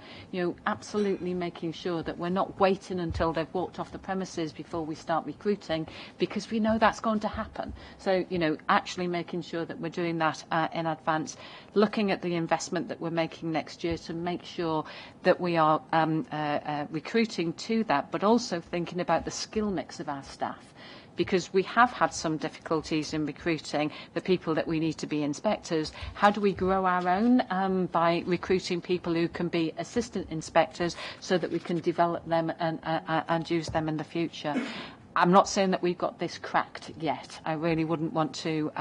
S6: Absolutely making sure that we're not waiting until they've walked off the premises before we start recruiting, because we know that's going to happen. So actually making sure that we're doing that in advance, looking at the investment that we're making next year to make sure that we are recruiting to that, but also thinking about the skill mix of our staff, because we have had some difficulties in recruiting the people that we need to be inspectors. How do we grow our own by recruiting people who can be assistant inspectors so that we can develop them and use them in the future? I'm not saying that we've got this cracked yet. I really wouldn't want to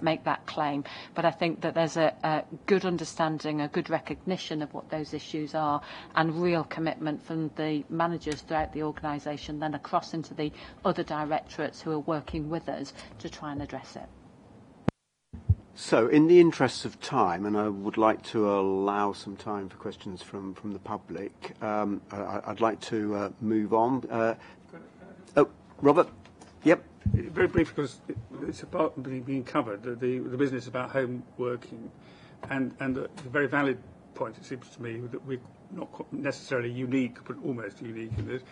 S6: make that claim. But I think that there's a good understanding, a good recognition of what those issues are, and real commitment from the managers throughout the organisation, then across into the other directorates who are working with us to try and address it.
S1: So, in the interests of time, and I would like to allow some time for questions from the public, I'd like to move on. Robert? Yep.
S3: Very brief, because it's about being covered, the business about home working, and the very valid point, it seems to me, that we're not necessarily unique, but almost unique in this.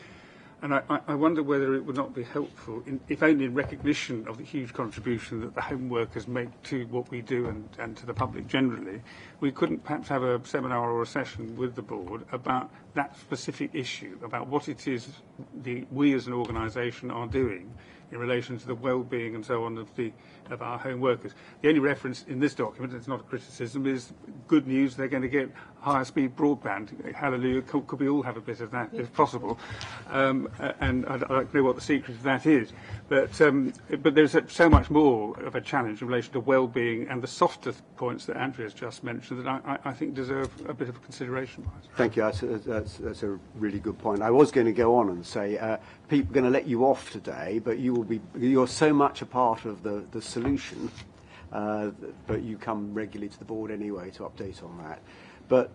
S3: And I wonder whether it would not be helpful, if only in recognition of the huge contribution that the home workers make to what we do and to the public generally, we couldn't perhaps have a seminar or a session with the board about that specific issue, about what it is we as an organisation are doing in relation to the well-being and so on of our home workers. The only reference in this document, it's not a criticism, is good news, they're going to get higher speed broadband. Hallelujah, could we all have a bit of that if possible? And I'd like to know what the secret of that is. But there's so much more of a challenge in relation to well-being and the softer points that Andrea's just mentioned that I think deserve a bit of consideration.
S1: Thank you. That's a really good point. I was going to go on and say, people are going to let you off today, but you're so much a part of the solution, but you come regularly to the board anyway to update on that. But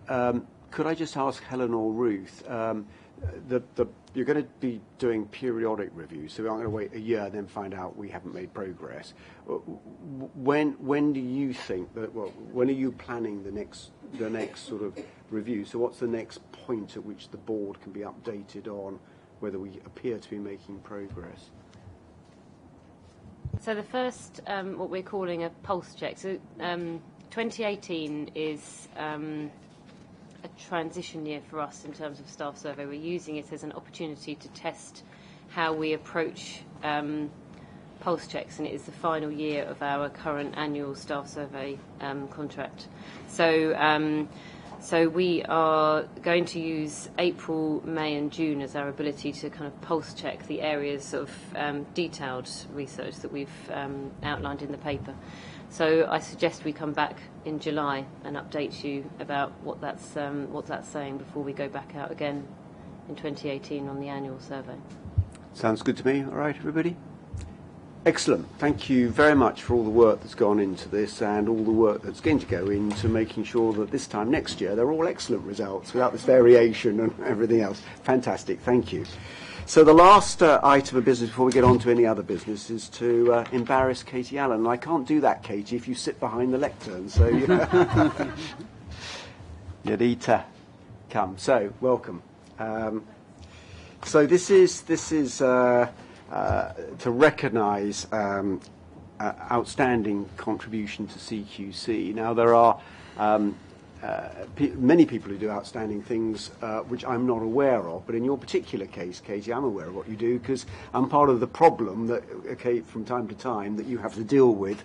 S1: could I just ask Helen or Ruth, you're going to be doing periodic reviews, so we aren't going to wait a year and then find out we haven't made progress. When do you think that? Well, when are you planning the next sort of review? So what's the next point at which the board can be updated on whether we appear to be making progress?
S14: So the first, what we're calling a pulse check. So 2018 is a transition year for us in terms of staff survey. We're using it as an opportunity to test how we approach pulse checks, and it is the final year of our current annual staff survey contract. So we are going to use April, May and June as our ability to kind of pulse check the areas of detailed research that we've outlined in the paper. So I suggest we come back in July and update you about what that's saying before we go back out again in 2018 on the annual survey.
S1: Sounds good to me. All right, everybody? Excellent. Thank you very much for all the work that's gone into this and all the work that's going to go into making sure that this time next year they're all excellent results without this variation and everything else. Fantastic. Thank you. So the last item of business before we get on to any other business is to embarrass Katie Allen. And I can't do that, Katie, if you sit behind the lectern. So you need to come. So welcome. So this is to recognise outstanding contribution to CQC. Now there are many people who do outstanding things which I'm not aware of, but in your particular case, Katie, I'm aware of what you do because I'm part of the problem that, from time to time, that you have to deal with.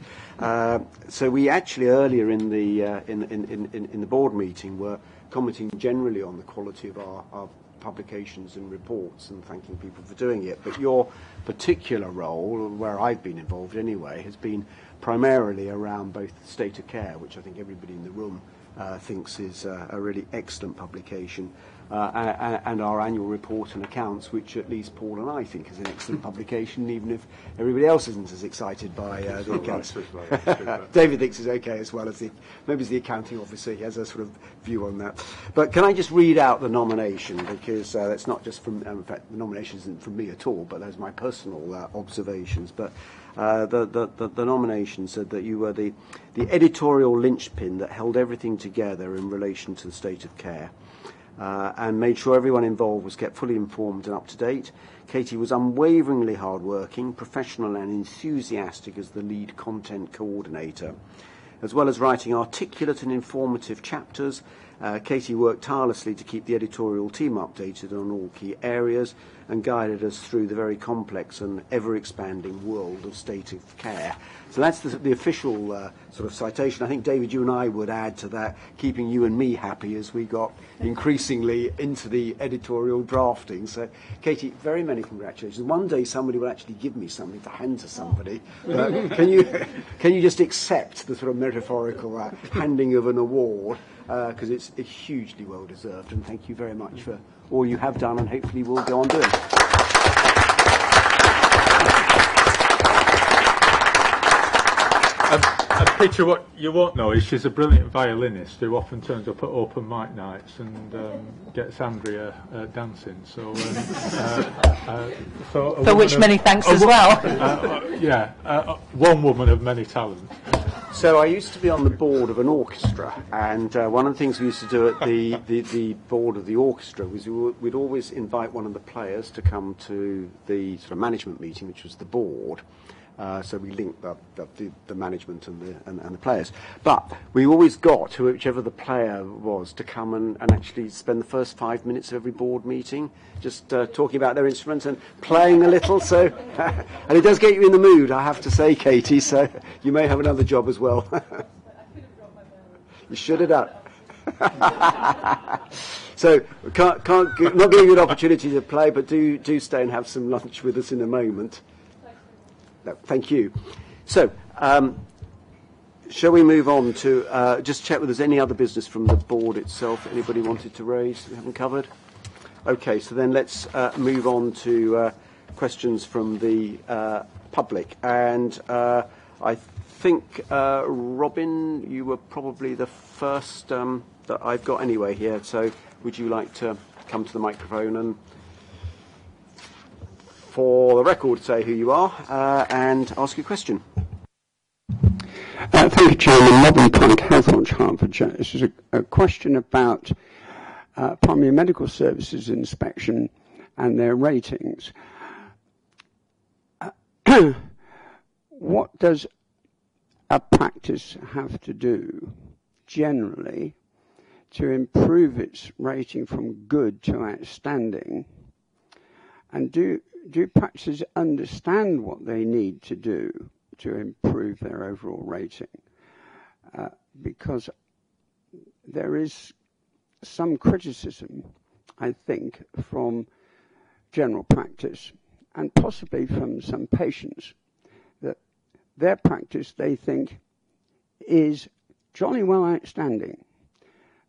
S1: So we actually earlier in the board meeting were commenting generally on the quality of our publications and reports and thanking people for doing it. But your particular role, where I've been involved anyway, has been primarily around both the state of care, which I think everybody in the room thinks is a really excellent publication, and our annual report and accounts, which at least Paul and I think is an excellent publication, even if everybody else isn't as excited by the accounts. David thinks it's okay as well as maybe as the accounting officer, he has a sort of view on that. But can I just read out the nomination, because that's not just from, in fact, the nomination isn't from me at all, but those are my personal observations. But the nomination said that you were the editorial linchpin that held everything together in relation to the state of care, and made sure everyone involved was kept fully informed and up to date. Katie was unwaveringly hard-working, professional and enthusiastic as the lead content coordinator. As well as writing articulate and informative chapters, Katie worked tirelessly to keep the editorial team updated on all key areas and guided us through the very complex and ever-expanding world of state of care. So that's the official sort of citation. I think, David, you and I would add to that, keeping you and me happy as we got increasingly into the editorial drafting. So, Katie, very many congratulations. One day somebody will actually give me something to hand to somebody. Can you just accept the sort of metaphorical handing of an award? Because it's hugely well deserved, and thank you very much for all you have done and hopefully will go on doing.
S7: Peter, what you won't know is she's a brilliant violinist who often turns up at open mic nights and gets Andrea dancing. So,
S6: for which many thanks as well.
S7: One woman of many talents.
S1: So I used to be on the board of an orchestra, and one of the things we used to do at the board of the orchestra was we'd always invite one of the players to come to the sort of management meeting, which was the board. So we linked up the management and the players. But we always got whichever the player was to come and actually spend the first 5 minutes of every board meeting just talking about their instruments and playing a little. So, and it does get you in the mood, I have to say, Katie. So you may have another job as well. You should have done. So not giving you an opportunity to play, but do stay and have some lunch with us in a moment. No, thank you. So, shall we move on to just check whether there's any other business from the board itself anybody wanted to raise that we haven't covered? Okay, so then let's move on to questions from the public. And I think, Robin, you were probably the first that I've got anyway here. So would you like to come to the microphone and, for the record, say who you are and ask your question?
S16: Thank you, Chairman. Robin Pike, HealthWatch, Hertfordshire. This is a question about primary medical services inspection and their ratings. What does a practice have to do, generally, to improve its rating from good to outstanding? And do practices understand what they need to do to improve their overall rating? Because there is some criticism, I think, from general practice and possibly from some patients that their practice, they think, is jolly well outstanding,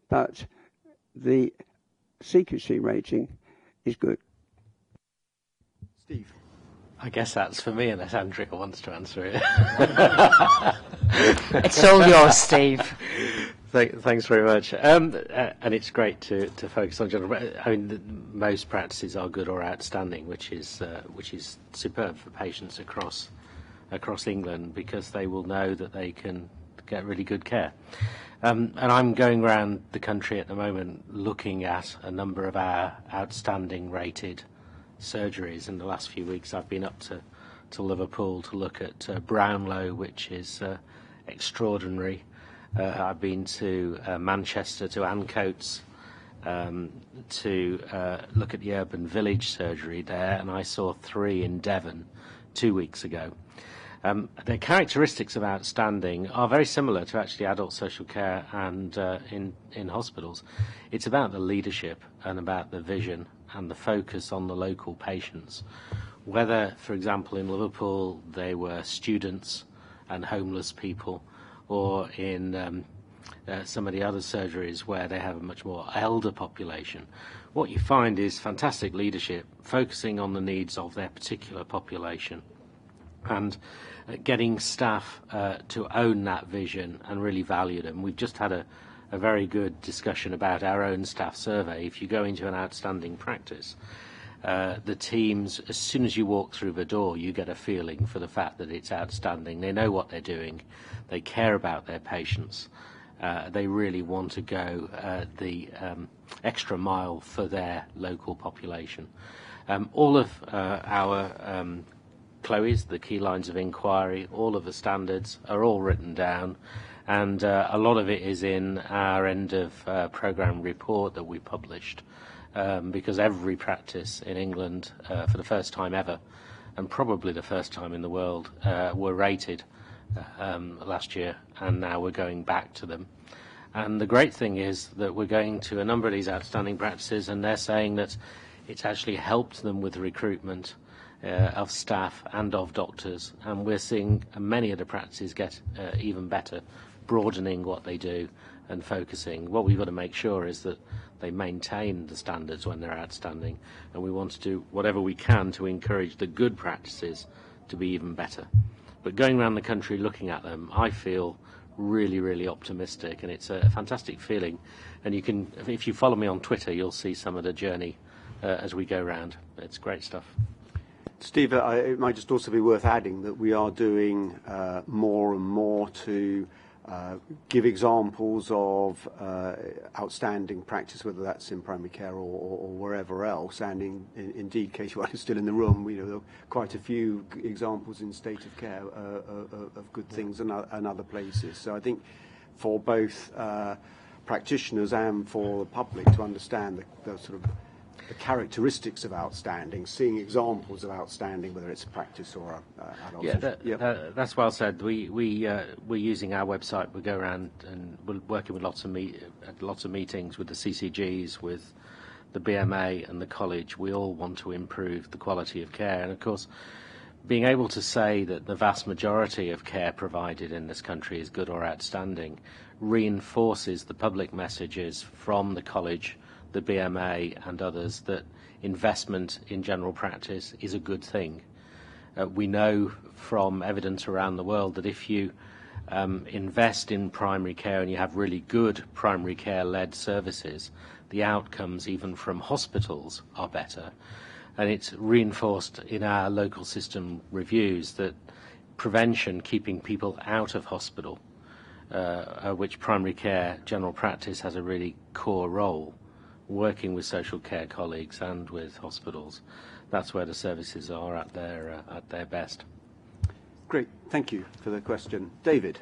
S16: but the CQC rating is good.
S1: Steve.
S11: I guess that's for me, unless Andrea wants to answer it.
S6: It's all yours, Steve.
S11: Thanks very much. And it's great to focus on general. I mean, most practices are good or outstanding, which is superb for patients across England, because they will know that they can get really good care. And I'm going around the country at the moment looking at a number of our outstanding rated surgeries. In the last few weeks, I've been up to Liverpool to look at Brownlow, which is extraordinary, I've been to Manchester, to Ancoats, to look at the urban village surgery there, and I saw 3 in Devon 2 weeks ago. The characteristics of outstanding are very similar to actually adult social care and in hospitals. It's about the leadership and about the vision and the focus on the local patients. Whether, for example, in Liverpool they were students and homeless people, or in some of the other surgeries where they have a much more elder population, what you find is fantastic leadership, focusing on the needs of their particular population, and getting staff to own that vision and really value them. We've just had a very good discussion about our own staff survey. If you go into an outstanding practice, the teams, as soon as you walk through the door, you get a feeling for the fact that it's outstanding. They know what they're doing. They care about their patients. They really want to go the extra mile for their local population. All of our Chloe's, the key lines of inquiry, all of the standards are all written down, and a lot of it is in our end of programme report that we published, because every practice in England, for the first time ever, and probably the first time in the world, were rated last year, and now we're going back to them. And the great thing is that we're going to a number of these outstanding practices, and they're saying that it's actually helped them with recruitment of staff and of doctors, and we're seeing many of the practices get even better, broadening what they do and focusing. What we've got to make sure is that they maintain the standards when they're outstanding, and we want to do whatever we can to encourage the good practices to be even better. But going around the country looking at them, I feel really, really optimistic, and it's a fantastic feeling. And you can, if you follow me on Twitter, you'll see some of the journey as we go around. It's great stuff.
S1: Steve, it might just also be worth adding that we are doing more and more to give examples of outstanding practice, whether that's in primary care or wherever else. And indeed, Katie White is still in the room. There are quite a few examples in state of care of good things and other places. So I think for both practitioners and for the public to understand the sort of the characteristics of outstanding, seeing examples of outstanding, whether it's a practice or adult.
S11: That's well said. We're using our website. We go around and we're working with lots of meetings with the CCGs, with the BMA and the college. We all want to improve the quality of care, and of course, being able to say that the vast majority of care provided in this country is good or outstanding reinforces the public messages from the college, the BMA and others, that investment in general practice is a good thing. We know from evidence around the world that if you invest in primary care and you have really good primary care-led services, the outcomes even from hospitals are better. And it's reinforced in our local system reviews that prevention, keeping people out of hospital, which primary care general practice has a really core role, working with social care colleagues and with hospitals. That's where the services are at their best.
S1: Great, thank you for the question. David.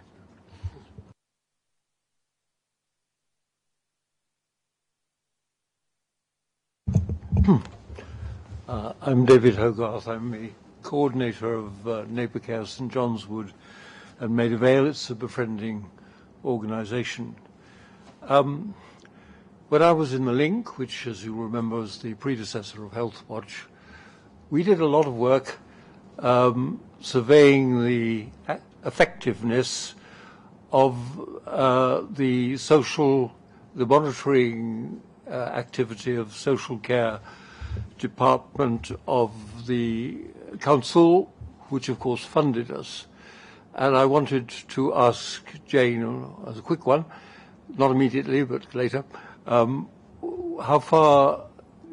S17: I'm David Hogarth. I'm the coordinator of Neighbour Care St John's Wood and Maida Vale. It's a befriending organisation. When I was in the Link, which, as you remember, was the predecessor of HealthWatch, we did a lot of work surveying the effectiveness of the monitoring activity of social care department of the council, which of course funded us. And I wanted to ask Jane, as a quick one, not immediately but later, how far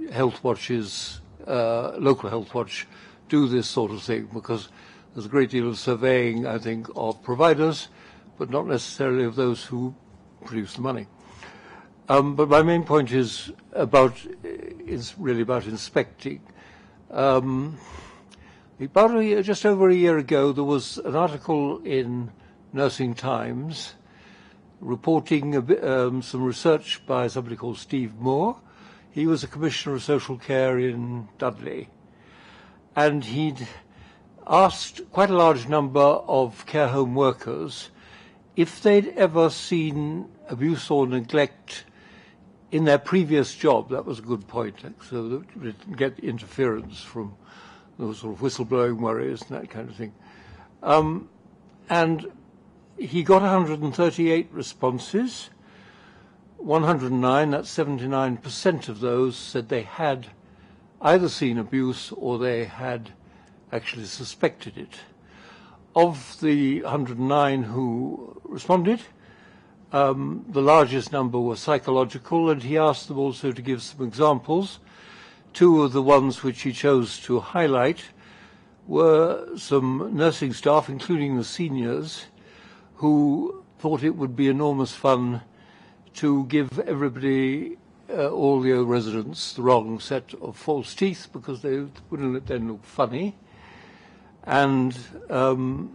S17: HealthWatch's local HealthWatch do this sort of thing, because there's a great deal of surveying, I think, of providers, but not necessarily of those who produce the money. But my main point is really about inspecting. Just over a year ago, there was an article in Nursing Times reporting some research by somebody called Steve Moore. He was a Commissioner of Social Care in Dudley. And he'd asked quite a large number of care home workers if they'd ever seen abuse or neglect in their previous job. That was a good point, so that they didn't get interference from those sort of whistleblowing worries and that kind of thing. And he got 138 responses. 109, that's 79% of those, said they had either seen abuse or they had actually suspected it. Of the 109 who responded, the largest number were psychological, and he asked them also to give some examples. Two of the ones which he chose to highlight were some nursing staff, including the seniors, who thought it would be enormous fun to give everybody, all the residents, the wrong set of false teeth because they wouldn't then look funny. And well,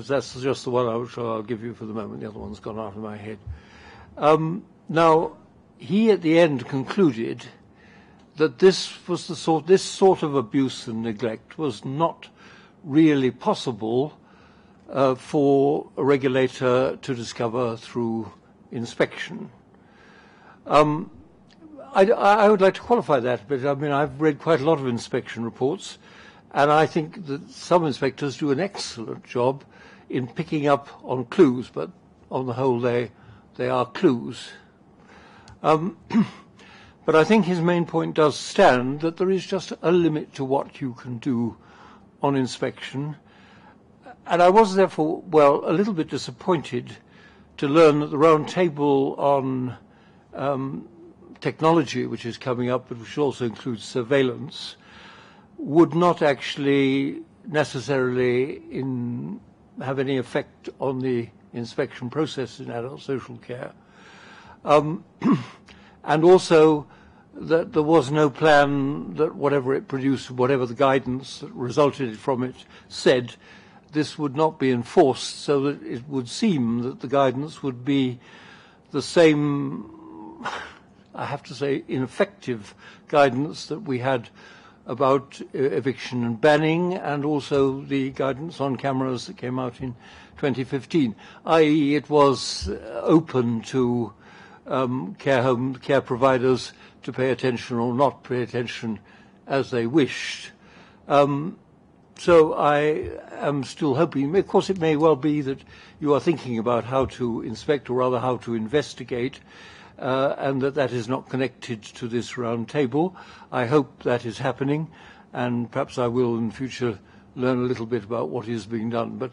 S17: that's just the one I'll give you for the moment. The other one's gone out of my head. Now, he at the end concluded that this sort of abuse and neglect was not really possible for a regulator to discover through inspection. I would like to qualify that a bit. I mean, I've read quite a lot of inspection reports, and I think that some inspectors do an excellent job in picking up on clues, but on the whole they are clues. But I think his main point does stand, that there is just a limit to what you can do on inspection. And I was therefore, well, a little bit disappointed to learn that the round table on technology, which is coming up, but which also includes surveillance, would not actually necessarily have any effect on the inspection process in adult social care. And also that there was no plan that whatever it produced, whatever the guidance that resulted from it said, this would not be enforced, so that it would seem that the guidance would be the same, I have to say, ineffective guidance that we had about eviction and banning, and also the guidance on cameras that came out in 2015, i.e. it was open to care providers to pay attention or not pay attention as they wished. So I am still hoping, of course it may well be that you are thinking about how to inspect, or rather how to investigate, and that is not connected to this round table. I hope that is happening, and perhaps I will in future learn a little bit about what is being done. But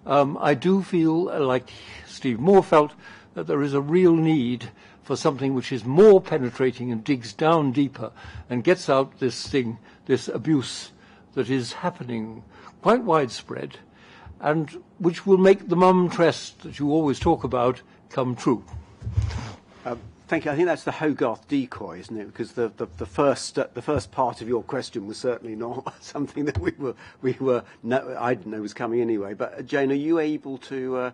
S17: I do feel, like Steve Moore felt, that there is a real need for something which is more penetrating and digs down deeper and gets out this abuse that is happening quite widespread, and which will make the mum trust that you always talk about come true.
S1: Thank you. I think that's the Hogarth decoy, isn't it? Because the first part of your question was certainly not something that I didn't know was coming anyway. But Jane, are you able to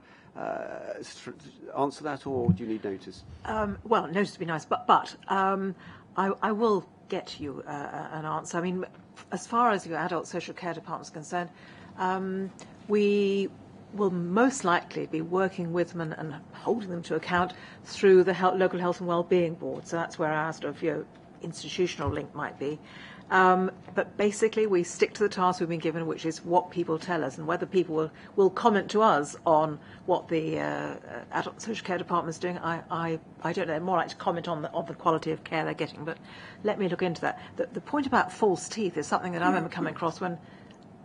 S1: answer that, or do you need notice?
S12: Well, notice would be nice, but I will get you an answer. I mean, as far as your adult social care department is concerned, we will most likely be working with them and holding them to account through the local health and wellbeing board. So that's where our sort of institutional link might be. But basically, we stick to the task we've been given, which is what people tell us, and whether people will comment to us on what the adult social care department is doing. I don't know. More like to comment on the quality of care they're getting. But let me look into that. The point about false teeth is something that I remember coming across when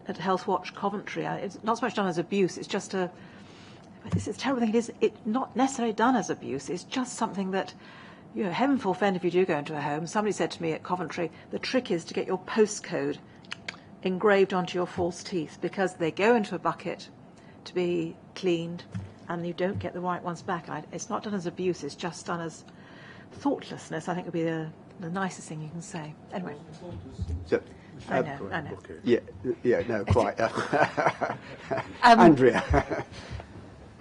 S12: at HealthWatch Coventry. It's not so much done as abuse. It's just it's a terrible thing. It's not necessarily done as abuse. It's just something that, heaven forfend if you do go into a home. Somebody said to me at Coventry, the trick is to get your postcode engraved onto your false teeth, because they go into a bucket to be cleaned and you don't get the right ones back. It's not done as abuse, it's just done as thoughtlessness, I think would be the nicest thing you can say. Anyway.
S1: So,
S12: I know.
S1: Yeah, no, quite. Andrea.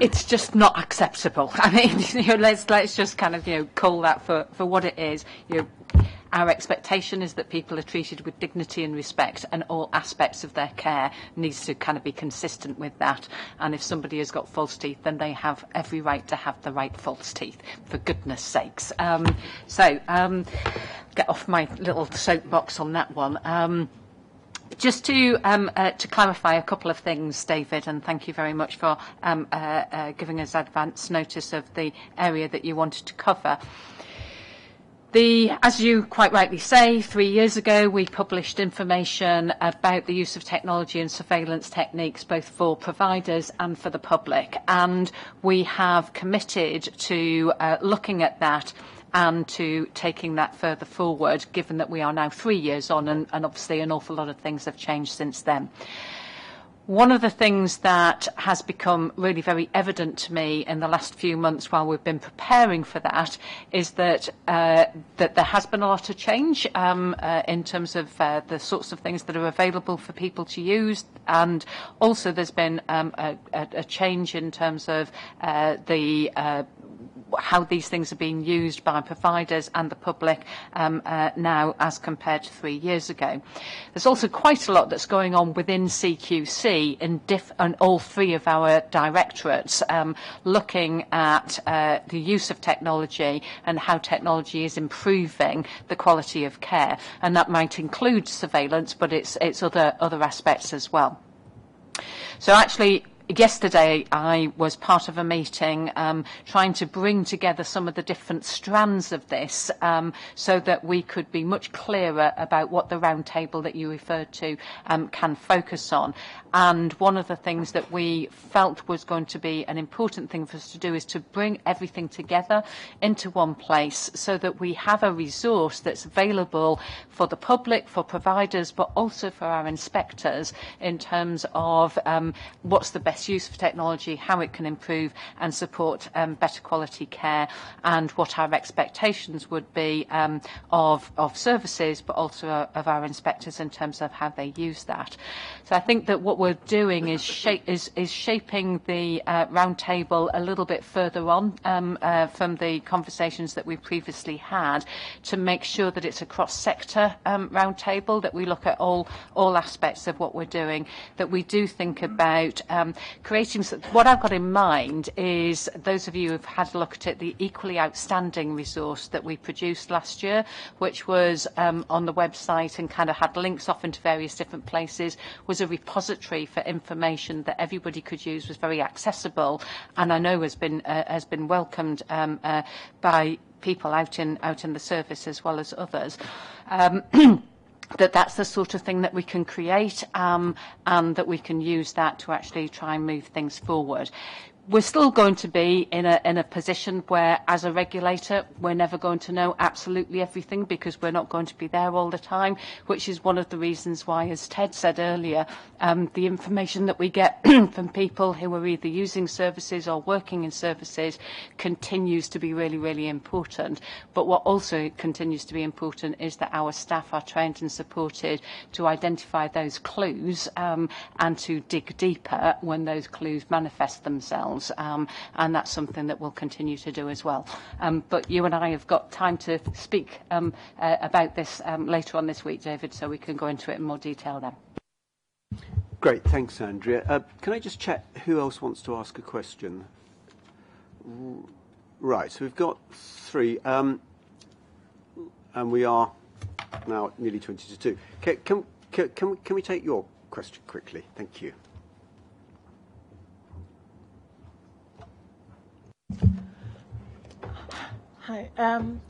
S6: It's just not acceptable. I mean, let's just kind of, call that for what it is. Our expectation is that people are treated with dignity and respect, and all aspects of their care needs to kind of be consistent with that. And if somebody has got false teeth, then they have every right to have the right false teeth, for goodness sakes. Get off my little soapbox on that one. Just to clarify a couple of things, David, and thank you very much for giving us advance notice of the area that you wanted to cover. As you quite rightly say, 3 years ago we published information about the use of technology and surveillance techniques both for providers and for the public, and we have committed to looking at that and to taking that further forward, given that we are now 3 years on and obviously an awful lot of things have changed since then. One of the things that has become really very evident to me in the last few months while we've been preparing for that is that there has been a lot of change in terms of the sorts of things that are available for people to use, and also there's been a change in terms of how these things are being used by providers and the public now as compared to 3 years ago. There's also quite a lot that's going on within CQC in all three of our directorates, looking at the use of technology and how technology is improving the quality of care. And that might include surveillance, but it's other aspects as well. So actually, yesterday I was part of a meeting trying to bring together some of the different strands of this so that we could be much clearer about what the roundtable that you referred to can focus on. And one of the things that we felt was going to be an important thing for us to do is to bring everything together into one place so that we have a resource that's available for the public, for providers, but also for our inspectors in terms of what's the best use of technology, how it can improve and support better quality care, and what our expectations would be of services, but also of our inspectors in terms of how they use that. So I think that what we're doing is shaping the roundtable a little bit further on from the conversations that we previously had, to make sure that it's a cross-sector roundtable, that we look at all aspects of what we're doing, that we do think about creating. What I've got in mind is, those of you who've had a look at it, the equally outstanding resource that we produced last year, which was on the website and kind of had links off into various different places, was a repository for information that everybody could use, was very accessible, and I know has been welcomed by people out in the service as well as others. That's the sort of thing that we can create and that we can use that to actually try and move things forward. We're still going to be in a position where, as a regulator, we're never going to know absolutely everything, because we're not going to be there all the time, which is one of the reasons why, as Ted said earlier, the information that we get from people who are either using services or working in services continues to be really, really important. But what also continues to be important is that our staff are trained and supported to identify those clues and to dig deeper when those clues manifest themselves. And that's something that we'll continue to do as well. But you and I have got time to speak about this later on this week, David, so we can go into it in more detail then.
S1: Great, thanks, Andrea. Can I just check who else wants to ask a question? Right, so we've got three, and we are now nearly 20 to 2. Can we take your question quickly? Thank you.
S18: Hi,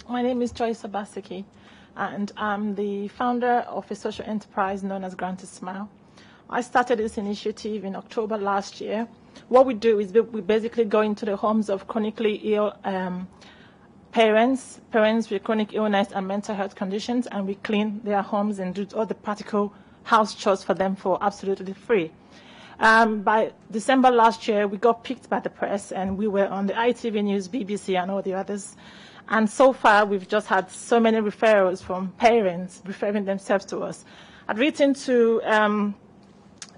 S18: my name is Joyce Abasiki, and I'm the founder of a social enterprise known as Granted Smile. I started this initiative in October last year. What we do is we basically go into the homes of chronically ill parents with chronic illness and mental health conditions, and we clean their homes and do all the practical house chores for them for absolutely free. By December last year, we got picked by the press, and we were on the ITV News, BBC, and all the others. And so far, we've just had so many referrals from parents referring themselves to us. I'd written to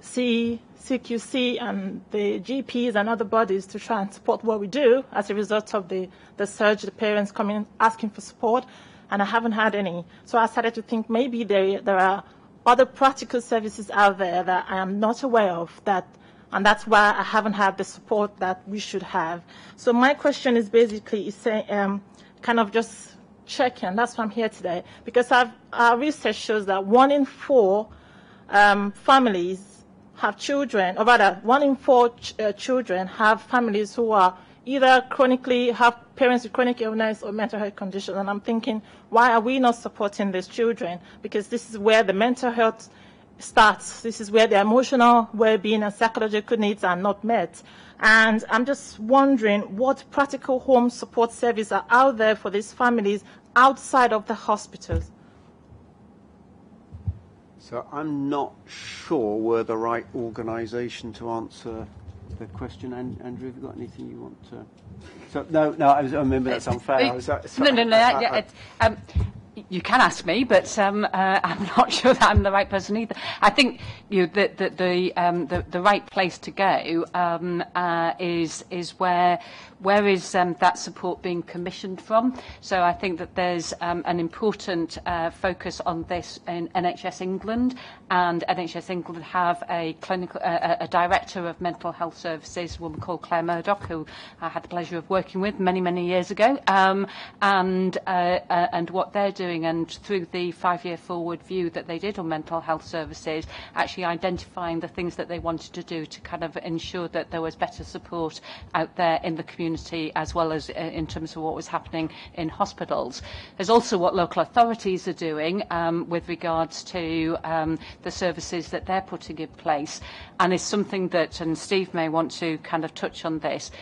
S18: CQC and the GPs and other bodies to try and support what we do as a result of the surge, the parents coming asking for support, and I haven't had any. So I started to think maybe there are other practical services out there that I am not aware of, and that's why I haven't had the support that we should have. So my question is basically kind of just checking. That's why I'm here today, because our research shows that 1 in 4 families have children, or rather 1 in 4 children have families who are either have parents with chronic illness or mental health conditions. And I'm thinking, why are we not supporting these children? Because this is where the mental health starts. This is where the emotional well-being and psychological needs are not met. And I'm just wondering what practical home support services are out there for these families outside of the hospitals.
S1: So I'm not sure we're the right organisation to answer the question. Andrew, have you got anything you want to? So no. I remember that's unfair.
S6: No. You can ask me, but I'm not sure that I'm the right person either. I think the right place to go is where is that support being commissioned from? So I think that there's an important focus on this in NHS England, and NHS England have a director of mental health services, a woman called Claire Murdoch, who I had the pleasure of working with many years ago, and what they're doing, and through the 5-year forward view that they did on mental health services, actually identifying the things that they wanted to do to kind of ensure that there was better support out there in the community, as well as in terms of what was happening in hospitals. There's also what local authorities are doing with regards to the services that they're putting in place, and is something that, and Steve may want to kind of touch on this,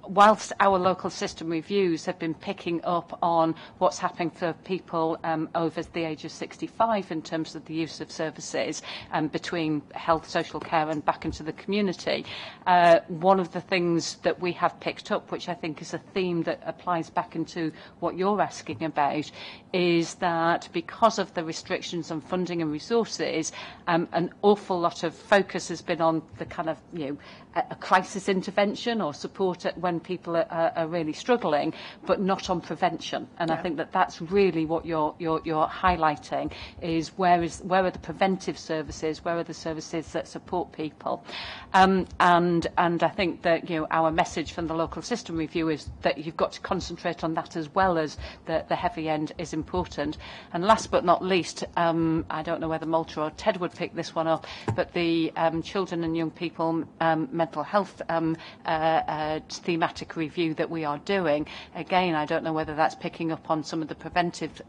S6: whilst our local system reviews have been picking up on what's happening for people over the age of 65 in terms of the use of services between health, social care and back into the community, one of the things that we have picked up, which I think is a theme that applies back into what you're asking about, is that because of the restrictions on funding and resources, an awful lot of focus has been on the kind of, a crisis intervention or support when people are really struggling, but not on prevention. And I think that that's really what you're highlighting, is where are the preventive services, where are the services that support people, and I think that our message from the local system review is that you've got to concentrate on that as well as the heavy end is important. And last but not least, I don't know whether Malta or Ted would pick this one up, but the children and young people mental health thematic review that we are doing, again, I don't know whether that's picking up on some of the preventive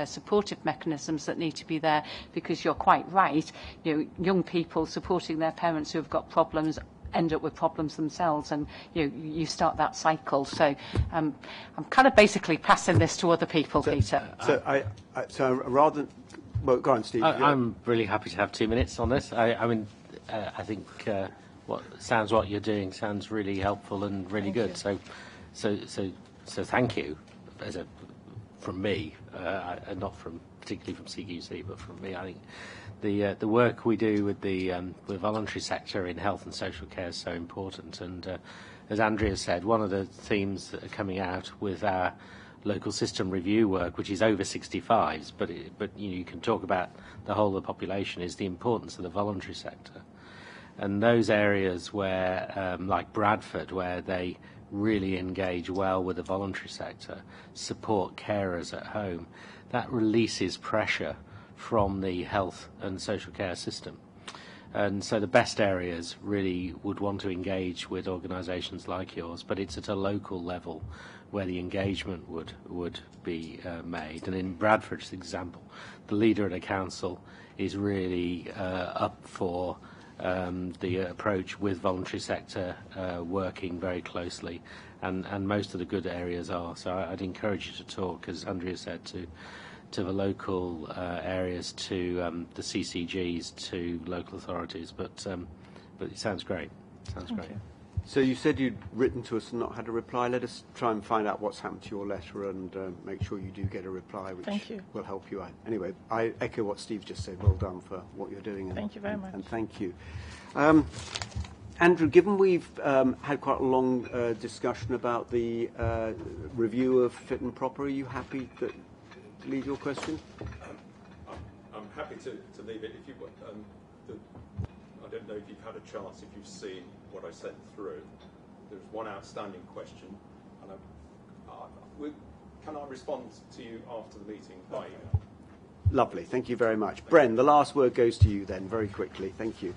S6: supportive mechanisms that need to be there, because you're quite right, young people supporting their parents who have got problems end up with problems themselves, and you start that cycle. So I'm kind of basically passing this to other people, Peter.
S1: So rather than, well, go on, Steve.
S11: I'm really happy to have 2 minutes on this. I think what you're doing sounds really helpful and really good. So thank you, from me, not particularly from CQC, but from me. I think the work we do with the voluntary sector in health and social care is so important. And as Andrea said, one of the themes that are coming out with our local system review work, which is over 65s, but you can talk about the whole of the population, is the importance of the voluntary sector. And those areas where, like Bradford, where they really engage well with the voluntary sector, support carers at home, that releases pressure from the health and social care system. And so the best areas really would want to engage with organisations like yours, but it's at a local level where the engagement would be made. And in Bradford's example, the leader of the council is really up for the approach with voluntary sector working very closely, and most of the good areas are. So I'd encourage you to talk, as Andrea said, to the local areas, to the CCGs, to local authorities. But it sounds great. Sounds great.
S1: So you said you'd written to us and not had a reply. Let us try and find out what's happened to your letter and make sure you do get a reply, which will help you out. Anyway, I echo what Steve just said. Well done for what you're doing.
S18: Thank you very much.
S1: And thank you. Andrew, given we've had quite a long discussion about the review of fit and proper, are you happy to leave your question?
S19: I'm happy to leave it. If you, I don't know if you've had a chance, if you've seen what I sent through. There's one outstanding question, and can I respond to you after the meeting by email?
S1: Lovely, thank you very much. Bren, the last word goes to you then, very quickly. Thank you.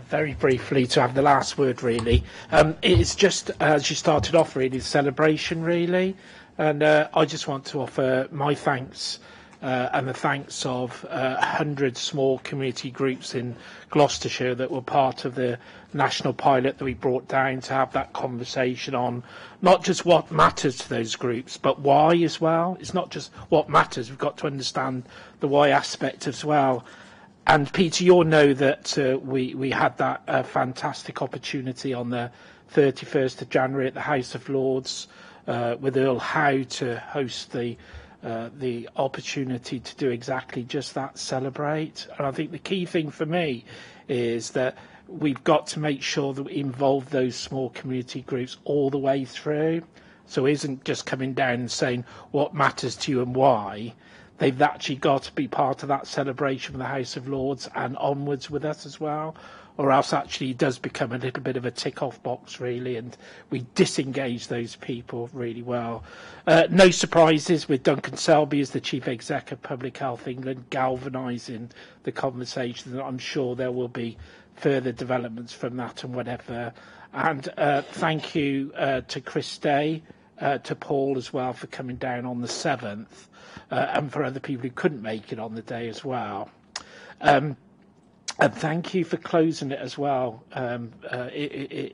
S20: Very briefly, to have the last word, really. It's just, as you started off, really, the celebration, really. And I just want to offer my thanks and the thanks of 100 small community groups in Gloucestershire that were part of the national pilot that we brought down to have that conversation on not just what matters to those groups, but why as well. It's not just what matters. We've got to understand the why aspect as well. And Peter, you'll know that we had that fantastic opportunity on the 31st of January at the House of Lords with Earl Howe to host the opportunity to do exactly just that, celebrate. And I think the key thing for me is that we've got to make sure that we involve those small community groups all the way through. So it isn't just coming down and saying what matters to you and why. They've actually got to be part of that celebration of the House of Lords and onwards with us as well, or else actually it does become a little bit of a tick-off box, really, and we disengage those people really well. No surprises with Duncan Selby as the Chief Exec of Public Health England, galvanising the conversation. I'm sure there will be further developments from that and whatever. And thank you to Chris Day, to Paul as well for coming down on the 7th. And for other people who couldn't make it on the day as well. And thank you for closing it as well.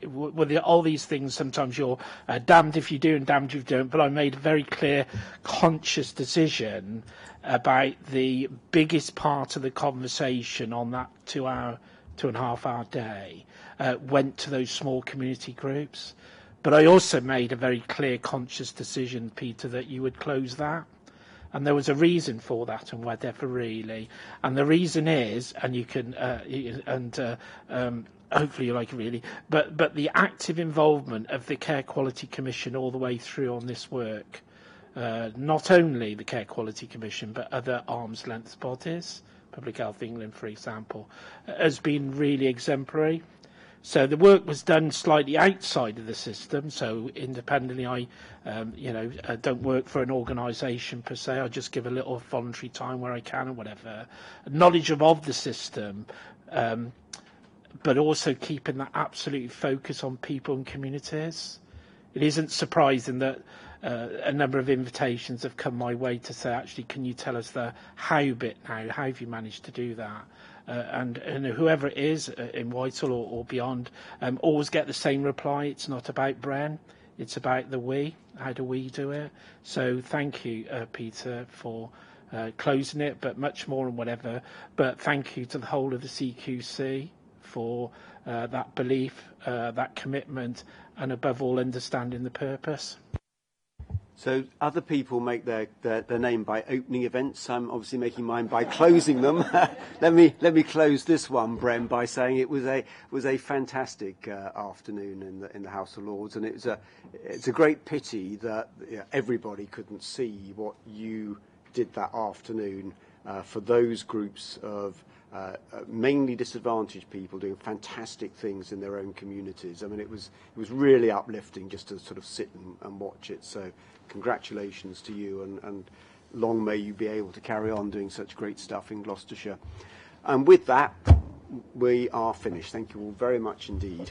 S20: With all these things, sometimes you're damned if you do and damned if you don't, but I made a very clear, conscious decision about the biggest part of the conversation on that 2.5 hour day went to those small community groups. But I also made a very clear, conscious decision, Peter, that you would close that. And there was a reason for that and whatever, really. And the reason is, and you can, hopefully you like it, really, but the active involvement of the Care Quality Commission all the way through on this work, not only the Care Quality Commission, but other arm's length bodies, Public Health England, for example, has been really exemplary. So the work was done slightly outside of the system. So independently, I don't work for an organisation per se. I just give a little voluntary time where I can and whatever. Knowledge of the system, but also keeping that absolute focus on people and communities. It isn't surprising that a number of invitations have come my way to say, actually, can you tell us the how bit now? How have you managed to do that? And whoever it is in Whitehall or beyond, always get the same reply. It's not about Bren, it's about the we. How do we do it? So thank you, Peter, for closing it, but much more and whatever. But thank you to the whole of the CQC for that belief, that commitment, and above all, understanding the purpose.
S1: So other people make their name by opening events. I'm obviously making mine by closing them. let me close this one, Bren, by saying it was a fantastic afternoon in the House of Lords, and it's a great pity that everybody couldn't see what you did that afternoon for those groups of mainly disadvantaged people doing fantastic things in their own communities. I mean, it was really uplifting just to sort of sit and watch it. So congratulations to you, and long may you be able to carry on doing such great stuff in Gloucestershire. And with that, we are finished. Thank you all very much indeed.